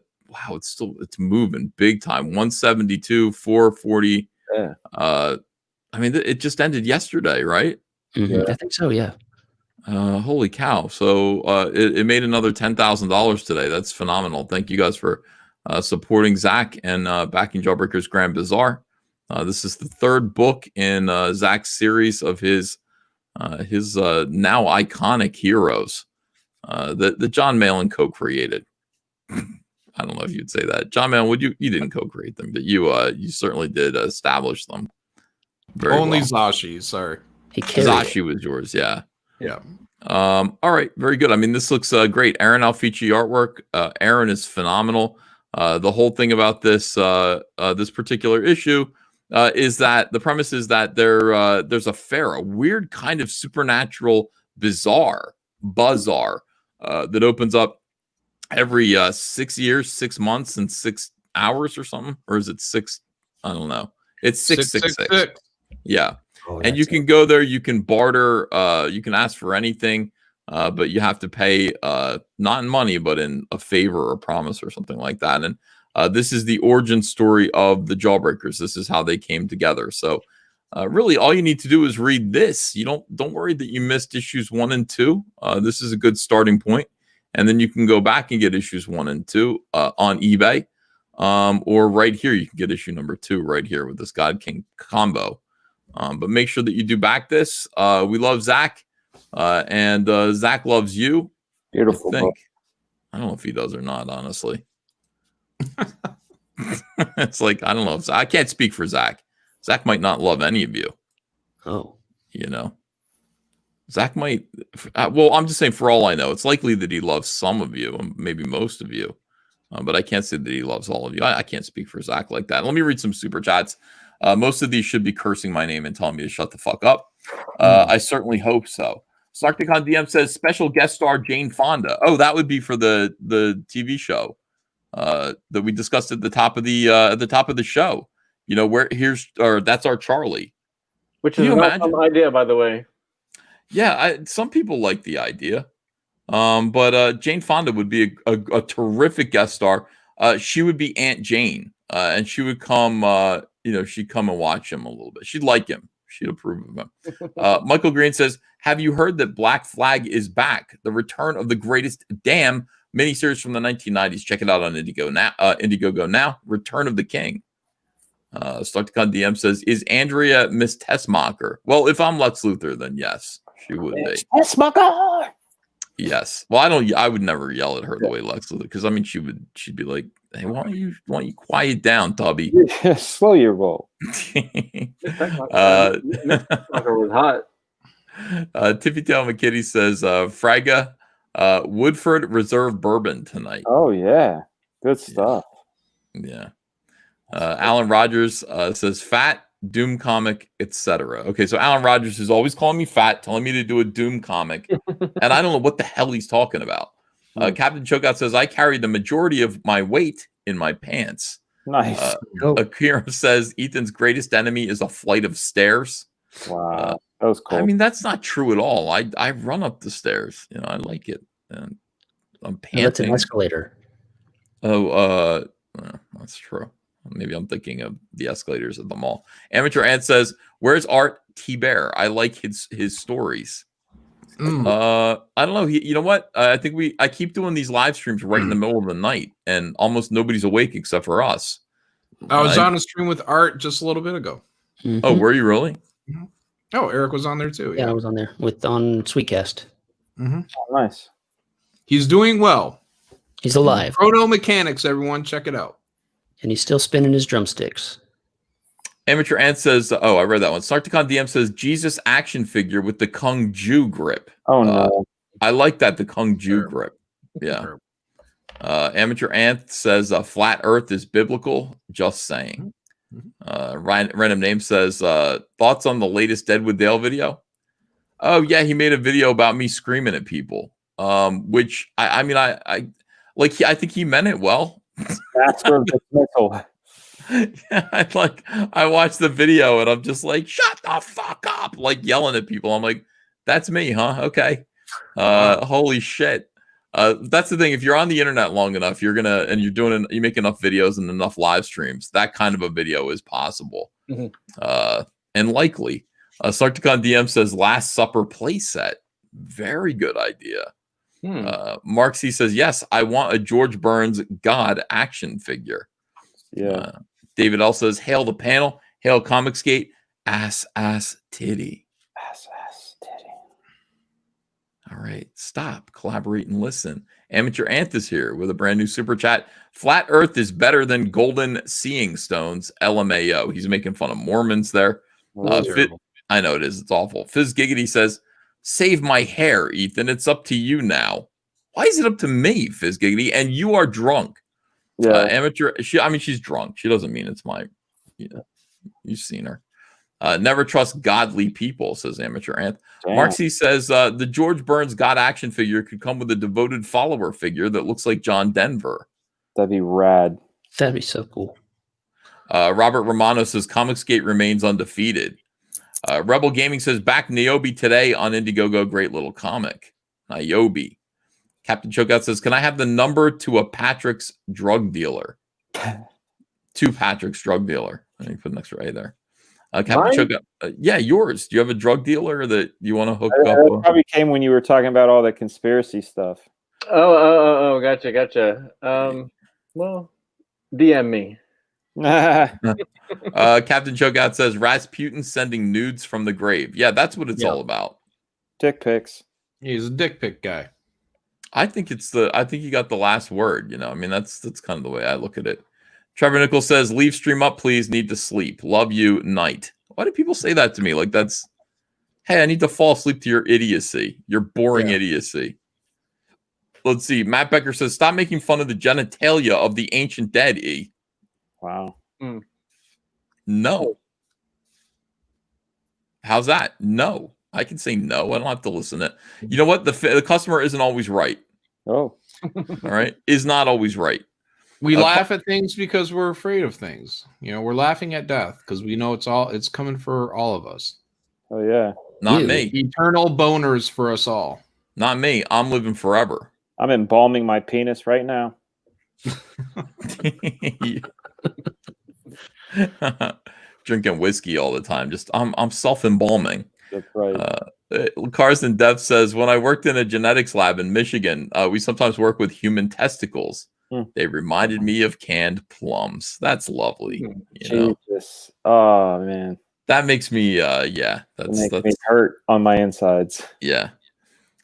it's moving big time. 172, 440. Yeah. I mean, it just ended yesterday, right? Mm-hmm. Yeah. I think so, yeah. Holy cow. So it made another $10,000 today. That's phenomenal. Thank you guys for supporting Zach and backing Jawbreakers Grand Bazaar. This is the third book in Zach's series of his now iconic heroes that John Malin co-created. I don't know if you'd say that. John Malin, you didn't co-create them, but you certainly did establish them. Only well. Zashi, sorry. Zashi was yours, yeah. Yeah. All right, very good. I mean, this looks great. Aaron Alfici artwork. Aaron is phenomenal. The whole thing about this particular issue is that the premise is that there's a weird kind of supernatural bazaar that opens up every 6 years, 6 months, and 6 hours or something, or is it 6? I don't know. It's 666. Yeah. Oh, and you can go there, you can barter, you can ask for anything, but you have to pay not in money, but in a favor or a promise or something like that. And this is the origin story of the Jawbreakers. This is how they came together. So really all you need to do is read this. You don't worry that you missed issues 1 and 2. This is a good starting point. And then you can go back and get issues 1 and 2 on eBay. Or right here, you can get issue number 2 right here with this God King combo. But make sure that you do back this. We love Zach, and Zach loves you. Beautiful. I don't know if he does or not, honestly. It's like, I don't know. I can't speak for Zach. Zach might not love any of you. Oh. Zach might. Well, I'm just saying, for all I know, it's likely that he loves some of you, and maybe most of you. But I can't say that he loves all of you. I can't speak for Zach like that. Let me read some super chats. Most of these should be cursing my name and telling me to shut the fuck up. I certainly hope so. Sarcticon DM says special guest star Jane Fonda. Oh, that would be for the TV show that we discussed at the top of the show. That's our Charlie. Which is not some idea, by the way. Yeah, some people like the idea. But Jane Fonda would be a terrific guest star. She would be Aunt Jane, and she would come. She'd come and watch him a little bit. She'd like him. She'd approve of him. Michael Green says, "Have you heard that Black Flag is back? The return of the greatest damn miniseries from the 1990s. Check it out on Indiegogo now. Return of the King." Starticon DM says, "Is Andrea Miss Tessmacher?" Well, if I'm Lex Luthor, then yes, she would be. Tessmacher. Yes. Well, I would never yell at her the way Lex Luthor, because I mean she'd be like, "Hey, why don't you quiet down, Tubby?" Slow your roll. Was hot. Tiffy Tail McKitty says, Fraga, Woodford Reserve Bourbon tonight. Oh yeah. Good stuff. Yeah. Alan Rogers says fat, Doom comic, etc. Okay, so Alan Rogers is always calling me fat, telling me to do a Doom comic, and I don't know what the hell he's talking about. Captain Chokeout says, I carry the majority of my weight in my pants. Nice. Akira says, Ethan's greatest enemy is a flight of stairs. Wow. That was cool. I mean, that's not true at all. I run up the stairs. I like it. And I'm panting. That's an escalator. Oh, that's true. Maybe I'm thinking of the escalators at the mall. Amateur Ant says, where's Art T. Bear? I like his stories. I don't know. You know what? I think I keep doing these live streams right in the middle of the night, and almost nobody's awake except for us. I was on a stream with Art just a little bit ago. Oh, were you really? Oh, Eric was on there too. Yeah, I was on there on Sweetcast. Oh, nice. He's doing well. He's alive. Chrono Mechanics, everyone, check it out. And he's still spinning his drumsticks. Amateur Ant says, I read that one. Sarticon DM says, Jesus action figure with the Kung Ju grip. Oh, no. I like that, the Kung Ju grip. Yeah. Amateur Ant says, flat earth is biblical. Just saying. Random Name says, thoughts on the latest Deadwood Dale video? Oh, yeah, he made a video about me screaming at people. Which, I mean, I think he meant it well. That's for dismissal. Yeah, I watched the video and I'm just like, shut the fuck up, like yelling at people. I'm like, that's me, huh? Okay. Holy shit. That's the thing. If you're on the internet long enough, you're you make enough videos and enough live streams, that kind of a video is possible. And likely. Sarticon DM says Last Supper playset. Very good idea. Mark C says, yes, I want a George Burns God action figure. Yeah. David L says, hail the panel, hail Comicsgate, ass titty. Ass titty. All right, stop, collaborate, and listen. Amateur Anth is here with a brand new super chat. Flat Earth is better than golden seeing stones. LMAO. He's making fun of Mormons there. I know it is. It's awful. Fizz Giggity says, save my hair, Ethan. It's up to you now. Why is it up to me, Fizz Giggity? And you are drunk. Yeah. Amateur. She's drunk. She doesn't mean it's my. You've seen her. Never trust godly people, says Amateur Anth. Mark C says the George Burns God action figure could come with a devoted follower figure that looks like John Denver. That'd be rad. That'd be so cool. Robert Romano says Comicsgate remains undefeated. Rebel Gaming says back Niobe today on Indiegogo. Great little comic. Niobe. Captain Chokeout says, can I have the number to a Patrick's drug dealer? To Patrick's drug dealer. I think put an extra A there. Captain Chokeout. Yeah, yours. Do you have a drug dealer that you want to hook up? That probably came when you were talking about all the conspiracy stuff. Oh, gotcha. Well, DM me. Captain Chokeout says Rasputin sending nudes from the grave. Yeah, that's what it's all about. Dick pics. He's a dick pic guy. I think you got the last word, I mean, that's kind of the way I look at it. Trevor Nichols says, leave stream up, please. Need to sleep. Love you, night. Why do people say that to me? Like hey, I need to fall asleep to your idiocy. Your boring idiocy. Let's see. Matt Becker says, stop making fun of the genitalia of the ancient dead, E. Wow. No. How's that? No. I can say no. I don't have to listen to it. You know what? The customer isn't always right. Oh. All right. Is not always right. We laugh at things because we're afraid of things. We're laughing at death because we know it's coming for all of us. Oh, yeah. Not me. Eternal boners for us all. Not me. I'm living forever. I'm embalming my penis right now. Drinking whiskey all the time. I'm self-embalming. That's right. Carson Dev says, when I worked in a genetics lab in Michigan, we sometimes work with human testicles. They reminded me of canned plums. That's lovely. Jesus. Oh, man. That makes me, that makes me hurt on my insides. Yeah.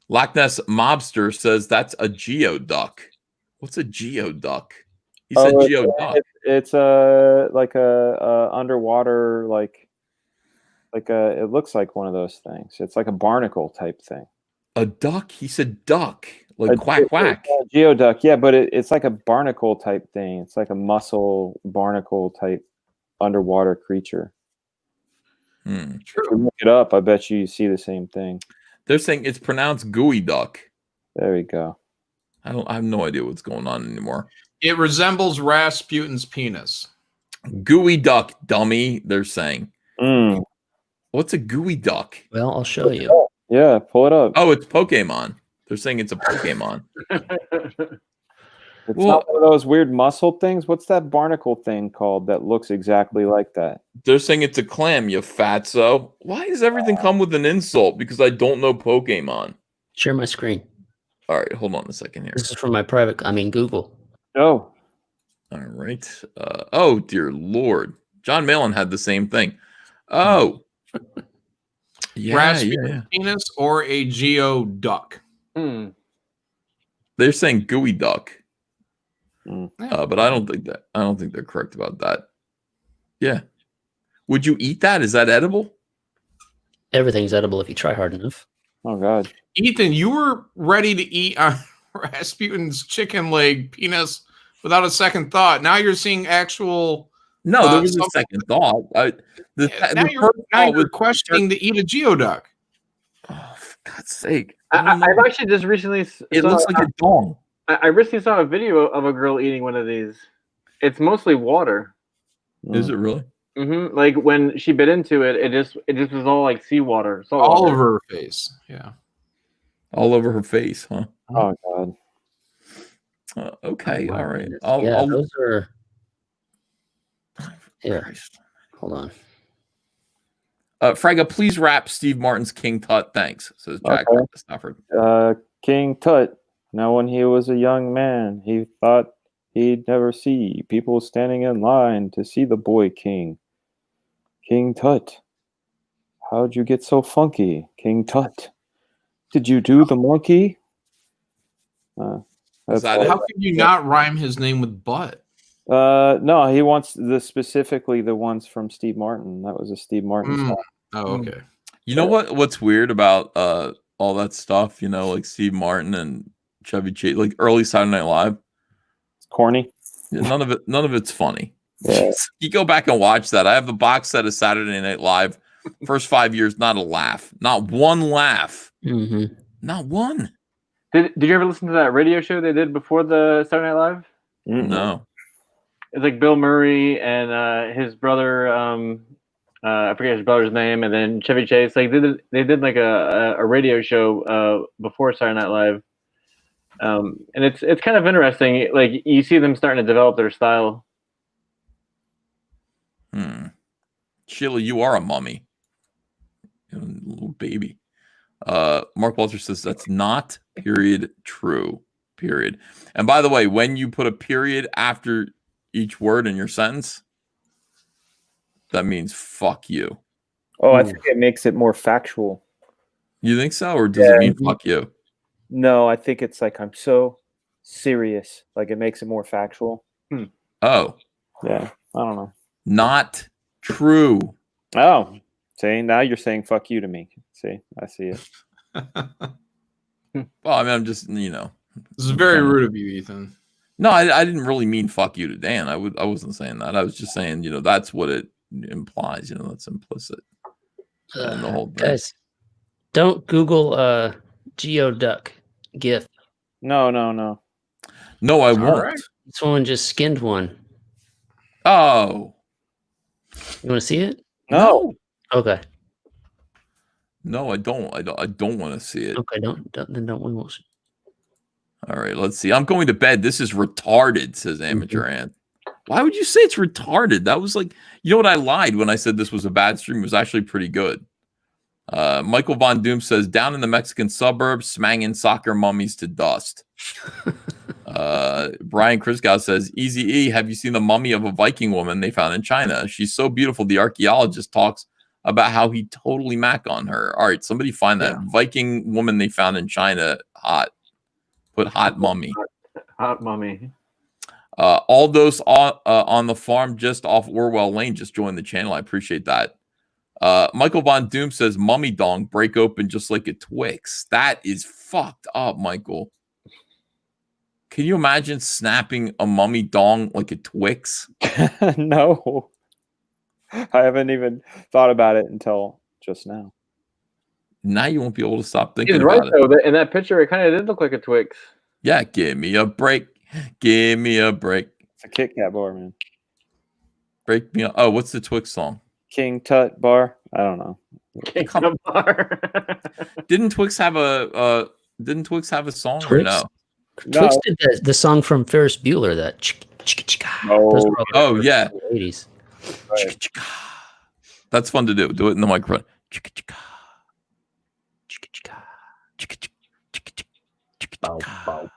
Loch Ness Mobster says that's a geoduck. What's a geoduck? He said geoduck. It's like a underwater, it looks like one of those things. It's like a barnacle type thing. A duck? He said duck. Like quack quack. Geoduck, yeah, but it's like a barnacle type thing. It's like a mussel barnacle type underwater creature. True. If you look it up, I bet you see the same thing. They're saying it's pronounced gooey duck. There we go. I have no idea what's going on anymore. It resembles Rasputin's penis. Gooey duck, dummy, they're saying. What's a gooey duck? Well, I'll show you. Yeah, pull it up. Oh, it's Pokemon. They're saying it's a Pokemon. It's not one of those weird muscle things. What's that barnacle thing called that looks exactly like that? They're saying it's a clam, you fatso. Why does everything come with an insult? Because I don't know Pokemon. Share my screen. All right, hold on a second here. This is from my private. I mean, Google. Oh. All right. Oh, dear Lord. John Malin had the same thing. Oh. Rasputin penis or a geoduck? They're saying gooey duck. Mm. But I don't think they're correct about that. Yeah. Would you eat that? Is that edible? Everything's edible if you try hard enough. Oh, God. Ethan, you were ready to eat Rasputin's chicken leg penis without a second thought. Now you're seeing actual. No, there was a second thought. Now you're questioning to eat a geoduck. Oh, for God's sake. I've actually just recently. It looks like a dong. I recently saw a video of a girl eating one of these. It's mostly water. Is it really? Mm-hmm. Like when she bit into it, it just was all like seawater. All over her face. Yeah. All over her face, huh? Oh, God. Okay. All right. Those are. Here. Hold on. Frega, please rap Steve Martin's King Tut. Thanks, says Jack Stafford. King Tut. Now, when he was a young man, he thought he'd never see people standing in line to see the boy king. King Tut. How'd you get so funky, King Tut? Did you do the monkey? How could you not rhyme his name with butt? No, he wants specifically the ones from Steve Martin. That was a Steve Martin song. Oh, okay. You know what's weird about all that stuff, like Steve Martin and Chevy Chase, like early Saturday Night Live? It's corny. None of it's funny. Yeah. You go back and watch that. I have the box set of Saturday Night Live. First 5 years, not a laugh. Not one laugh. Mm-hmm. Not one. Did you ever listen to that radio show they did before the Saturday Night Live? Mm-hmm. No. It's like Bill Murray and his brother. I forget his brother's name, and then Chevy Chase. Like they did like a radio show before Saturday Night Live, and it's kind of interesting. Like you see them starting to develop their style. Sheila, you are a mummy. You're a little baby. Mark Walter says that's not true. And by the way, when you put a period after each word in your sentence, that means fuck you. Oh, I think it makes it more factual. You think so? Or does it mean fuck you? No, I think it's like I'm so serious. Like it makes it more factual. Oh. Yeah. I don't know. Not true. Oh. See, now you're saying fuck you to me. See, I see it. Well, I mean, I'm just, This is very rude of you, Ethan. No, I didn't really mean fuck you to Dan. I wasn't saying that. I was just saying, that's what it implies. That's implicit in the whole thing. Guys, don't Google geoduck GIF. No. No, I won't. Right. Someone just skinned one. Oh. You want to see it? No. Okay. No, I don't. I don't want to see it. Okay, don't we won't see. All right, let's see. I'm going to bed. This is retarded, says Amateur Ant. Why would you say it's retarded? That was like, what? I lied when I said this was a bad stream. It was actually pretty good. Michael Von Doom says, down in the Mexican suburbs, smanging soccer mummies to dust. Brian Kriskow says, Easy E, have you seen the mummy of a Viking woman they found in China? She's so beautiful. The archaeologist talks about how he totally mac on her. All right, somebody find that Viking woman they found in China. Hot. Put hot mummy. Hot mummy. Aldos on the farm just off Orwell Lane just joined the channel. I appreciate that. Michael Von Doom says mummy dong break open just like a Twix. That is fucked up, Michael. Can you imagine snapping a mummy dong like a Twix? No. I haven't even thought about it until just now. Now you won't be able to stop thinking He's about right, it. though. In that picture, it kind of did look like a Twix. Yeah, give me a break. Give me a break. It's a Kit Kat bar, man. Break me up. Oh, what's the Twix song? King Tut bar. I don't know. King Tut bar. Didn't Twix have a song or no? Twix did the song from Ferris Bueller, that chicka chicka chicka. Those were all the 80s. Right. Chicka chicka. That's fun to do. Do it in the microphone. Chicka chicka. Chicka chicka. Chicka chicka. Chicka chicka. Bow, bow.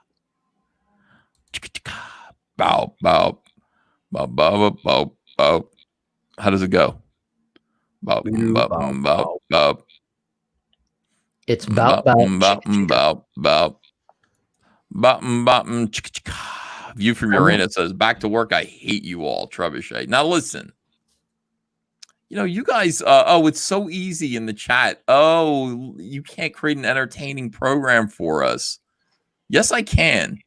Chicka chicka. Bow, bow. Bow, bow, bow, bow. How does it go? Bow, bow, bow, bow. It's bow, bow, bow, bow, bow. Bottom, bottom, chicka chicka. View from Uranus says, back to work. I hate you all, Trebuchet. Now, listen. You guys, it's so easy in the chat. Oh, you can't create an entertaining program for us. Yes, I can.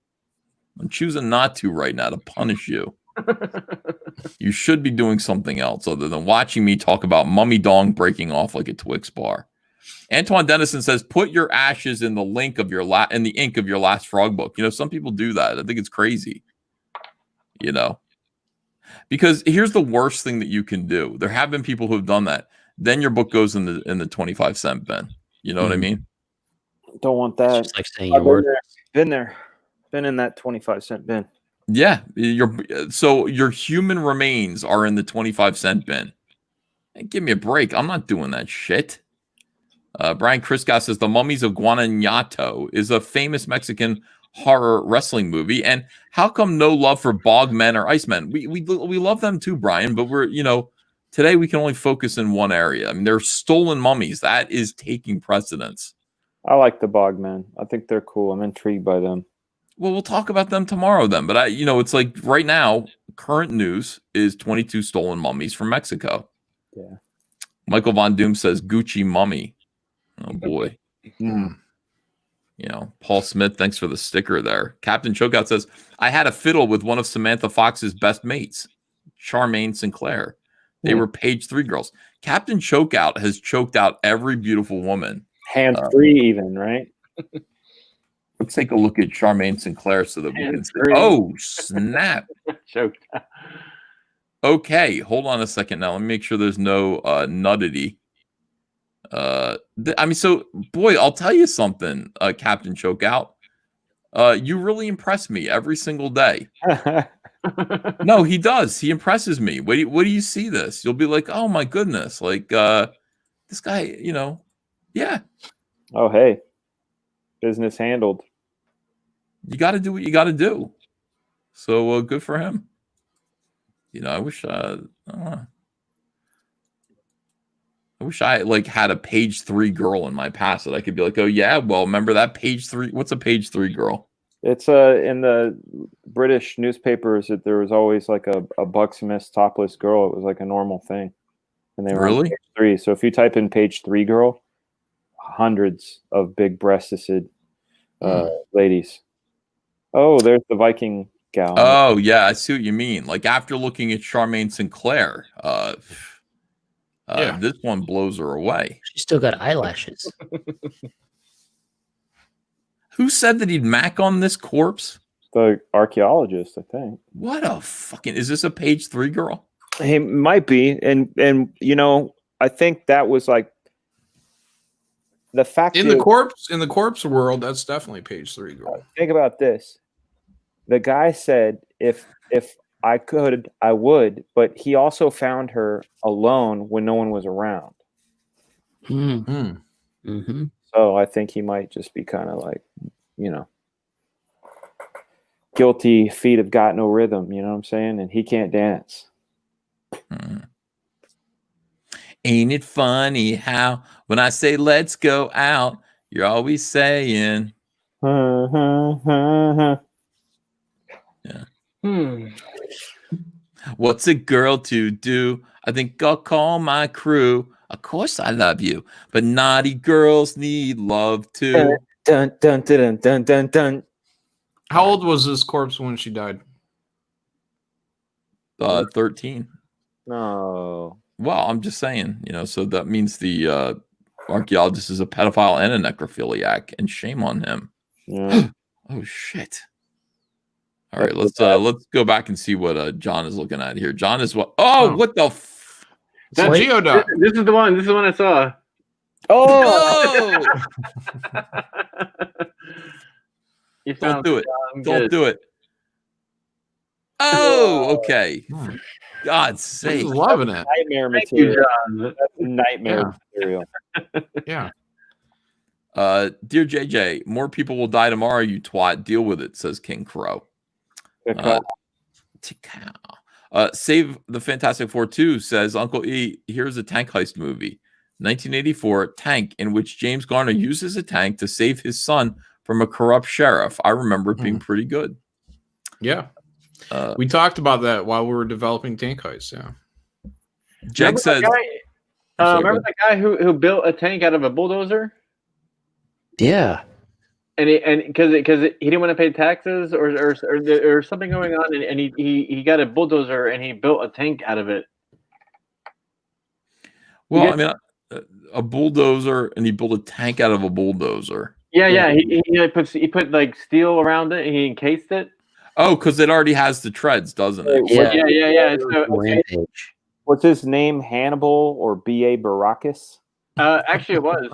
I'm choosing not to right now to punish you. You should be doing something else other than watching me talk about mummy dong breaking off like a Twix bar. Antoine Dennison says, put your ashes in the ink of your last frog book. Some people do that. I think it's crazy. Because here's the worst thing that you can do. There have been people who have done that. Then your book goes in the 25-cent bin. You know what I mean? Don't want that. It's just like saying your word. Been in that 25-cent bin. Yeah, your human remains are in the 25-cent bin. Hey, give me a break. I'm not doing that shit. Brian Kriska says The Mummies of Guanajuato is a famous Mexican horror wrestling movie, and how come no love for bog men or icemen? We love them too, Brian, but we're today we can only focus in one area. I mean, they're stolen mummies. That is taking precedence. I like the bog men. I think they're cool. I'm intrigued by them. Well, we'll talk about them tomorrow then. But it's like right now, current news is 22 stolen mummies from Mexico. Yeah. Michael Von Doom says Gucci mummy. Oh boy. Paul Smith, thanks for the sticker there. Captain Chokeout says, I had a fiddle with one of Samantha Fox's best mates, Charmaine Sinclair. They were page 3 girls. Captain Chokeout has choked out every beautiful woman. Hands free even, right? Let's take a look at Charmaine Sinclair so that we can see. Oh, snap. Choked. Okay, hold on a second now. Let me make sure there's no nudity. So boy, I'll tell you something, Captain Chokeout. You really impress me every single day. No, he does. He impresses me. What do you see this? You'll be like, oh my goodness, like this guy, yeah. Oh hey, business handled. You got to do what you got to do. So good for him. I wish I had a page 3 girl in my past that I could be like, oh yeah, well, remember that page 3? What's a page 3 girl? It's in the British newspapers that there was always like a Bucksmith topless girl. It was like a normal thing, and they were on page 3. So if you type in page 3 girl, hundreds of big breasted ladies. Oh, there's the Viking gal. Oh yeah, I see what you mean. Like after looking at Charmaine Sinclair, this one blows her away. She's still got eyelashes. Who said that he'd mac on this corpse? The archaeologist, I think. What a fucking... Is this a page 3 girl? He might be. And I think that was like the fact in the corpse world, that's definitely page 3 girl. Think about this. The guy said, if I could, I would, but he also found her alone when no one was around. Mm-hmm. So I think he might just be kind of like, guilty feet have got no rhythm, you know what I'm saying? And he can't dance. Ain't it funny how when I say let's go out, you're always saying Hmm. What's a girl to do? I think I'll call my crew. Of course I love you, but naughty girls need love too. Dun, dun, dun, dun, dun, dun. How old was this corpse when she died? 13. No. Well, I'm just saying, so that means the archaeologist is a pedophile and a necrophiliac, and shame on him. Yeah. Oh shit. All right, let's go back and see what John is looking at here. John is what? Oh, what the? That geoduck. This is the one. This is the one I saw. Oh. You Don't sound do it. good. Don't do it. Oh, okay. For God's He's sake. loving it. Nightmare Thank you, material. John. That's nightmare material. Yeah. Dear JJ, more people will die tomorrow, you twat. Deal with it, says King Crow. Save the Fantastic Four 2 says Uncle E, here's a tank heist movie. 1984, Tank, in which James Garner uses a tank to save his son from a corrupt sheriff. I remember it being pretty good. Yeah. We talked about that while we were developing Tank Heist. Yeah. Jeg says, remember the guy who built a tank out of a bulldozer? Yeah. And because he didn't want to pay taxes or something going on, and he got a bulldozer and he built a tank out of it. Well, I mean, a bulldozer, and he built a tank out of a bulldozer. Yeah. He put like steel around it and he encased it. Oh, because it already has the treads, doesn't it? Yeah. So, what's his name? Hannibal or B.A. Baracus? Actually, it was.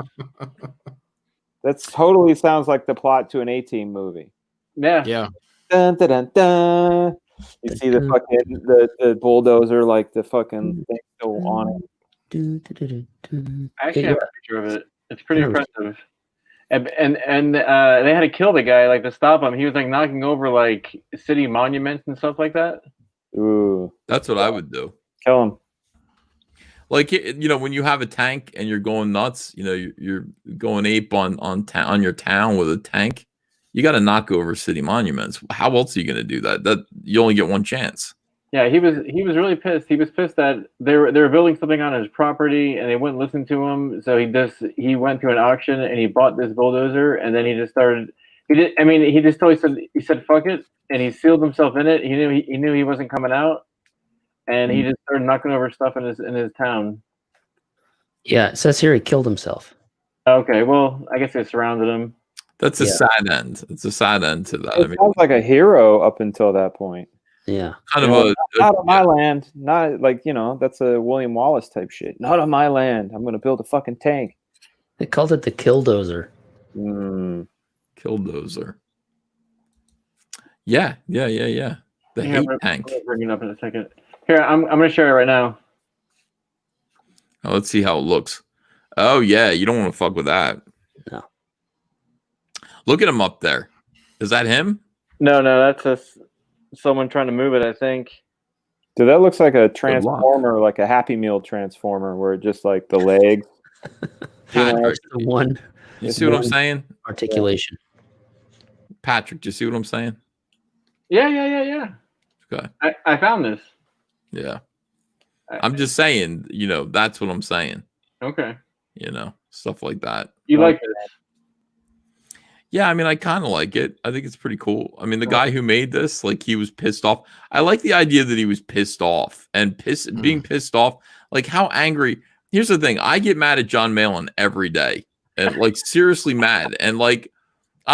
That totally sounds like the plot to an A-Team movie. Yeah. Dun, dun, dun, dun. You see the fucking the bulldozer, like the fucking thing still on it. I actually have a picture of it. It's pretty impressive. And they had to kill the guy like to stop him. He was like knocking over like city monuments and stuff like that. Ooh, that's what I would do. Kill him. Like, you know, when you have a tank and you're going nuts, you know, you're going ape on your town with a tank. You got to knock over city monuments. How else are you going to do that? That you only get one chance. Yeah, he was really pissed. He was pissed that they were building something on his property and they wouldn't listen to him. So he went to an auction and he bought this bulldozer, and then he just started. He just totally said fuck it, and he sealed himself in it. He knew he wasn't coming out, and he just started knocking over stuff in his town. Yeah, it says here he killed himself. Okay, well, I guess they surrounded him. That's a sad end. It's a sad end to that. It sounds like a hero up until that point. Yeah, kind of not on my land. Not like, you know, that's a William Wallace type shit. Not on my land. I'm going to build a fucking tank. They called it the Killdozer. Killdozer. Yeah. The hate tank. I'll bring it up in a second. Here, I'm going to share it right now. Oh, let's see how it looks. Oh yeah, you don't want to fuck with that. No. Look at him up there. Is that him? No, that's someone trying to move it, I think. Dude, that looks like a transformer, like a Happy Meal transformer, where just like the legs. Patrick, one. You see what I'm saying? Articulation. Patrick, do you see what I'm saying? Yeah. Okay. I found this. Yeah. I'm just saying, you know, that's what I'm saying. Okay. You know, stuff like that. You like this? Yeah, I mean, I kind of like it. I think it's pretty cool. I mean, the guy who made this, like, he was pissed off. I like the idea that he was pissed off and being pissed off. Like, how angry. Here's the thing. I get mad at John Malin every day, and like seriously mad. And like,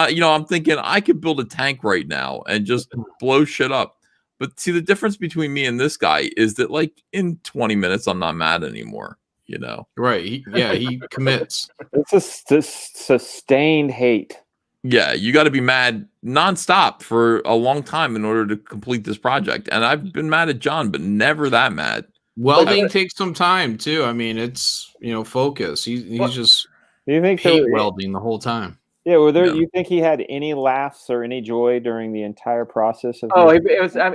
you know, I'm thinking I could build a tank right now and just blow shit up. But see, the difference between me and this guy is that, like, in 20 minutes, I'm not mad anymore. You know, right? He commits. It's a sustained hate. Yeah, you got to be mad nonstop for a long time in order to complete this project. And I've been mad at John, but never that mad. Welding takes some time too. I mean, it's, you know, focus. He's just do you think hate welding the whole time. Yeah, well, you think he had any laughs or any joy during the entire process of?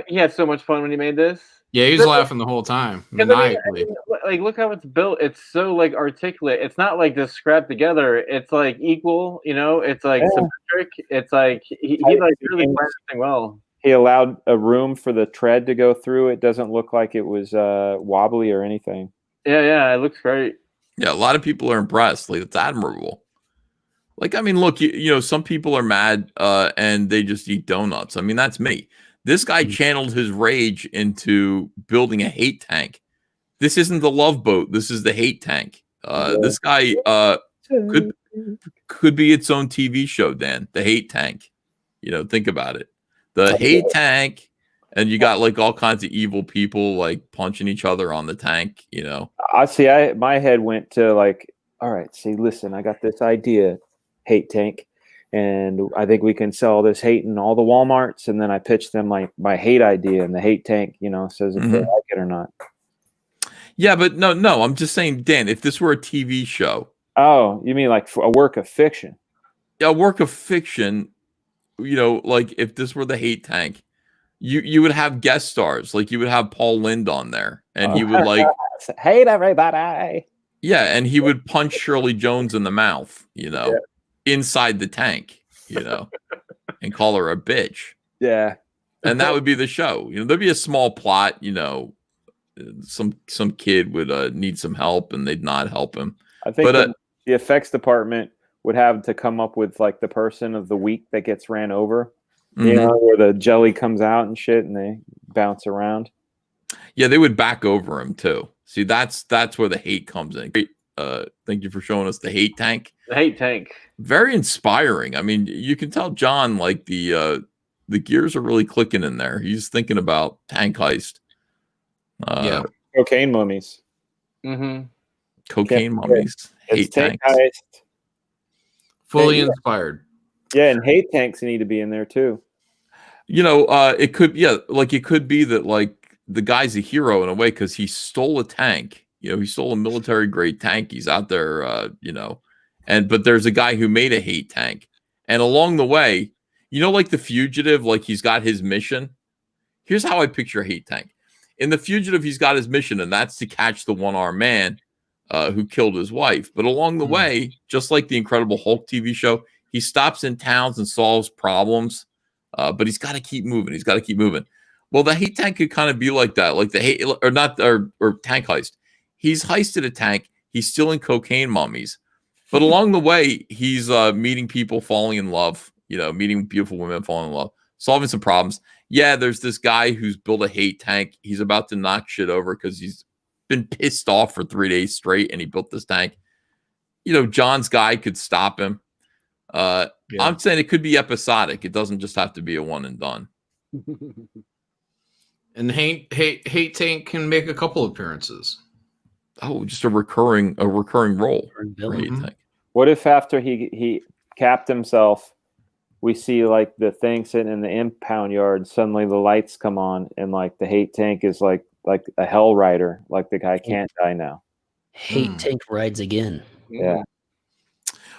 He had so much fun when he made this. Yeah, he was laughing the whole time, maniacally. Like, look how it's built. It's so like articulate. It's not like just scrapped together. It's like equal. You know, it's like symmetric. It's like he like really planned everything well. He allowed a room for the tread to go through. It doesn't look like it was wobbly or anything. Yeah, it looks great. Yeah, a lot of people are impressed. Like, it's admirable. Like, I mean, look, you know, some people are mad and they just eat donuts. I mean, that's me. This guy channeled his rage into building a hate tank. This isn't the Love Boat. This is the hate tank. This guy could be its own TV show, Dan. The hate tank. You know, think about it. The hate tank, and you got like all kinds of evil people like punching each other on the tank. You know, my head went to like, all right, see, listen, I got this idea, hate tank. and I think we can sell this hate in all the Walmarts. And then I pitched them my hate idea, and the hate tank, says if they like it or not. Yeah, but no, I'm just saying, Dan, if this were a TV show. Oh, you mean like a work of fiction? Yeah, a work of fiction, like if this were the hate tank, you would have guest stars. Like you would have Paul Lynde on there, and he would like hate everybody. Yeah, and he would punch Shirley Jones in the mouth, inside the tank, and call her a bitch. Yeah. And that would be the show. There'd be a small plot, some kid would need some help and they'd not help him. I think the effects department would have to come up with like the person of the week that gets ran over, where the jelly comes out and shit and they bounce around. Yeah, they would back over him too. See, that's where the hate comes in. Great. Thank you for showing us the hate tank. The hate tank. Very inspiring. I mean, you can tell John, like the gears are really clicking in there. He's thinking about tank heist. Cocaine mummies. Mm-hmm. Cocaine mummies. Hate tanks. Heist. Fully inspired. Yeah, and hate tanks need to be in there too. It could, it could be that like the guy's a hero in a way because he stole a tank. He stole a military grade tank. He's out there, but there's a guy who made a hate tank, and along the way, like the fugitive, like he's got his mission. Here's how I picture a hate tank. In the fugitive, he's got his mission, and that's to catch the one-armed man who killed his wife. But along the way, just like the Incredible Hulk TV show, he stops in towns and solves problems. But he's got to keep moving. He's got to keep moving. Well, the hate tank could kind of be like that, like the hate or not or tank heist. He's heisted a tank. He's stealing cocaine mummies, but along the way, he's meeting people, falling in love. Meeting beautiful women, falling in love, solving some problems. Yeah, there's this guy who's built a hate tank. He's about to knock shit over because he's been pissed off for 3 days straight, and he built this tank. John's guy could stop him. I'm saying it could be episodic. It doesn't just have to be a one and done. And hate tank can make a couple appearances. Oh, just a recurring role. What if after he capped himself, we see like the thing sitting in the impound yard, suddenly the lights come on and like the hate tank is like a hell rider, like the guy can't die now. Hate tank rides again. Yeah.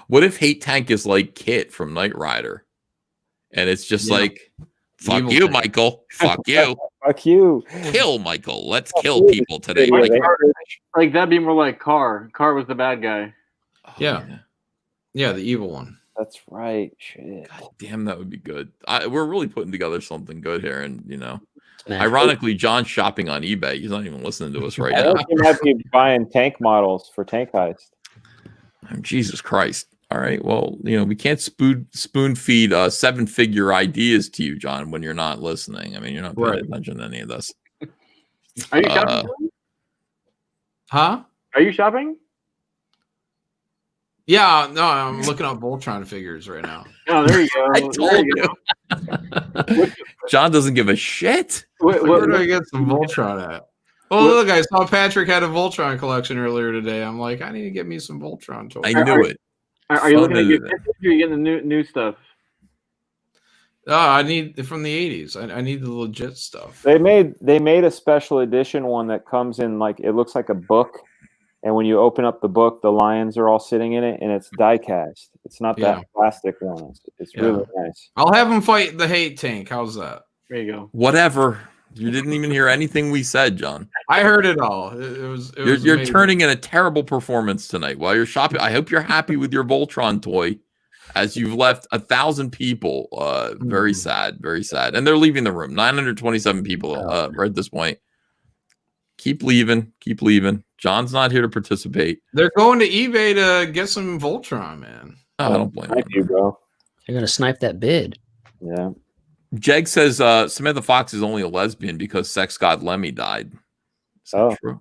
What if hate tank is like Kit from Knight Rider? And it's just like, fuck Evil you, tank. Michael. Fuck you. Fuck you. Kill Michael. Let's kill people today. Like that'd be more like Carr. Carr was the bad guy. Yeah, the evil one. That's right. Shit. God damn, that would be good. We're really putting together something good here, and ironically, John's shopping on eBay. He's not even listening to us right now. I think you might be buying tank models for tank heist. Jesus Christ. All right. Well, we can't spoon feed 7-figure ideas to you, John, when you're not listening. I mean, you're not paying attention to any of this. Are you shopping? Huh? Are you shopping? Yeah, no, I'm looking up Voltron figures right now. Oh, there you go. I told you. John doesn't give a shit. Where do I get some Voltron at? Oh, look, I saw Patrick had a Voltron collection earlier today. I'm like, I need to get me some Voltron toys. I knew it. Are you looking at your vintage or are you getting the new stuff? I need from the 80s. I need the legit stuff. They made a special edition one that comes in like it looks like a book, and when you open up the book, the lions are all sitting in it, and it's die cast. It's not that plastic one. It's really nice. I'll have them fight the hate tank. How's that? There you go. Whatever. You didn't even hear anything we said, John. I heard it all. It was you're turning in a terrible performance tonight while you're shopping. I hope you're happy with your Voltron toy, as you've left 1,000 people. Very sad, very sad. And they're leaving the room. 927 people right at this point. Keep leaving. John's not here to participate. They're going to eBay to get some Voltron, man. I don't blame you, bro. They're gonna snipe that bid. Yeah. Jeg says Samantha Fox is only a lesbian because sex god Lemmy died. Is that true?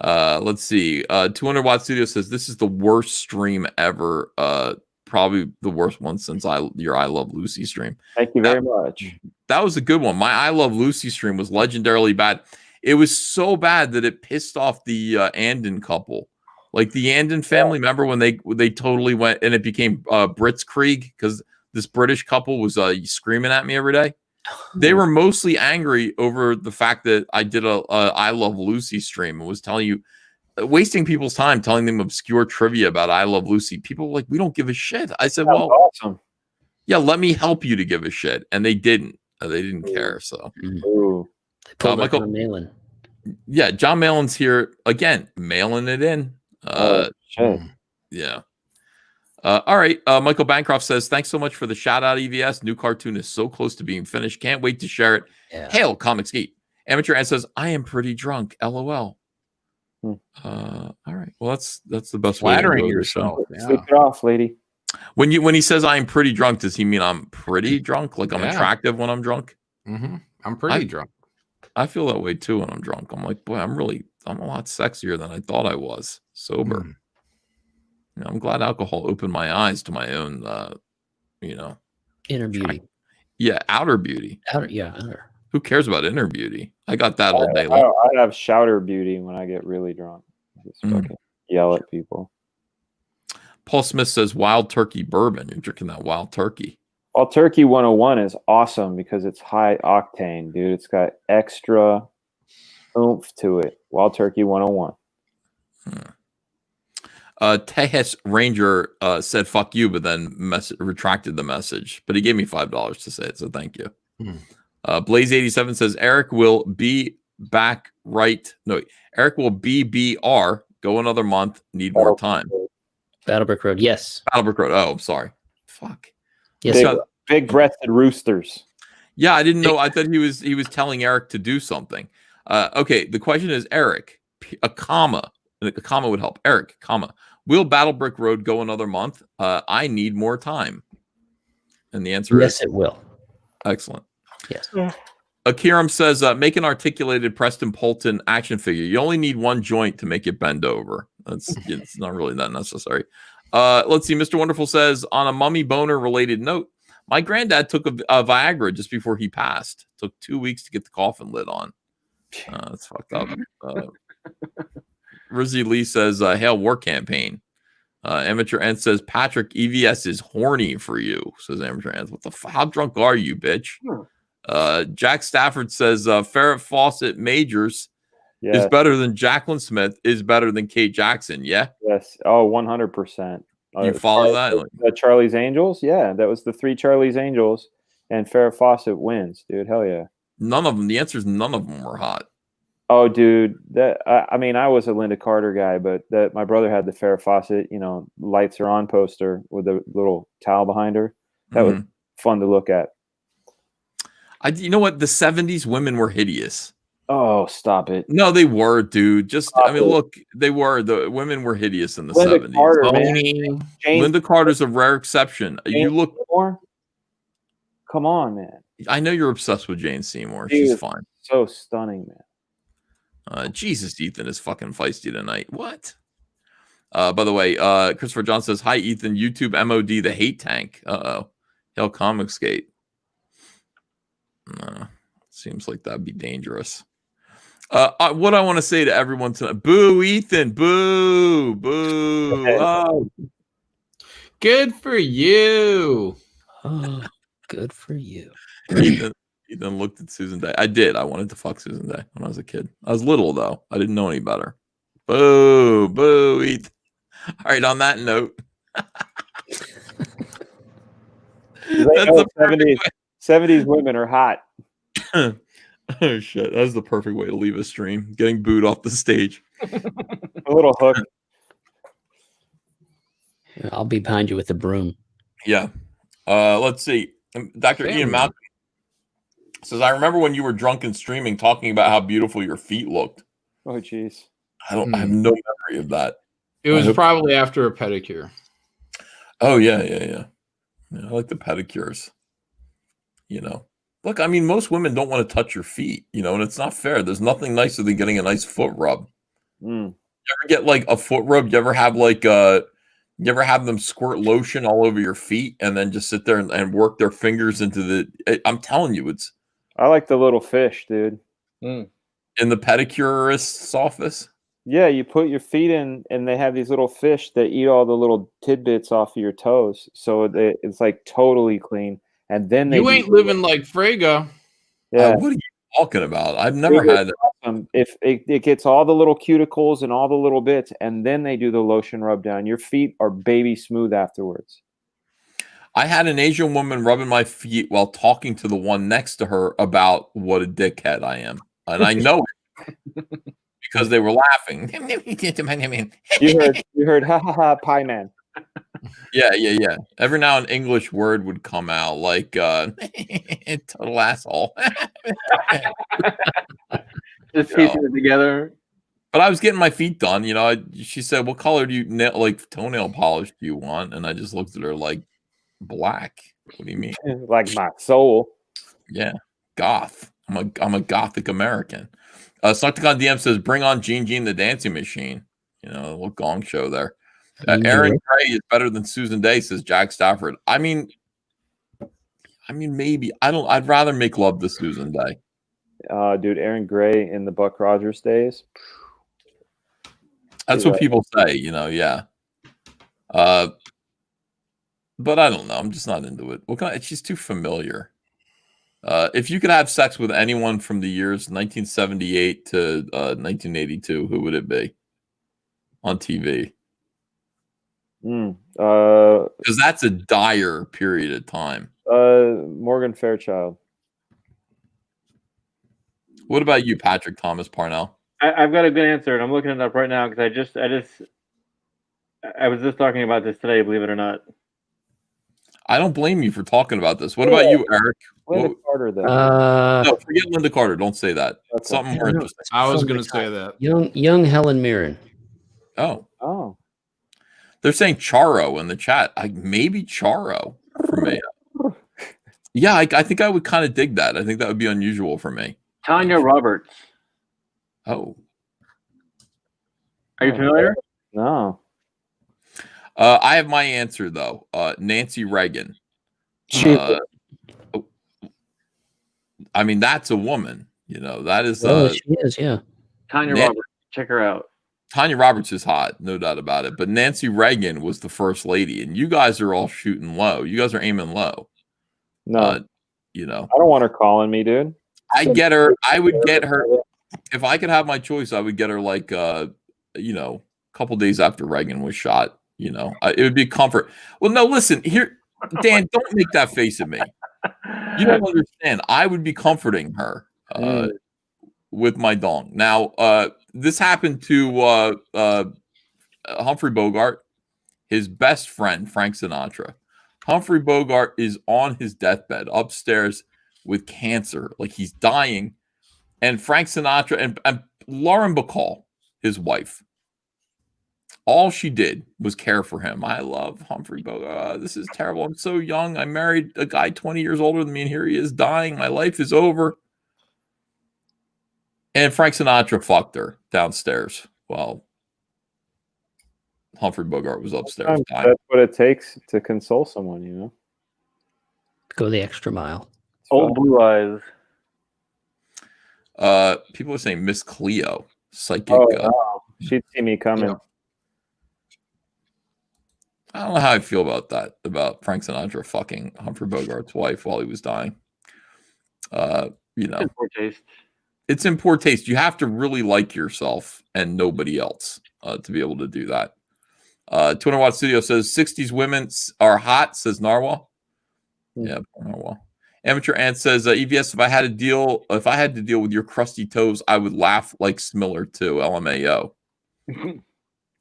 Let's see. 200 Watt Studio says this is the worst stream ever. Probably the worst one since your I Love Lucy stream. Thank you very much. That was a good one. My I Love Lucy stream was legendarily bad. It was so bad that it pissed off the Andon couple. Like the Andon family, remember when they totally went and it became Blitzkrieg because this British couple was screaming at me every day. They were mostly angry over the fact that I did a I Love Lucy stream and was telling you, wasting people's time, telling them obscure trivia about I Love Lucy. People were like, we don't give a shit. I said, well, awesome. Yeah, let me help you to give a shit. And they didn't. They didn't care. So, they pulled Michael John Malin. Yeah, John Malin's here again, mailing it in. Shit. Yeah. All right. Michael Bancroft says, thanks so much for the shout out, EVS. New cartoon is so close to being finished. Can't wait to share it. Yeah. Hail, Comicsgate. Amateur Ant says, I am pretty drunk. LOL. All right. Well, that's the best way to Flattering go yourself. Flip it off, lady. When he says I'm pretty drunk, does he mean I'm pretty drunk? Like I'm attractive when I'm drunk? Mm-hmm. I'm pretty drunk. I feel that way too when I'm drunk. I'm like, boy, I'm a lot sexier than I thought I was sober. You know, I'm glad alcohol opened my eyes to my own, Inner beauty. Yeah, outer beauty. Outer. Who cares about inner beauty? I got that all day long. I have shouter beauty when I get really drunk. Just fucking yell at people. Paul Smith says wild turkey bourbon. You're drinking that wild turkey. Wild Turkey 101 is awesome because it's high octane, dude. It's got extra oomph to it. Wild Turkey 101. Tejas Ranger said "fuck you," but then retracted the message. But he gave me $5 to say it, so thank you. Blaze87 says Eric will be back right. No, Eric will BBR. Go another month. Need more time. Battlebrick Road. Yes. Battlebrick Road. Oh, I'm sorry. Fuck. Yes. Big breasted roosters. Yeah, I didn't know. I thought he was telling Eric to do something. Okay, the question is, Eric, a comma would help. Eric, comma, will Battlebrick Road go another month? I need more time. And the answer is yes, it will. Excellent. Yes. Akiram says, make an articulated Preston Polton action figure. You only need one joint to make it bend over. It's not really that necessary. Let's see. Mr. Wonderful says, on a mummy boner related note, my granddad took a Viagra just before he passed. Took 2 weeks to get the coffin lid on. That's fucked up. Rizzy Lee says, hail war campaign. Amateur Ant says, Patrick, EVS is horny for you. Says Amateur Ant. What the how drunk are you, bitch? Jack Stafford says, Farrah Fawcett Majors is better than Jacqueline Smith, is better than Kate Jackson. Yeah. Yes. Oh, 100%. You follow that? The Charlie's Angels? Yeah, that was the 3 Charlie's Angels, and Farrah Fawcett wins, dude. Hell yeah. None of them. The answer is none of them were hot. Oh, dude. I mean, I was a Linda Carter guy, but my brother had the Farrah Fawcett, lights are on poster with a little towel behind her. That was fun to look at. You know what? The 70s women were hideous. Oh, stop it. No, they were, dude. Look, they were. The women were hideous in the Linda 70s. Carter, Linda Carter's a rare exception. You look. Seymour? Come on, man. I know you're obsessed with Jane Seymour. She's She's fine. So stunning, man. Jesus, Ethan is fucking feisty tonight. What? By the way, Christopher John says, hi, Ethan. YouTube MOD, the hate tank. Uh-oh. Hell, Comicsgate. Seems like that'd be dangerous. What I want to say to everyone tonight, boo, Ethan, boo, boo. Oh. Good for you. Oh, good for you. Ethan looked at Susan Day. I did. I wanted to fuck Susan Day when I was a kid. I was little, though. I didn't know any better. Boo, boo, Ethan. All right, on that note. That's 70s women are hot. Oh shit, that's the perfect way to leave a stream. Getting booed off the stage. A little hook. I'll be behind you with the broom. Yeah. Let's see. Dr. Ian Malcolm says, I remember when you were drunk and streaming talking about how beautiful your feet looked. Oh jeez. I have no memory of that. It was probably after a pedicure. Oh yeah. I like the pedicures. Look, I mean, most women don't want to touch your feet, and it's not fair. There's nothing nicer than getting a nice foot rub. You ever get like a foot rub? You ever have you ever have them squirt lotion all over your feet and then just sit there and work their fingers into I'm telling you, I like the little fish, dude. In the pedicurist's office. Yeah, you put your feet in, and they have these little fish that eat all the little tidbits off of your toes, so it's like totally clean. And then You ain't living like Frega. Yeah, What are you talking about? I've never had. If it gets all the little cuticles and all the little bits, and then they do the lotion rub down. Your feet are baby smooth afterwards. I had an Asian woman rubbing my feet while talking to the one next to her about what a dickhead I am, and I know it because they were laughing. You heard ha ha ha pie man. Yeah. Every now an English word would come out, like total asshole. Just piecing it together. But I was getting my feet done. She said, "What color do you like toenail polish do you want?" And I just looked at her like, "Black." What do you mean? Like my soul. Yeah, goth. I'm a gothic American. Sucticon DM says, "Bring on Gene the Dancing Machine." Little gong show there. Aaron Gray is better than Susan Day, says Jack Stafford. I mean, maybe I'd rather make love to Susan Day. Dude, Aaron Gray in the Buck Rogers days. That's what people say, yeah. But I don't know. I'm just not into it. She's too familiar. If you could have sex with anyone from the years 1978 to 1982, who would it be on TV? Because that's a dire period of time. Morgan Fairchild. What about you, Patrick Thomas Parnell? I've got a good answer, and I'm looking it up right now because I was just talking about this today. Believe it or not. I don't blame you for talking about this. What about you, Eric? Linda Carter, though. No, forget Linda Carter. Don't say that. Okay. Something more interesting. I was going to say that. Young Helen Mirren. Oh. They're saying Charo in the chat. Maybe Charo for me. Yeah, I think I would kind of dig that. I think that would be unusual for me. Tanya Roberts. Oh. Are you familiar? No. I have my answer, though. Nancy Reagan. I mean, that's a woman. That is. She is, yeah. Tanya Roberts. Check her out. Tanya Roberts is hot, no doubt about it. But Nancy Reagan was the first lady, and you guys are all shooting low. You guys are aiming low. No. I don't want her calling me, dude. I would get her. If I could have my choice, I would get her like, a couple days after Reagan was shot. It would be a comfort. Well, no, listen here, Dan, don't make that face at me. You don't understand. I would be comforting her with my dong. Now, this happened to Humphrey Bogart, his best friend, Frank Sinatra. Humphrey Bogart is on his deathbed upstairs with cancer, like he's dying. And Frank Sinatra and Lauren Bacall, his wife, all she did was care for him. I love Humphrey Bogart. This is terrible. I'm so young. I married a guy 20 years older than me, and here he is dying. My life is over. And Frank Sinatra fucked her downstairs while Humphrey Bogart was upstairs dying. That's what it takes to console someone, Go the extra mile. Old blue eyes. People are saying Miss Cleo, psychic. Oh, she'd see me coming. I don't know how I feel about that, about Frank Sinatra fucking Humphrey Bogart's wife while he was dying. It's in poor taste. It's in poor taste. You have to really like yourself and nobody else to be able to do that. 200 Watt Studio says 60s women are hot, says Narwhal. Yeah, Narwhal. Amateur Ant says EVS, if I had to deal with your crusty toes, I would laugh like Smiller too. LMAO.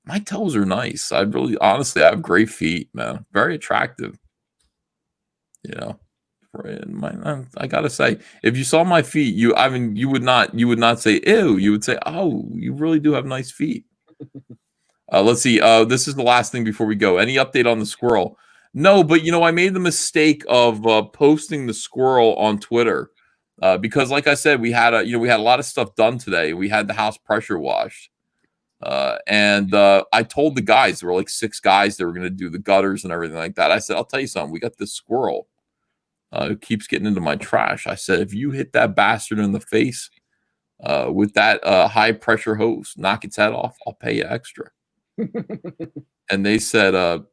My toes are nice. I have great feet, man. Very attractive. I gotta say, if you saw my feet, you would not say ew. You would say, oh, you really do have nice feet. Let's see. This is the last thing before we go. Any update on the squirrel? No, but I made the mistake of posting the squirrel on Twitter because, like I said, we had a lot of stuff done today. We had the house pressure washed, and I told the guys, there were like 6 guys that were going to do the gutters and everything like that. I said, I'll tell you something. We got this squirrel who keeps getting into my trash. I said, if you hit that bastard in the face, with that high pressure hose, knock its head off. I'll pay you extra. And they said,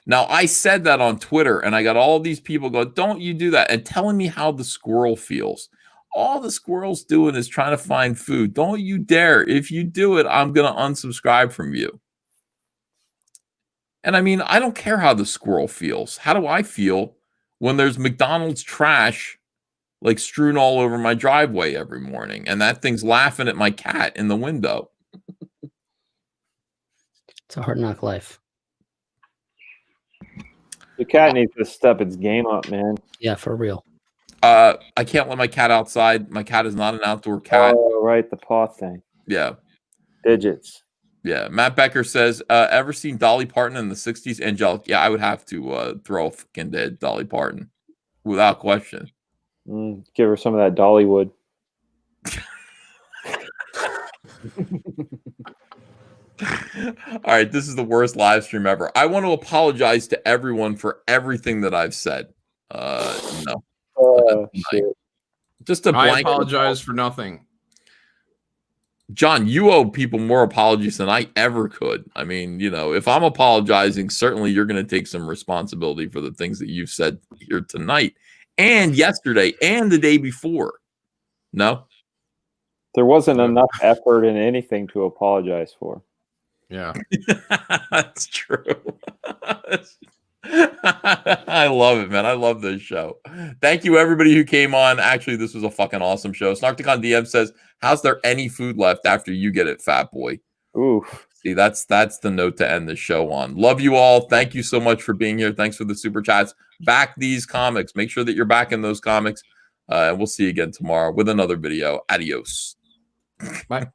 now I said that on Twitter, and I got all these people going, don't you do that, and telling me how the squirrel feels. All the squirrel's doing is trying to find food. Don't you dare. If you do it, I'm going to unsubscribe from you. And I mean, I don't care how the squirrel feels. How do I feel when there's McDonald's trash like strewn all over my driveway every morning, and that thing's laughing at my cat in the window? It's a hard knock life. The cat needs to step its game up, man. Yeah, for real. I can't let my cat outside. My cat is not an outdoor cat. Oh, right, the paw thing. Yeah. Digits. Yeah. Matt Becker says, ever seen Dolly Parton in the 60s? Angelic. Yeah, I would have to throw a fucking dead Dolly Parton without question. Give her some of that Dollywood. All right, this is the worst live stream ever. I want to apologize to everyone for everything that I've said. Just a blank. I apologize for nothing. John, you owe people more apologies than I ever could. I mean, if I'm apologizing, certainly you're going to take some responsibility for the things that you've said here tonight and yesterday and the day before. No? There wasn't enough effort in anything to apologize for. Yeah. That's true. I love it, man. I love this show. Thank you, everybody who came on. Actually, this was a fucking awesome show. Snarkticon DM says, how's there any food left after you get it, fat boy? Oof. See, that's the note to end the show on. Love you all. Thank you so much for being here. Thanks for the super chats. Back these comics. Make sure that you're back in those comics. And we'll see you again tomorrow with another video. Adios. Bye.